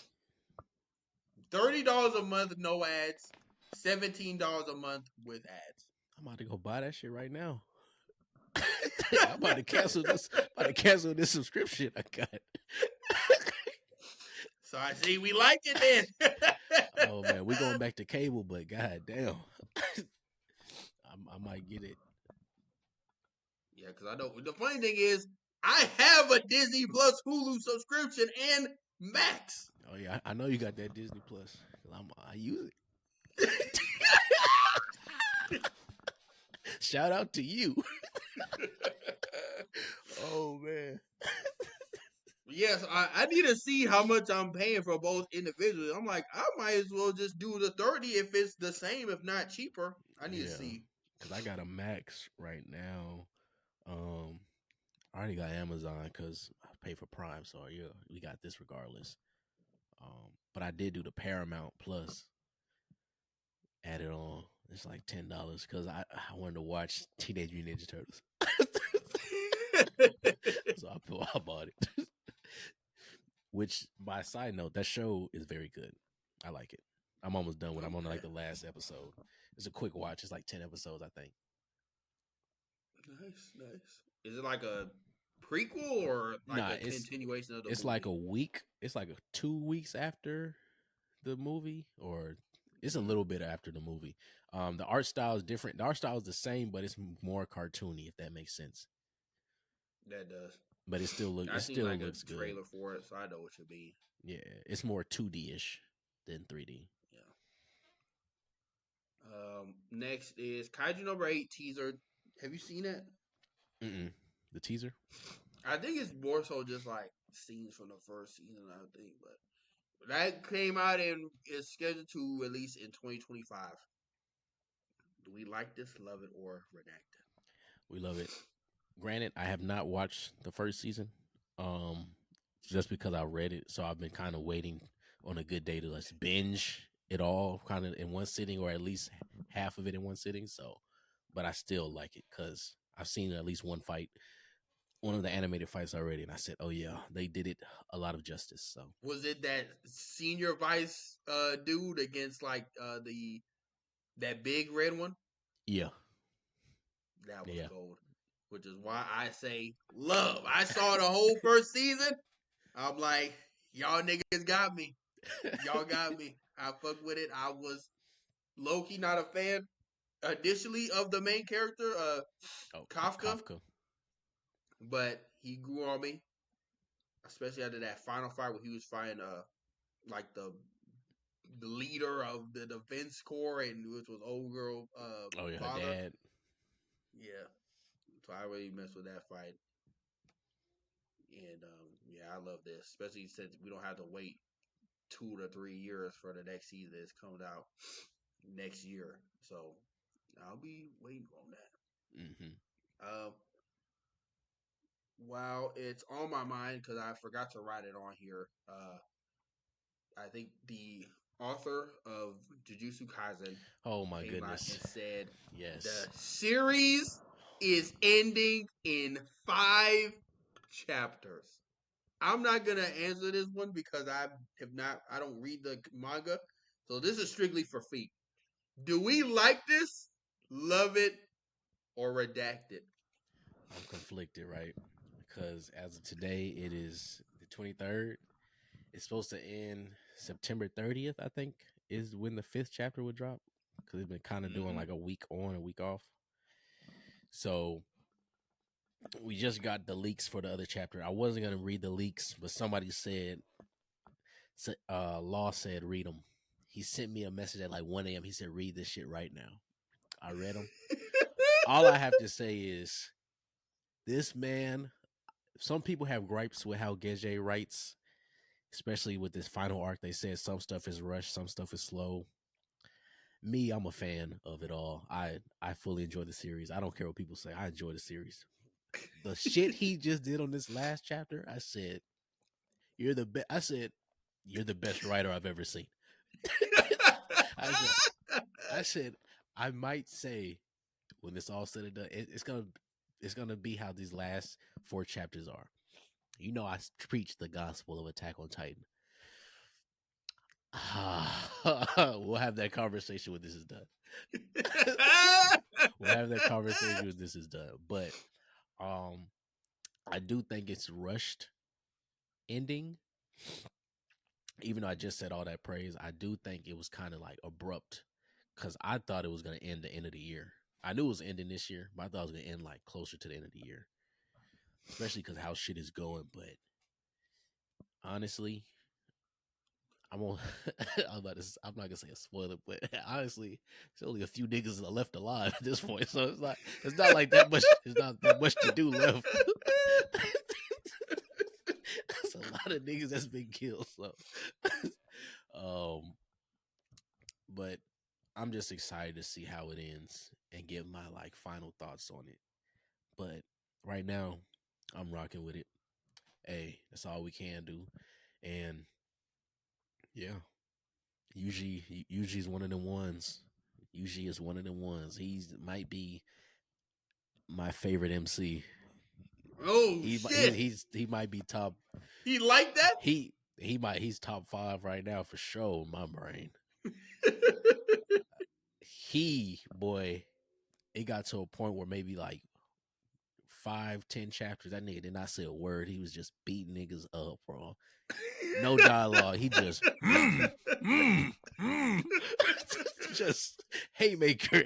Speaker 2: $30 a month, no ads. $17 a month with ads.
Speaker 1: I'm about to go buy that shit right now. I'm about to cancel this. Subscription I got.
Speaker 2: So I see we like it then.
Speaker 1: Oh man, we going back to cable, but god damn. I might get it.
Speaker 2: Yeah, because I know the funny thing is I have a Disney Plus Hulu subscription and Max.
Speaker 1: Oh yeah, I know you got that Disney Plus. I use it. Shout out to you. Oh man.
Speaker 2: Yes, I need to see how much I'm paying for both individually. I'm like, I might as well just do the 30 if it's the same, if not cheaper. I need to
Speaker 1: Yeah,
Speaker 2: see.
Speaker 1: because I got a Max right now. I already got Amazon because I pay for Prime, so yeah, we got this regardless. But I did do the Paramount Plus, added on. It's like $10 because I wanted to watch Teenage Mutant Ninja Turtles, so I bought it. Which, by side note, that show is very good. I like it. I'm almost done with. I'm on
Speaker 2: Okay.
Speaker 1: like the last episode. It's a quick watch. It's like 10 episodes, I think.
Speaker 2: Nice, nice. Is it like a prequel or like
Speaker 1: Nah,
Speaker 2: a continuation of the
Speaker 1: it's like
Speaker 2: movie?
Speaker 1: a week. It's like 2 weeks after the movie, or it's a
Speaker 2: Mhm.
Speaker 1: little bit after the movie. The art style is different. The art style is the same, but it's more cartoony, if that makes sense.
Speaker 2: That does.
Speaker 1: But
Speaker 2: I
Speaker 1: it
Speaker 2: seen
Speaker 1: still
Speaker 2: like a
Speaker 1: looks good.
Speaker 2: trailer for it, so I know what you mean.
Speaker 1: Yeah, it's more 2D ish than 3D.
Speaker 2: Yeah. Next is Kaiju number 8 teaser. Have you seen it?
Speaker 1: Mm-mm. The teaser.
Speaker 2: I think it's more so just like scenes from the first season. I think, but that came out and is scheduled to release in 2025. Do we like this, love it, or redacted?
Speaker 1: We love it. Granted, I have not watched the first season, um, just because I read it. So I've been kind of waiting on a good day to let's binge it all, kind of in one sitting, or at least half of it in one sitting. So, but I still like it because I've seen at least one fight, one of the animated fights already, and I said, "Oh yeah, they did it a lot of justice." So,
Speaker 2: Was it that senior vice dude against like the that big red one?
Speaker 1: yeah,
Speaker 2: That was
Speaker 1: yeah,
Speaker 2: gold. Which is why I say love. I saw the whole first season. I'm like, y'all niggas got me. Y'all got me. I fuck with it. I was low key not a fan initially of the main character,
Speaker 1: oh,
Speaker 2: Kafka,
Speaker 1: Kafka.
Speaker 2: but he grew on me, especially after that final fight where he was fighting like the leader of the defense corps and which was old girl
Speaker 1: Oh yeah, her
Speaker 2: father.
Speaker 1: dad.
Speaker 2: Yeah. So I really messed with that fight. And yeah, I love this, especially since we don't have to wait 2 to 3 years for the next season that's coming out next year. So I'll be waiting on that.
Speaker 1: Mm-hmm.
Speaker 2: Um, while it's on my mind because I forgot to write it on here. I think the author of Jujutsu Kaisen
Speaker 1: Oh my
Speaker 2: came out
Speaker 1: goodness.
Speaker 2: and said the
Speaker 1: Yes.
Speaker 2: series is ending in 5 chapters. I'm not gonna answer this one because I have not. I don't read the manga, so this is strictly for feet. Do we like this? Love it or redact it?
Speaker 1: I'm conflicted, right? Because as of today, it is the 23rd. It's supposed to end September 30th, I think, is when the fifth chapter would drop. Because it's been kind of doing
Speaker 2: Mm-hmm.
Speaker 1: like a week on, a week off. So we just got the leaks for the other chapter. I wasn't going to read the leaks, but somebody said, Law said, read them. He sent me a message at like 1 a.m. He said, read this shit right now. I read them. All I have to say is, this man, some people have gripes with how Gege writes, especially with this final arc. They said some stuff is rushed, some stuff is slow. Me, I'm a fan of it all. I fully enjoy the series. I don't care what people say. I enjoy the series. The shit he just did on this last chapter, I said, you're the best. I said, you're the best writer I've ever seen. I said, I said, I might say when this all said and done, it's gonna be how these last 4 chapters are. You know, I preach the gospel of Attack on Titan. We'll have that conversation when this is done. We'll have that conversation when this is done. But um, I do think it's rushed ending. Even though I just said all that praise, I do think it was kind of like abrupt because I thought it was going to end the end of the year. I knew it was ending this year, but I thought it was gonna end like closer to the end of the year, especially because how shit is going. But honestly, I'm on. I'm not gonna say a spoiler, but honestly, there's only a few niggas left alive at this point, so it's not like that much. It's not that much to do left. That's a lot of niggas that's been killed. So, um, but I'm just excited to see how it ends and give my like final thoughts on it. But right now, I'm rocking with it. Hey, that's all we can do, and yeah, usually is one of them ones. Usually is one of them ones. He's might be my favorite MC.
Speaker 2: Oh shit!
Speaker 1: He might be top.
Speaker 2: He like that?
Speaker 1: He's top 5 right now for sure in my brain. Boy, it got to a point where maybe like 5, 10 chapters, that nigga did not say a word. He was just beating niggas up, bro. No dialogue. He just just haymaker.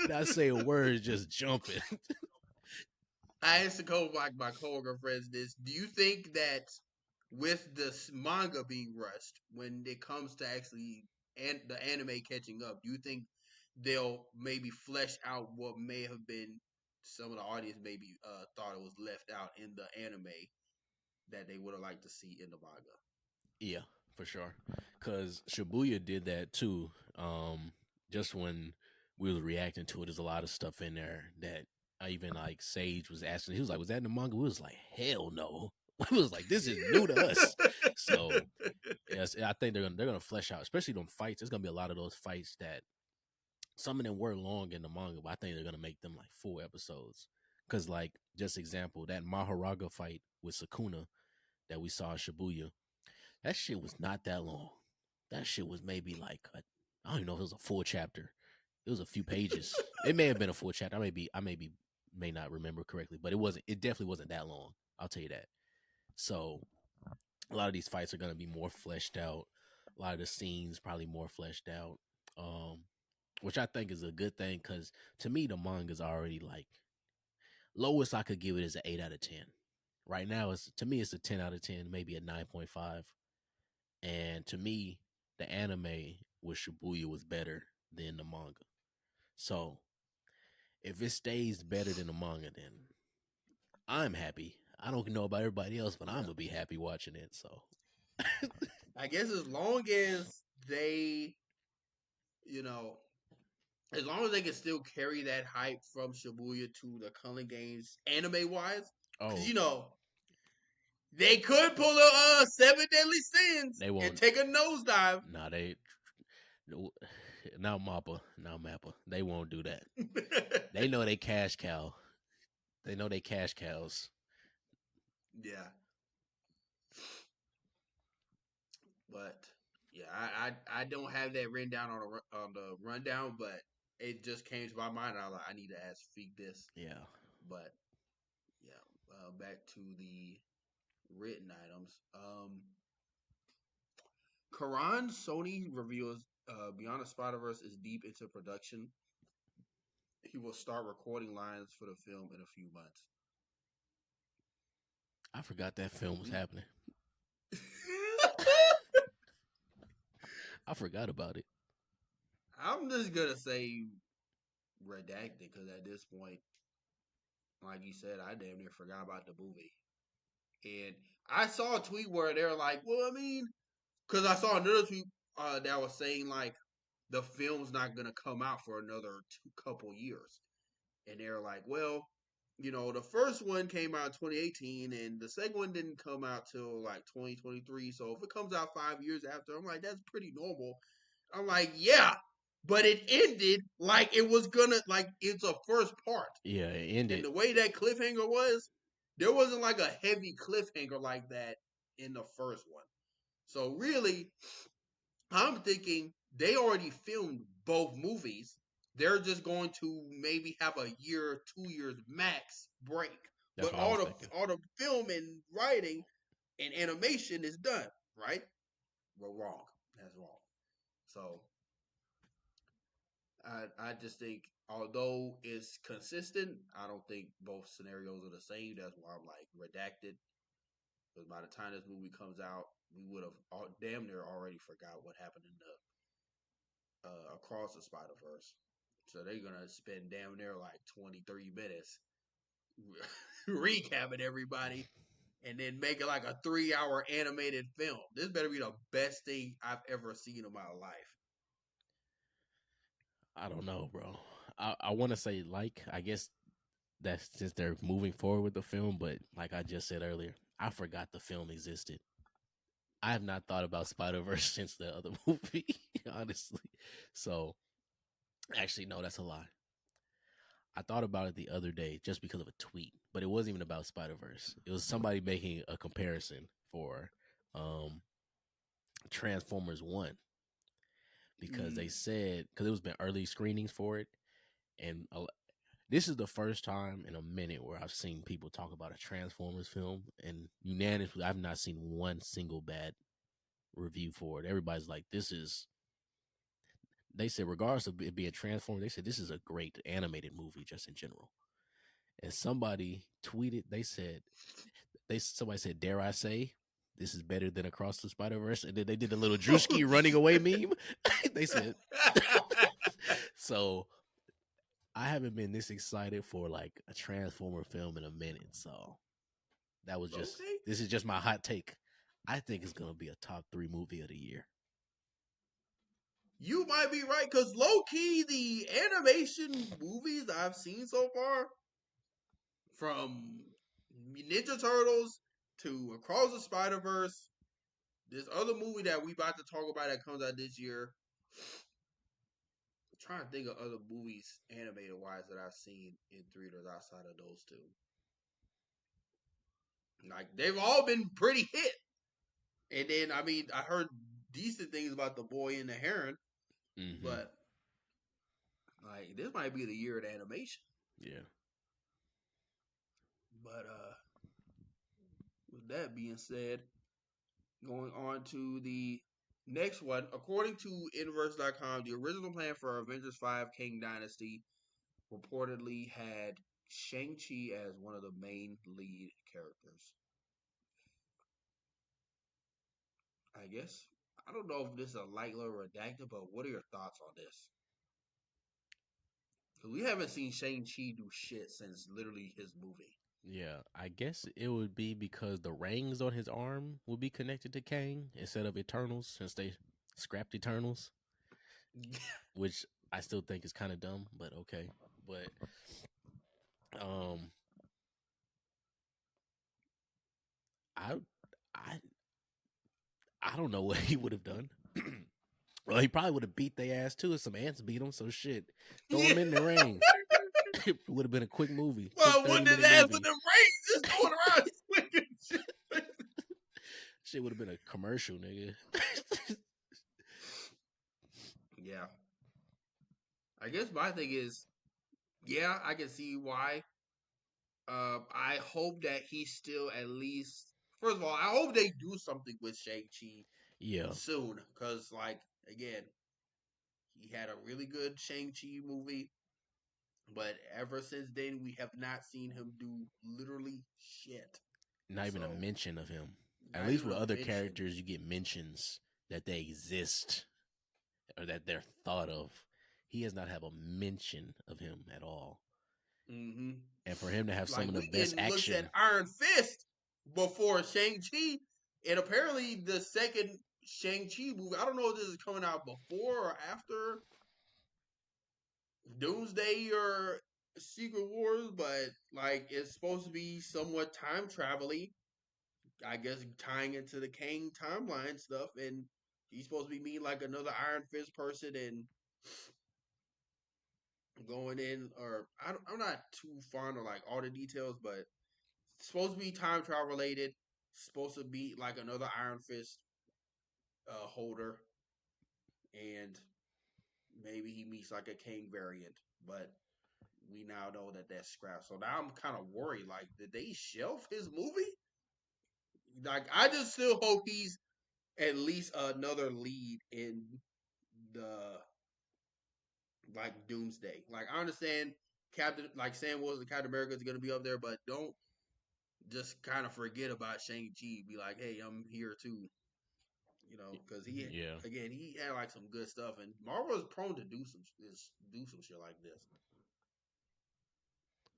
Speaker 1: Not say a word, just jumping.
Speaker 2: I asked my coworker friends this. Do you think that with this manga being rushed, when it comes to actually the anime catching up, do you think they'll maybe flesh out what may have been some of the audience maybe thought it was left out in the anime that they would have liked to see in the manga?
Speaker 1: Yeah, for sure. Cause Shibuya did that too. Just when we was reacting to it, there's a lot of stuff in there that I even like Sage was asking. He was like, "Was that in the manga?" We was like, "Hell no." We was like, "This is new to us." So yes, I think they're gonna flesh out, especially them fights. There's gonna be a lot of those fights that some of them were long in the manga, but I think they're gonna make them like full episodes. Cause like just example, that Maharaga fight with Sukuna that we saw in Shibuya, that shit was not that long. That shit was maybe like I don't even know if it was a full chapter. It was a few pages. It may have been a full chapter. May not remember correctly, but it wasn't. It definitely wasn't that long. I'll tell you that. So a lot of these fights are gonna be more fleshed out. A lot of the scenes probably more fleshed out. Um, which I think is a good thing because to me the manga's already like lowest I could give it is an 8 out of 10. Right now, it's to me it's a 10 out of 10, maybe a 9.5. And to me, the anime with Shibuya was better than the manga. So if it stays better than the manga, then I'm happy. I don't know about everybody else, but I'm gonna be happy watching it. So
Speaker 2: I guess as long as they, you know, as long as they can still carry that hype from Shibuya to the Culling Games anime wise, because
Speaker 1: oh,
Speaker 2: they could pull a Seven Deadly Sins
Speaker 1: they
Speaker 2: and
Speaker 1: won't.
Speaker 2: take a nosedive.
Speaker 1: Nah, they no, now Mappa. They won't do that. They know they cash cow. They know they cash cows.
Speaker 2: Yeah, but yeah, I don't have that written down on the rundown, but it just came to my mind. And I was like, I need to ask Feek this,
Speaker 1: Yeah,
Speaker 2: but yeah, back to the written items. Karan Sony reveals Beyond the Spider Verse is deep into production. He will start recording lines for the film in a few months.
Speaker 1: I forgot that film was
Speaker 2: We
Speaker 1: happening. I forgot about it.
Speaker 2: I'm just gonna say redacted because at this point, like you said, I damn near forgot about the movie. And I saw a tweet where they're like, "Well, I mean," because I saw another tweet that was saying like the film's not gonna come out for another couple years, and they're like, "Well, the first one came out in 2018, and the second one didn't come out till like 2023. So if it comes out 5 years after, I'm like, that's pretty normal." I'm like, yeah, but it ended like it was gonna like it's a first part,
Speaker 1: Yeah, it
Speaker 2: and
Speaker 1: ended.
Speaker 2: the way that cliffhanger was, there wasn't like a heavy cliffhanger like that in the first one. So really, I'm thinking they already filmed both movies. They're just going to maybe have a year, 2 years max break.
Speaker 1: That's
Speaker 2: But
Speaker 1: what I was thinking.
Speaker 2: all the film and writing and animation is done, right? We're wrong. That's wrong. So I just think although it's consistent, I don't think both scenarios are the same. That's why I'm like Redacted. Because by the time this movie comes out, we would have damn near already forgot what happened in the Across the Spider Verse. So they're gonna spend damn near like 20, 30 minutes recapping everybody and then make it like a 3 hour animated film. This better be the best thing I've ever seen in my life.
Speaker 1: I don't know, bro. I want to say I guess that's since they're moving forward with the film, but like I just said earlier, I forgot the film existed. I have not thought about Spider Verse since the other movie, honestly. So actually, no, that's a lie. I thought about it the other day just because of a tweet, but it wasn't even about Spider Verse. It was somebody making a comparison for um Transformers One because they said because it was been early screenings for it, and this is the first time in a minute where I've seen people talk about a Transformers film, and unanimously, I've not seen one single bad review for it. Everybody's like, "This is." They said, regardless of it being Transformers, they said this is a great animated movie just in general. And somebody tweeted, somebody said, "Dare I say, this is better than Across the Spider Verse?" And then they did a little Drewski running away meme. They said, so I haven't been this excited for like a Transformer film in a minute. So that was just
Speaker 2: Okay.
Speaker 1: this is just my hot take. I think it's gonna be a top 3 movie of the year.
Speaker 2: You might be right, because low key, the animation movies I've seen so far, from Ninja Turtles to Across the Spider Verse, this other movie that we about to talk about that comes out this year. I'm trying to think of other movies animated wise that I've seen in theaters outside of those two. Like they've all been pretty hit. And then I mean I heard decent things about The Boy and the Heron,
Speaker 1: Mm-hmm.
Speaker 2: but like this might be the year of the animation.
Speaker 1: Yeah.
Speaker 2: But with that being said, going on to the next one. According to Inverse.com, the original plan for Avengers 5 King Dynasty reportedly had Shang-Chi as one of the main lead characters. I guess. I don't know if this is a light or redacted, but what are your thoughts on this? Because we haven't seen Shang-Chi do shit since literally his movie.
Speaker 1: Yeah, I guess it would be because the rings on his arm would be connected to Kang instead of Eternals since they scrapped Eternals, which I still think is kind of dumb, but okay. But um I I I don't know what he would have done. Well, he probably would have beat their ass too if some ants beat him, so shit. Throw
Speaker 2: Yeah.
Speaker 1: him in the ring. It would have been a quick movie. Quick
Speaker 2: Well,
Speaker 1: 30
Speaker 2: wouldn't his
Speaker 1: minute
Speaker 2: ass with
Speaker 1: movie.
Speaker 2: them rings just going around swinging shit?
Speaker 1: Shit would have been a commercial, nigga.
Speaker 2: Yeah. I guess my thing is, yeah, I can see why. I hope that he still at least. First of all, I hope they do something with Shang-Chi
Speaker 1: Yeah.
Speaker 2: soon, because like again, he had a really good Shang-Chi movie, but ever since then we have not seen him do literally shit.
Speaker 1: Not even a
Speaker 2: So
Speaker 1: mention of him. At
Speaker 2: not
Speaker 1: least
Speaker 2: even
Speaker 1: with
Speaker 2: a
Speaker 1: other
Speaker 2: mention.
Speaker 1: characters, you get mentions that they exist or that they're thought of. He has not have a mention of him at all.
Speaker 2: Mm-hmm.
Speaker 1: And for him to have some
Speaker 2: Like
Speaker 1: of the
Speaker 2: we
Speaker 1: best
Speaker 2: getting looks at
Speaker 1: action,
Speaker 2: Iron Fist before Shang-Chi, and apparently the second Shang-Chi movie. I don't know if this is coming out before or after Doomsday or Secret Wars, but like it's supposed to be somewhat time travel-y. I guess tying into the Kang timeline stuff, and he's supposed to be meeting like another Iron Fist person and going in, or I'm not too fond of like all the details, but it's supposed to be time travel related. Supposed to be like another Iron Fist holder, and maybe he meets like a Kang variant, but we now know that that's scrap. So now I'm kind of worried. Like, did they shelf his movie? Like, I just still hope he's at least another lead in the like Doomsday. Like I understand Captain, like Sam Wilson, Captain America is going to be up there, but don't just kind of forget about Shang-Chi. Be like, hey, I'm here too. Because
Speaker 1: Yeah.
Speaker 2: he had like some good stuff, and Marvel is prone to do some shit like this.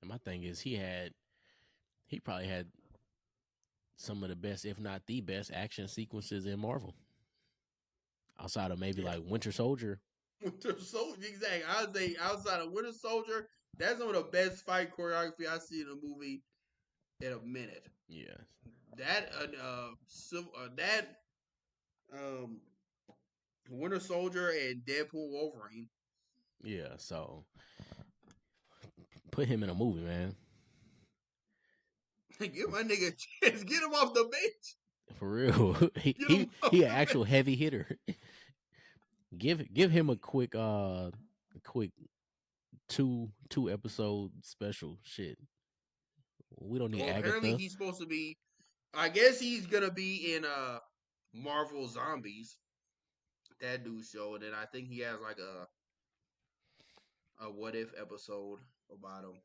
Speaker 1: And my thing is, he probably had some of the best, if not the best, action sequences in Marvel. Outside of maybe
Speaker 2: Yeah,
Speaker 1: like Winter Soldier.
Speaker 2: Winter Soldier, exactly. I would say outside of Winter Soldier, that's some of the best fight choreography I've seen in a movie in a minute.
Speaker 1: Yeah.
Speaker 2: That um Winter Soldier and Deadpool Wolverine.
Speaker 1: Yeah. So put him in a movie, man.
Speaker 2: Give my nigga a chance. Get him off the bench.
Speaker 1: For real. he
Speaker 2: Get him
Speaker 1: he
Speaker 2: off
Speaker 1: he
Speaker 2: the
Speaker 1: an actual
Speaker 2: bench.
Speaker 1: heavy hitter. Give him a quick 2 episode special shit. We don't need
Speaker 2: Well, apparently
Speaker 1: Agatha.
Speaker 2: he's supposed to be. I guess he's gonna be in Marvel Zombies, that dude show, and then I think he has like a what if episode about him,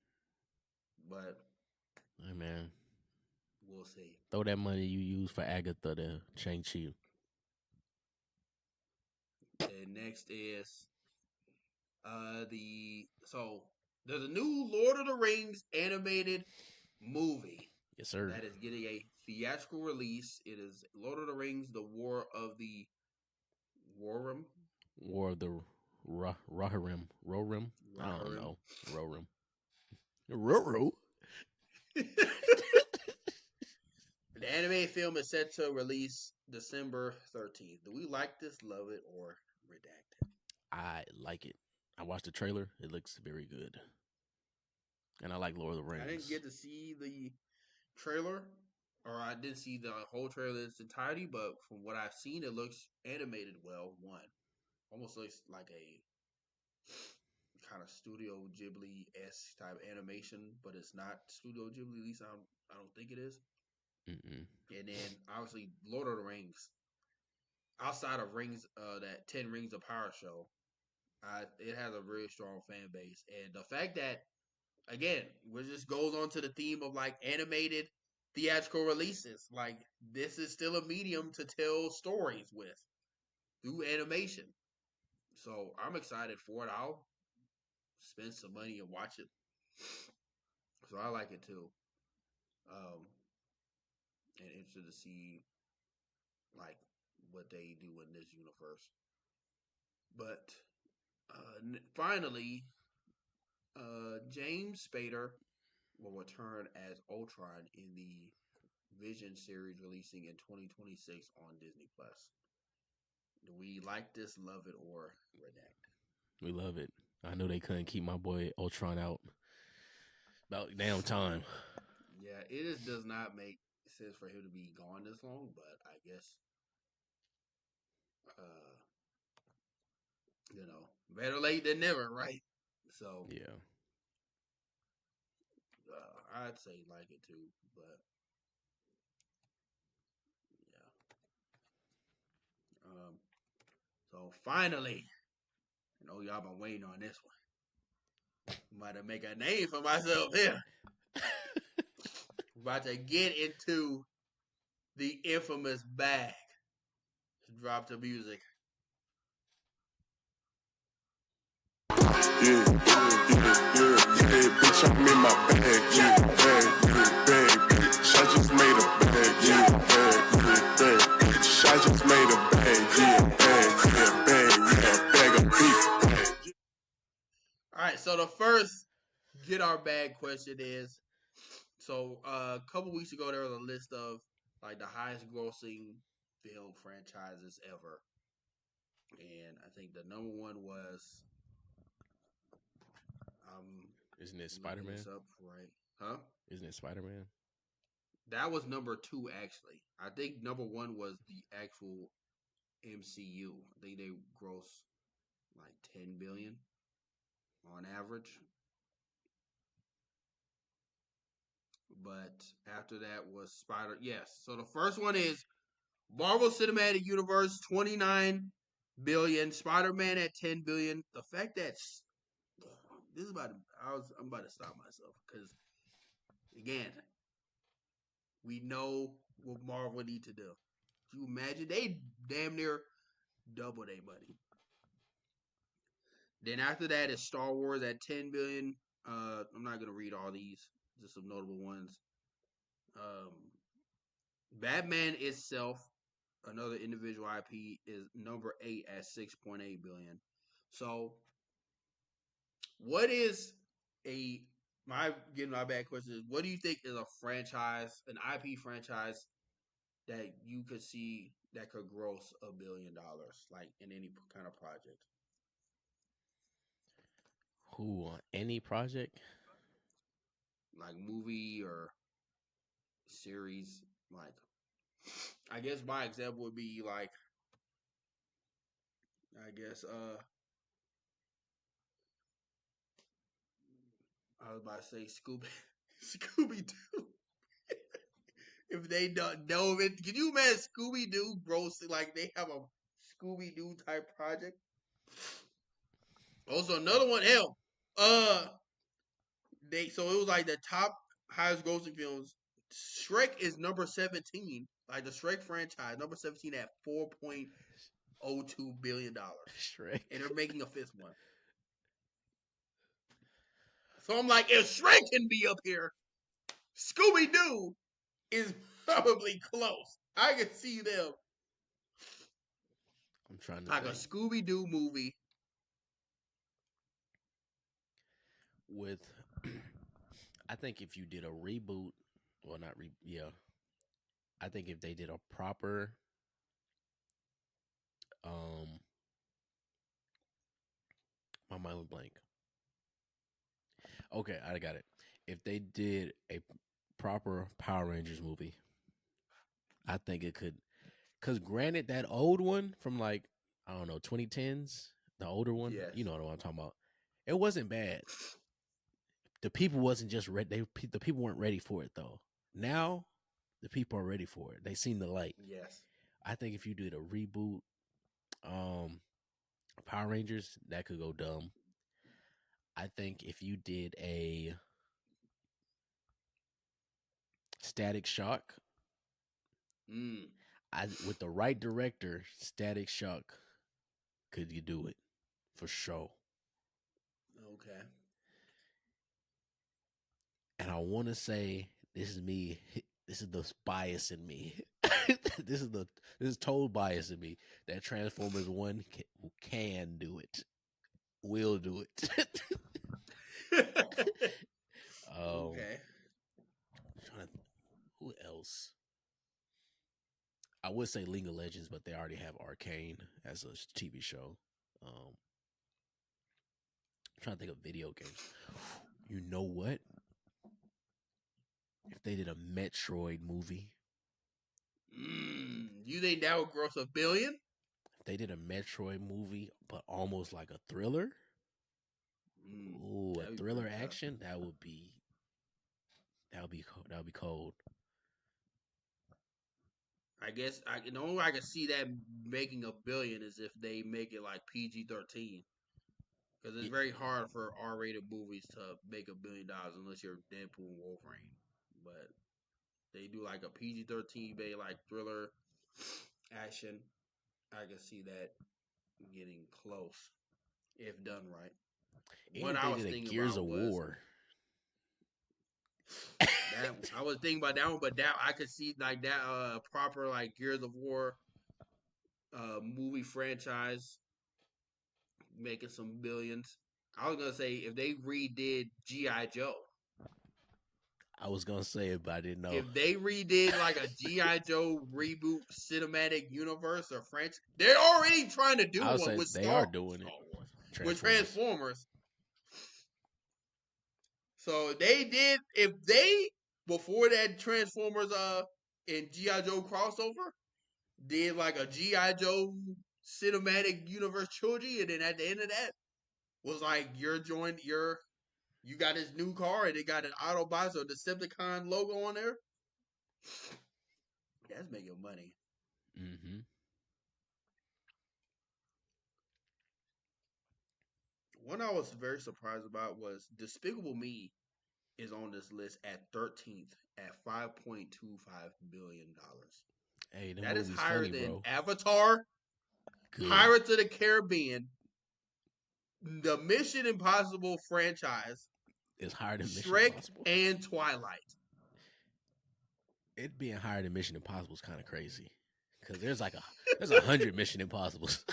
Speaker 2: but
Speaker 1: Hey man,
Speaker 2: we'll see.
Speaker 1: throw that money you use for Agatha to Shang-Chi.
Speaker 2: And next is there's a new Lord of the Rings animated movie
Speaker 1: Yes, sir.
Speaker 2: that is getting a theatrical release. It is Lord of the Rings: The War of the Rohirrim.
Speaker 1: War of the Rohirrim. Rohirrim? I don't
Speaker 2: Rohirrim.
Speaker 1: know. Rohirrim. Roro.
Speaker 2: The animated film is set to release December 13th. Do we like this, love it, or redacted?
Speaker 1: I like it. I watched the trailer. It looks very good. And I like Lord of the
Speaker 2: I didn't
Speaker 1: Rings.
Speaker 2: get to see the trailer, or I didn't see the whole trailer in its entirety, but from what I've seen, it looks animated well. One almost looks like a kind of Studio Ghibli esque type animation, but it's not Studio Ghibli. At least I don't think it is.
Speaker 1: Mm-mm.
Speaker 2: And then obviously Lord of the Rings, outside of Rings, that 10 Rings of Power show, it has a very strong fan base, and the fact that again, which just goes on to the theme of like animated theatrical releases. Like this is still a medium to tell stories with through animation. So I'm excited for it. I'll spend some money and watch it. So I like it too. Um, and interested to see like what they do in this universe. But finally, James Spader will return as Ultron in the Vision series releasing in 2026 on Disney Plus. Do we like this, love it, or redact?
Speaker 1: We love it. I knew they couldn't keep my boy Ultron out. About damn time.
Speaker 2: Yeah, it just does not make sense for him to be gone this long, but I guess uh better late than never, right? So
Speaker 1: Yeah.
Speaker 2: I'd say like it too, but yeah. So finally, I know y'all been waiting on this one. I'm about to make a name for myself here. About to get into the infamous bag. Drop the music.
Speaker 3: Yeah, bitch, I'm in my bag, yeah, bag, bitch, I just made a bag, yeah, bag, bitch, I just made a bag, yeah, bag of beef.
Speaker 2: All right, so the first get our bag question is, so a couple weeks ago there was a list of like the highest grossing film franchises ever, and I think the number one was
Speaker 1: Isn't it Spider
Speaker 2: looking
Speaker 1: Man?
Speaker 2: this up right, huh?
Speaker 1: Isn't it Spider Man?
Speaker 2: That was number two actually. I think number one was the actual MCU. I think they gross like 10 billion on average. But after that was Spider. Yes. So the first one is Marvel Cinematic Universe 29 billion, Spider-Man at 10 billion. The fact that this is about to, I'm about to stop myself because again, we know what Marvel need to do. Can you imagine they damn near double their money? Then after that is Star Wars at 10 billion. I'm not gonna read all these, just some notable ones. Batman itself, another individual IP, is number 8 at 6.8 billion. So, what is a my bad question is, what do you think is a franchise, an IP franchise that you could see that could gross $1 billion, like in any kind of project?
Speaker 1: Who on any project?
Speaker 2: Like movie or series, like I guess my example would be like I guess I was about to say Scooby Doo. If they don't know it, can you imagine Scooby Doo gross like they have a Scooby Doo type project? Also another one, hell, so it was like the top highest grossing films. Shrek is number 17, like the Shrek franchise, number 17 at $4.02 billion,
Speaker 1: Shrek.
Speaker 2: and they're making a fifth one. So I'm like, if Shrek can be up here, Scooby Doo is probably close. I can see them
Speaker 1: I'm trying to
Speaker 2: like a
Speaker 1: think.
Speaker 2: Scooby Doo movie.
Speaker 1: With, I think if you did a reboot, well, not yeah. I think if they did a proper, my mind went blank. Okay, I got it. If they did a proper Power Rangers movie, I think it could. Because granted, that old one from like, I don't know, 2010s, the older one,
Speaker 2: Yes.
Speaker 1: you know what I'm talking about. It wasn't bad. The people wasn't just ready. The people weren't ready for it though. Now, the people are ready for it. They seen the light.
Speaker 2: Yes.
Speaker 1: I think if you did a reboot, Power Rangers, that could go dumb. I think if you did a Static Shock, with the right director, Static Shock, could you do it for sure?
Speaker 2: Okay.
Speaker 1: And I want to say this is me. This is the bias in me. this is total bias in me that Transformers 1 can do it, will do it.
Speaker 2: Okay.
Speaker 1: Who else? I would say League of Legends, but they already have Arcane as a TV show. I'm trying to think of video games. You know what? If they did a Metroid movie,
Speaker 2: you think that would gross $1 billion?
Speaker 1: if they did a Metroid movie, but almost like a thriller, ooh, a thriller action, that would be cold.
Speaker 2: I guess the only way I can see that making $1 billion is if they make it like PG-13, because it's very hard for R-rated movies to make $1 billion unless you're Deadpool Wolverine. But they do like a PG-13 like thriller action. I can see that getting close if done right.
Speaker 1: Even what I was thinking Gears of War.
Speaker 2: I was thinking about that one, but that I could see like that proper like Gears of War movie franchise making some billions. I was gonna say if they redid G.I. Joe.
Speaker 1: I was gonna say it, but I didn't know.
Speaker 2: If they redid like a G.I. Joe reboot cinematic universe or franchise, they're already trying to do one with
Speaker 1: Star Wars.
Speaker 2: With Transformers. So if they before that Transformers and G.I. Joe crossover did like a G.I. Joe cinematic universe trilogy, and then at the end of that was like you got this new car and it got an Autobots or Decepticon logo on there. That's making money.
Speaker 1: Mm-hmm.
Speaker 2: One I was very surprised about was Despicable Me is on this list at 13th at $5.25 billion.
Speaker 1: Hey, the
Speaker 2: That is
Speaker 1: movie's
Speaker 2: higher
Speaker 1: funny,
Speaker 2: than
Speaker 1: bro.
Speaker 2: Avatar,
Speaker 1: Good.
Speaker 2: Pirates of the Caribbean, the Mission Impossible franchise,
Speaker 1: It's higher than Mission
Speaker 2: Shrek,
Speaker 1: Impossible.
Speaker 2: and Twilight.
Speaker 1: It being higher than Mission Impossible is kind of crazy. Because there's 100 Mission Impossibles.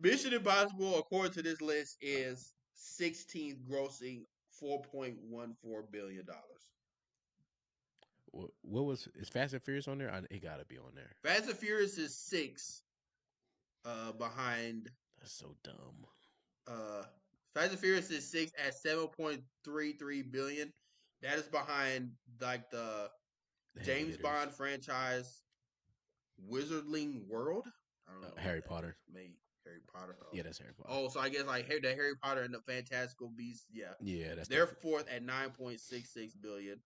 Speaker 2: Mission Impossible, according to this list, is 16th, grossing $4.14 billion.
Speaker 1: What was is Fast and Furious on there? It gotta be on there.
Speaker 2: Fast and Furious is 6, behind.
Speaker 1: That's so dumb.
Speaker 2: Fast and Furious is 6 at 7.33 billion. That is behind like the James Bond franchise, Wizarding World. I don't know.
Speaker 1: Harry Potter.
Speaker 2: Made Harry Potter.
Speaker 1: Yeah, that's Harry Potter.
Speaker 2: Oh, so I guess like the Harry Potter and the Fantastical Beasts. Yeah,
Speaker 1: Yeah, that's
Speaker 2: they're fourth at 9.66 billion.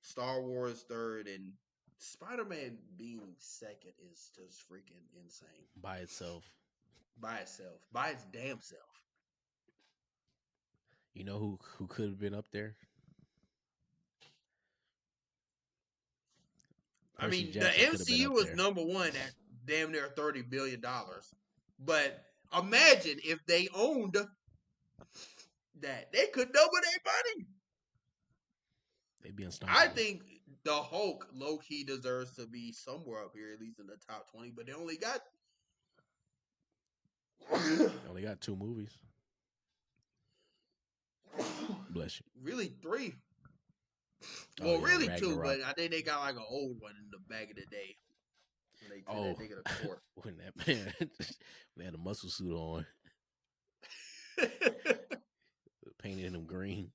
Speaker 2: Star Wars third, and Spider-Man being second is just freaking insane.
Speaker 1: By itself.
Speaker 2: By its damn self.
Speaker 1: You know who could have been up there?
Speaker 2: I mean, the MCU was number one at damn near $30 billion. But imagine if they owned that. They could double their money.
Speaker 1: They'd be unstoppable.
Speaker 2: I think the Hulk low-key deserves to be somewhere up here, at least in the top 20, but they only got...
Speaker 1: only got 2 movies. Bless you.
Speaker 2: Really 3. Well, really Ragnarok. 2, but I think they got like an old one in the back of the day. When they took that nigga to court.
Speaker 1: When that man they had a muscle suit on. Painted him green.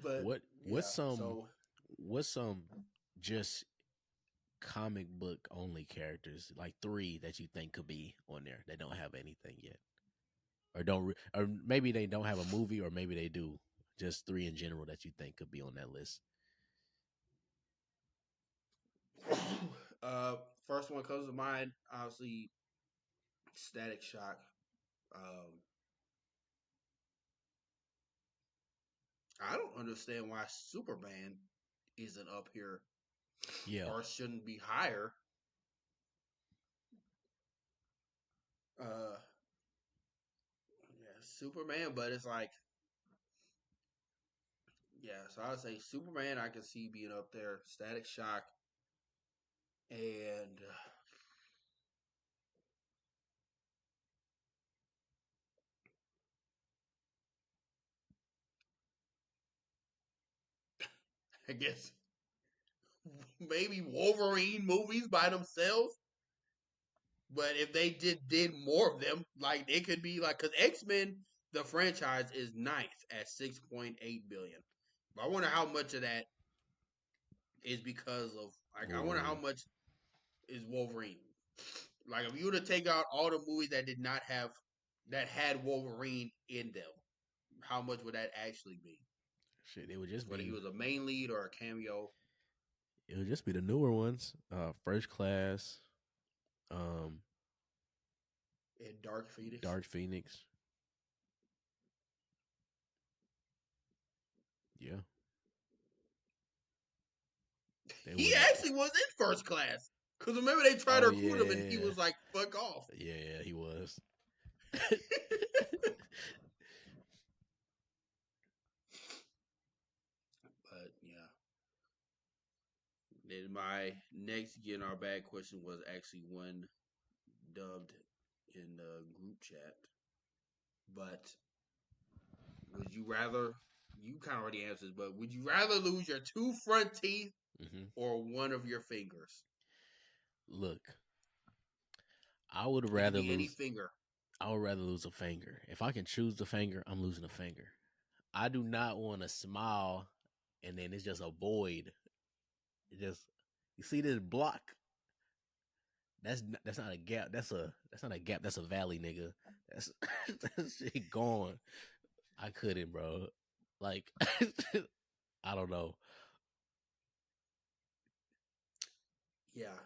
Speaker 2: But
Speaker 1: what's some just comic book only characters, like 3 that you think could be on there that don't have anything yet? Or maybe they don't have a movie, or maybe they do. Just 3 in general that you think could be on that list.
Speaker 2: First one comes to mind, obviously, Static Shock. I don't understand why Superman isn't up here.
Speaker 1: Yeah.
Speaker 2: Or shouldn't be higher. Superman, but it's like, so I would say Superman I can see being up there, Static Shock, and I guess maybe Wolverine movies by themselves. But if they did more of them, like it could be like, because X-Men, the franchise, is 9th at 6.8 billion. But I wonder how much of that is because of I wonder how much is Wolverine. Like if you were to take out all the movies that had Wolverine in them, how much would that actually be?
Speaker 1: Shit, it would just
Speaker 2: whether he was a main lead or a cameo.
Speaker 1: It would just be the newer ones. First Class.
Speaker 2: And Dark Phoenix.
Speaker 1: Yeah.
Speaker 2: He actually was in First Class. Because remember they tried to recruit him and he was like, fuck off.
Speaker 1: Yeah, he was.
Speaker 2: But yeah. Then my next Get in Our Bag question was actually one dubbed in the group chat. But would you rather, you kind of already answered, but would you rather lose your 2 front teeth or one of your fingers?
Speaker 1: Look, I would rather lose
Speaker 2: any finger.
Speaker 1: I would rather lose a finger. If I can choose the finger, I'm losing a finger. I do not want to smile and then it's just a void. It just, you see this block? That's not a gap. That's not a gap. That's a valley, nigga. That's shit gone. I couldn't, bro. Like, I don't know.
Speaker 2: Yeah.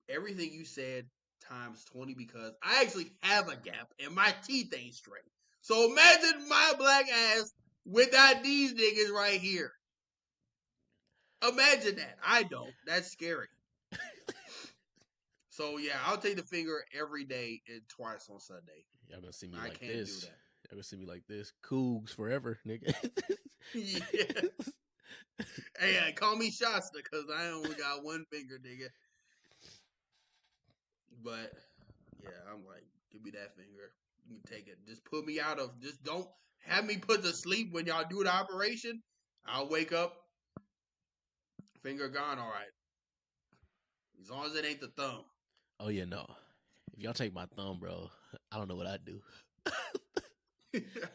Speaker 2: Everything you said times 20 because I actually have a gap and my teeth ain't straight. So imagine my black ass without these niggas right here. Imagine that. I don't. That's scary. So yeah, I'll take the finger every day and twice on Sunday.
Speaker 1: Y'all gonna see me
Speaker 2: I
Speaker 1: like
Speaker 2: can't
Speaker 1: this.
Speaker 2: do that.
Speaker 1: Y'all gonna see me like this. Cougs forever, nigga.
Speaker 2: Yeah. Hey, call me Shasta because I only got one finger, nigga. But yeah, I'm like, give me that finger. You can take it. Just put me out of. Just don't have me put to sleep when y'all do the operation. I'll wake up, finger gone. All right, as long as it ain't the thumb.
Speaker 1: Oh yeah, no. If y'all take my thumb, bro, I don't know what I'd do.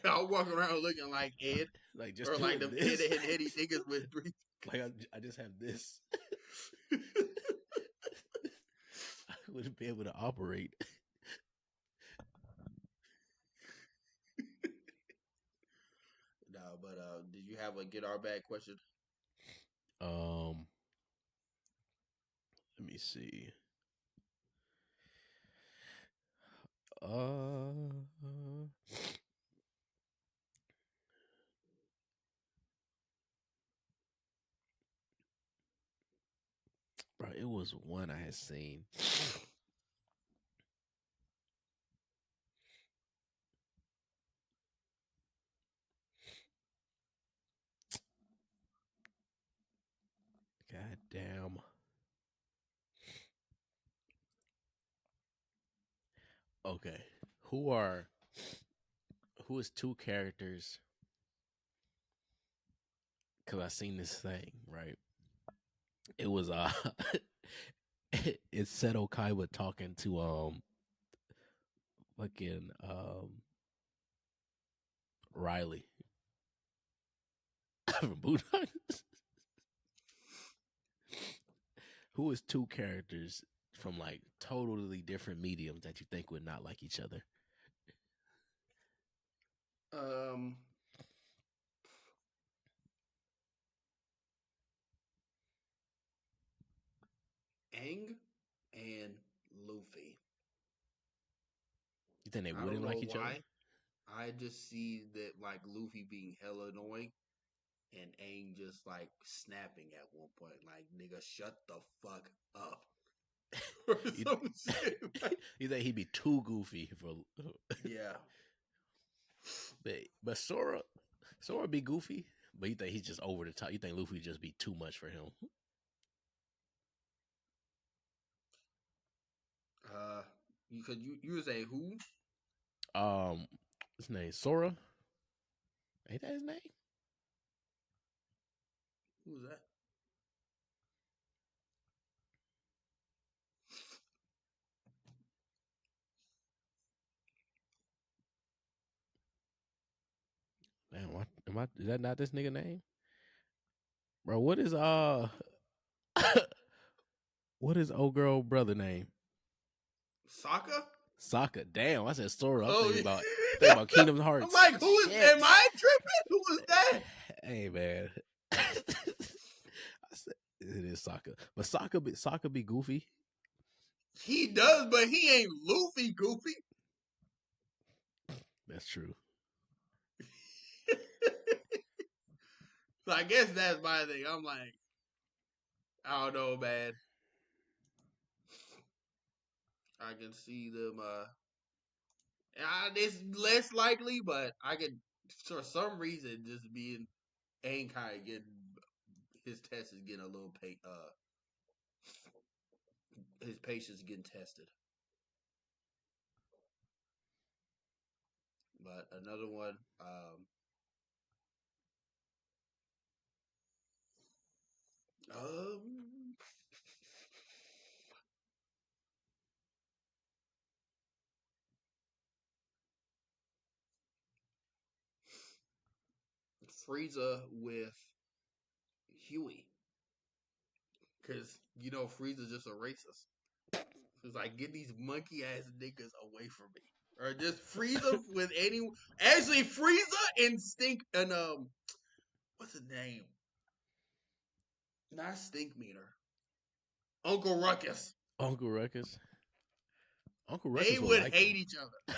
Speaker 2: I'll walk around looking like Ed,
Speaker 1: Like just
Speaker 2: or like
Speaker 1: doing
Speaker 2: the
Speaker 1: this.
Speaker 2: heady niggas with three.
Speaker 1: Like I just have this. I wouldn't be able to operate.
Speaker 2: No, but did you have a get our bag question?
Speaker 1: Let me see. Bro, it was one I had seen. God damn. Okay. Who is two characters? Cause I seen this thing, right? It was it's Seto Kaiba talking to fucking Riley from Boondocks. Who is two characters from like totally different mediums that you think would not like each other?
Speaker 2: Aang and Luffy.
Speaker 1: You think they
Speaker 2: I don't
Speaker 1: wouldn't
Speaker 2: know
Speaker 1: like each
Speaker 2: why.
Speaker 1: other?
Speaker 2: I just see that like Luffy being hella annoying and Aang just like snapping at one point, like nigga, shut the fuck up. Or
Speaker 1: You,
Speaker 2: some shit. Like,
Speaker 1: you think he'd be too goofy for?
Speaker 2: yeah.
Speaker 1: But Sora be goofy, but you think he's just over the top? You think Luffy just be too much for him?
Speaker 2: You could you say who?
Speaker 1: His name Sora. Ain't that his name?
Speaker 2: Who's that?
Speaker 1: Damn, is that not this nigga name? Bro, what is what is old girl brother name?
Speaker 2: Sokka?
Speaker 1: Sokka. Damn, I said Sora. I'm
Speaker 2: Oh,
Speaker 1: thinking
Speaker 2: yeah.
Speaker 1: about Kingdom Hearts.
Speaker 2: I'm like, who is?
Speaker 1: Shit.
Speaker 2: Am I tripping? Who was that?
Speaker 1: Hey man, I said it is Sokka, but Sokka be goofy.
Speaker 2: He does, but he ain't Luffy goofy.
Speaker 1: That's true.
Speaker 2: So I guess that's my thing. I'm like, I don't know, man. I can see them. It's less likely, but I can, for some reason, just being Ankai getting his test is getting a little his patience getting tested. But another one, um, Frieza with Huey, because you know Frieza's just a racist. It's like get these monkey ass niggas away from me, or just Frieza with any. Actually, Frieza and Stink and what's his name? Not Stink Meter. Uncle Ruckus.
Speaker 1: Uncle Ruckus. Uncle
Speaker 2: They
Speaker 1: Ruckus would
Speaker 2: would
Speaker 1: like
Speaker 2: hate
Speaker 1: him.
Speaker 2: each other.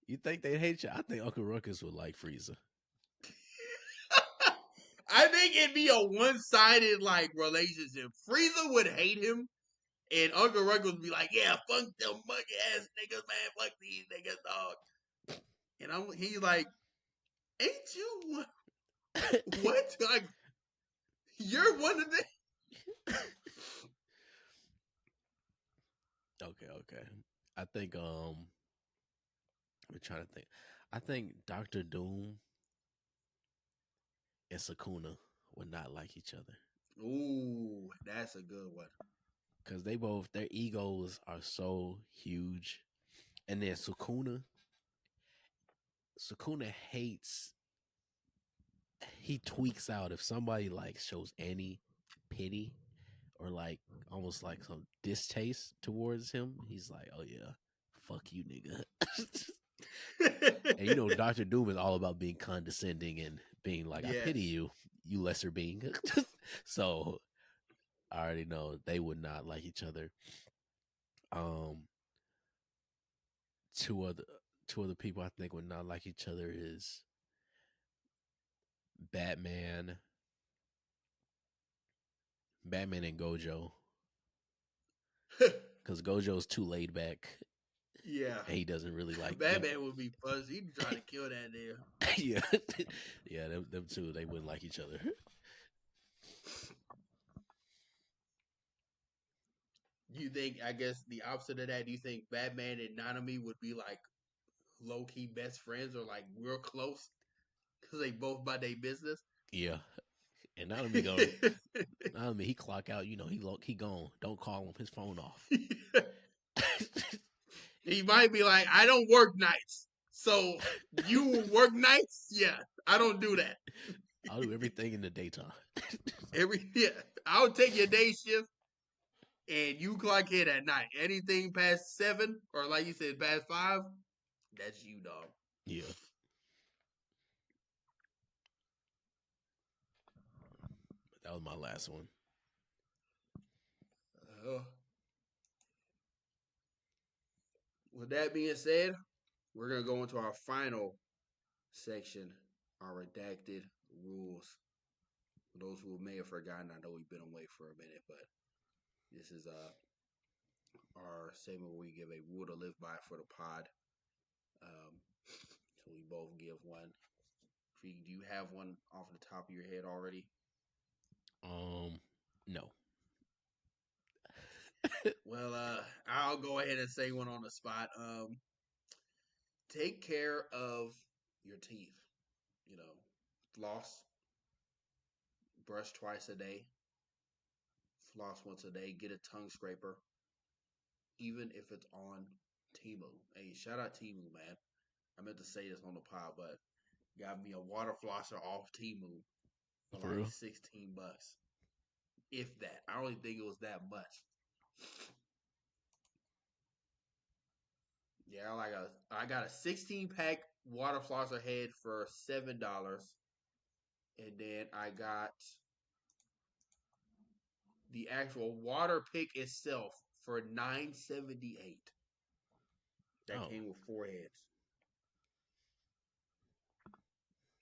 Speaker 1: You think they'd hate you? I think Uncle Ruckus would like Frieza.
Speaker 2: I think it'd be a one-sided like relationship. Frieza would hate him, and Uncle Ruckus would be like, "Yeah, fuck them monkey ass niggas, man. Fuck these niggas, dog." And he's like, "Ain't you what? Like, you're one of them."
Speaker 1: Okay. I think I'm trying to think. I think Doctor Doom and Sukuna would not like each other.
Speaker 2: Ooh, that's a good one.
Speaker 1: Because their egos are so huge. And then Sukuna hates, he tweaks out if somebody like shows any pity or like almost like some distaste towards him. He's like, oh yeah, fuck you, nigga. And you know, Dr. Doom is all about being condescending and being like, I pity you, you lesser being. So I already know they would not like each other. Two other people I think would not like each other is Batman and Gojo. Because Gojo's too laid back.
Speaker 2: Yeah.
Speaker 1: He doesn't really like
Speaker 2: Batman would be fuzzy. He'd try to kill that nigga.
Speaker 1: Yeah. Yeah, them two, they wouldn't like each other.
Speaker 2: Do you think, I guess the opposite of that, do you think Batman and Nanami would be like low-key best friends or like real close? Because they both by their business?
Speaker 1: Yeah. And Nanami he clock out, you know, he gone. Don't call him, his phone off.
Speaker 2: He might be like, I don't work nights. So you work nights? Yeah, I don't do that.
Speaker 1: I'll do everything in the daytime.
Speaker 2: I'll take your day shift and you clock in at night. Anything past 7 or like you said, past 5, that's you, dog.
Speaker 1: Yeah. That was my last one.
Speaker 2: With that being said, we're going to go into our final section, our redacted rules. For those who may have forgotten, I know we've been away for a minute, but this is our segment where we give a rule to live by for the pod. So we both give one. Do you have one off the top of your head already?
Speaker 1: No.
Speaker 2: Well, I'll go ahead and say one on the spot. Take care of your teeth. You know, floss, brush twice a day, floss once a day, get a tongue scraper, even if it's on Temu. Hey, shout out Temu, man. I meant to say this on the pod, but got me a water flosser off Temu for like $16. If that. I don't even think it was that much. Yeah, I got a 16-pack water flosser head for $7. And then I got the actual water pick itself for $9.78. That came with 4 heads.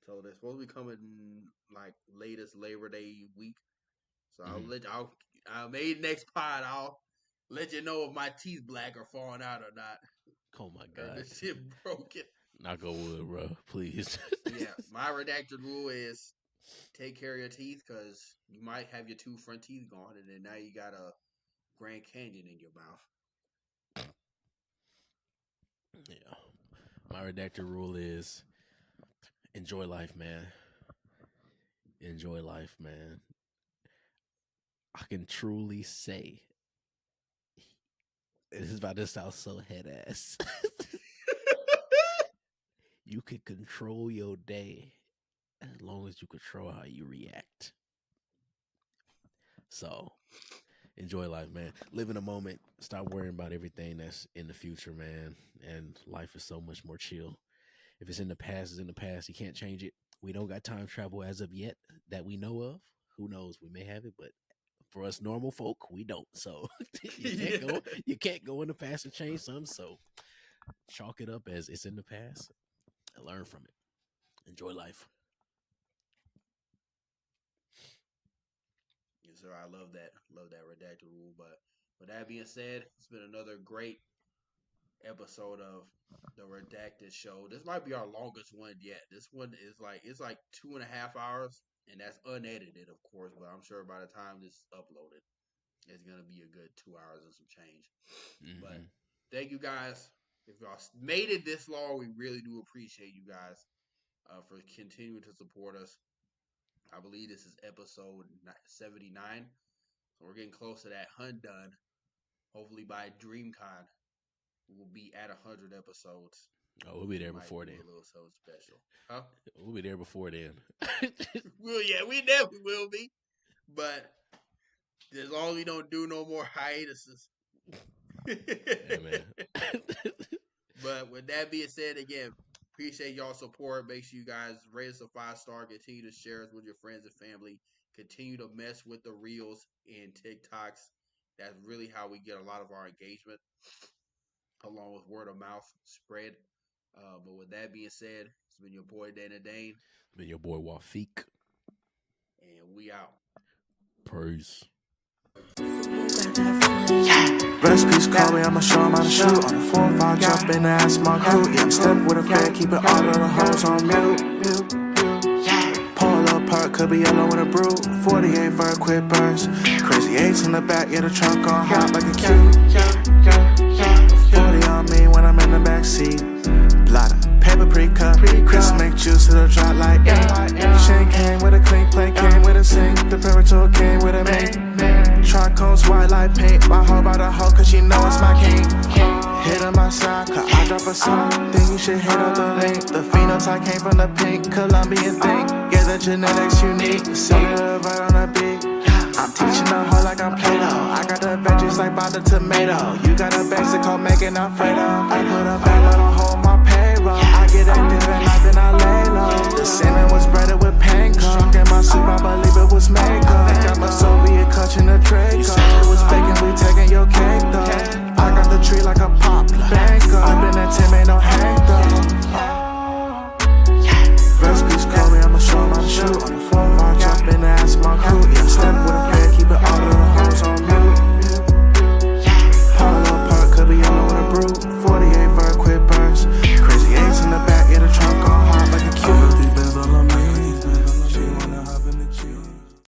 Speaker 2: So they're supposed to be coming like latest Labor Day week. So I'll made next pod. I'll let you know if my teeth black or falling out or not.
Speaker 1: Oh my god,
Speaker 2: or this shit broken.
Speaker 1: Knock on wood, bro. Please.
Speaker 2: Yeah, my redacted rule is take care of your teeth because you might have your 2 front teeth gone, and then now you got a Grand Canyon in your mouth.
Speaker 1: Yeah, my redacted rule is enjoy life, man. Enjoy life, man. I can truly say it is about to sound so head ass. You can control your day as long as you control how you react. So enjoy life, man. Live in a moment. Stop worrying about everything that's in the future, man. And life is so much more chill. If it's in the past, it's in the past. You can't change it. We don't got time travel as of yet that we know of. Who knows? We may have it, but For us normal folk, we don't. So you can't go in the past and change something. So chalk it up as it's in the past and learn from it. Enjoy life.
Speaker 2: Yes, sir. I love that. Love that redacted rule. But with that being said, it's been another great episode of the Redacted show. This might be our longest one yet. This one is it's like 2.5 hours, and that's unedited, of course. But I'm sure by the time this is uploaded, it's gonna be a good 2 hours and some change. Mm-hmm. But thank you guys. If y'all made it this long, we really do appreciate you guys for continuing to support us. I believe this is episode 79. So we're getting close to that done. Hopefully by Dreamcon, we'll be at 100 episodes.
Speaker 1: Oh, we'll be there before then.
Speaker 2: A little something special. Huh?
Speaker 1: We'll be there before then.
Speaker 2: We definitely will be. But as long as we don't do no more hiatuses.
Speaker 1: Hey, man.
Speaker 2: But with that being said, again, appreciate y'all support. Make sure you guys rate us a 5-star. Continue to share us with your friends and family. Continue to mess with the reels and TikToks. That's really how we get a lot of our engagement, along with word of mouth spread. But with that being said, it's been your boy Dana Dane.
Speaker 1: It's been your boy Wafik.
Speaker 2: And we out.
Speaker 1: Peace.
Speaker 4: Recipes call me, I'ma show 'em how to shoot. On the 4-5, jump in the ass, my crew. Yeah, I'm stepping with a flag, keeping all of the hoes on mute. Pull up perk, could be yellow with a brew. 48 for a quick burst. Crazy 8s in the back, yeah, the trunk on hot like a cue. 40 on me when I'm in the backseat. Blotter, paper pre-cup. Chris make juice, it'll drop like chain came with a clean plate, came with a sink. The Parator came with a mate. Tricones white like paint. My hoe by the hoe, cause she know it's my king. Hit on my side, cause I drop a song. Think you should hit up the link. The phenotype came from the pink Colombian thing. Yeah, the genetics unique. Cellular right on the beat. I'm teaching the hoe like I'm Play-Doh. I got the veggies like by the tomato. You got a basic hoe making Alfredo. I put a bag on a hoe on my payroll. I get active at night, then I lay low. The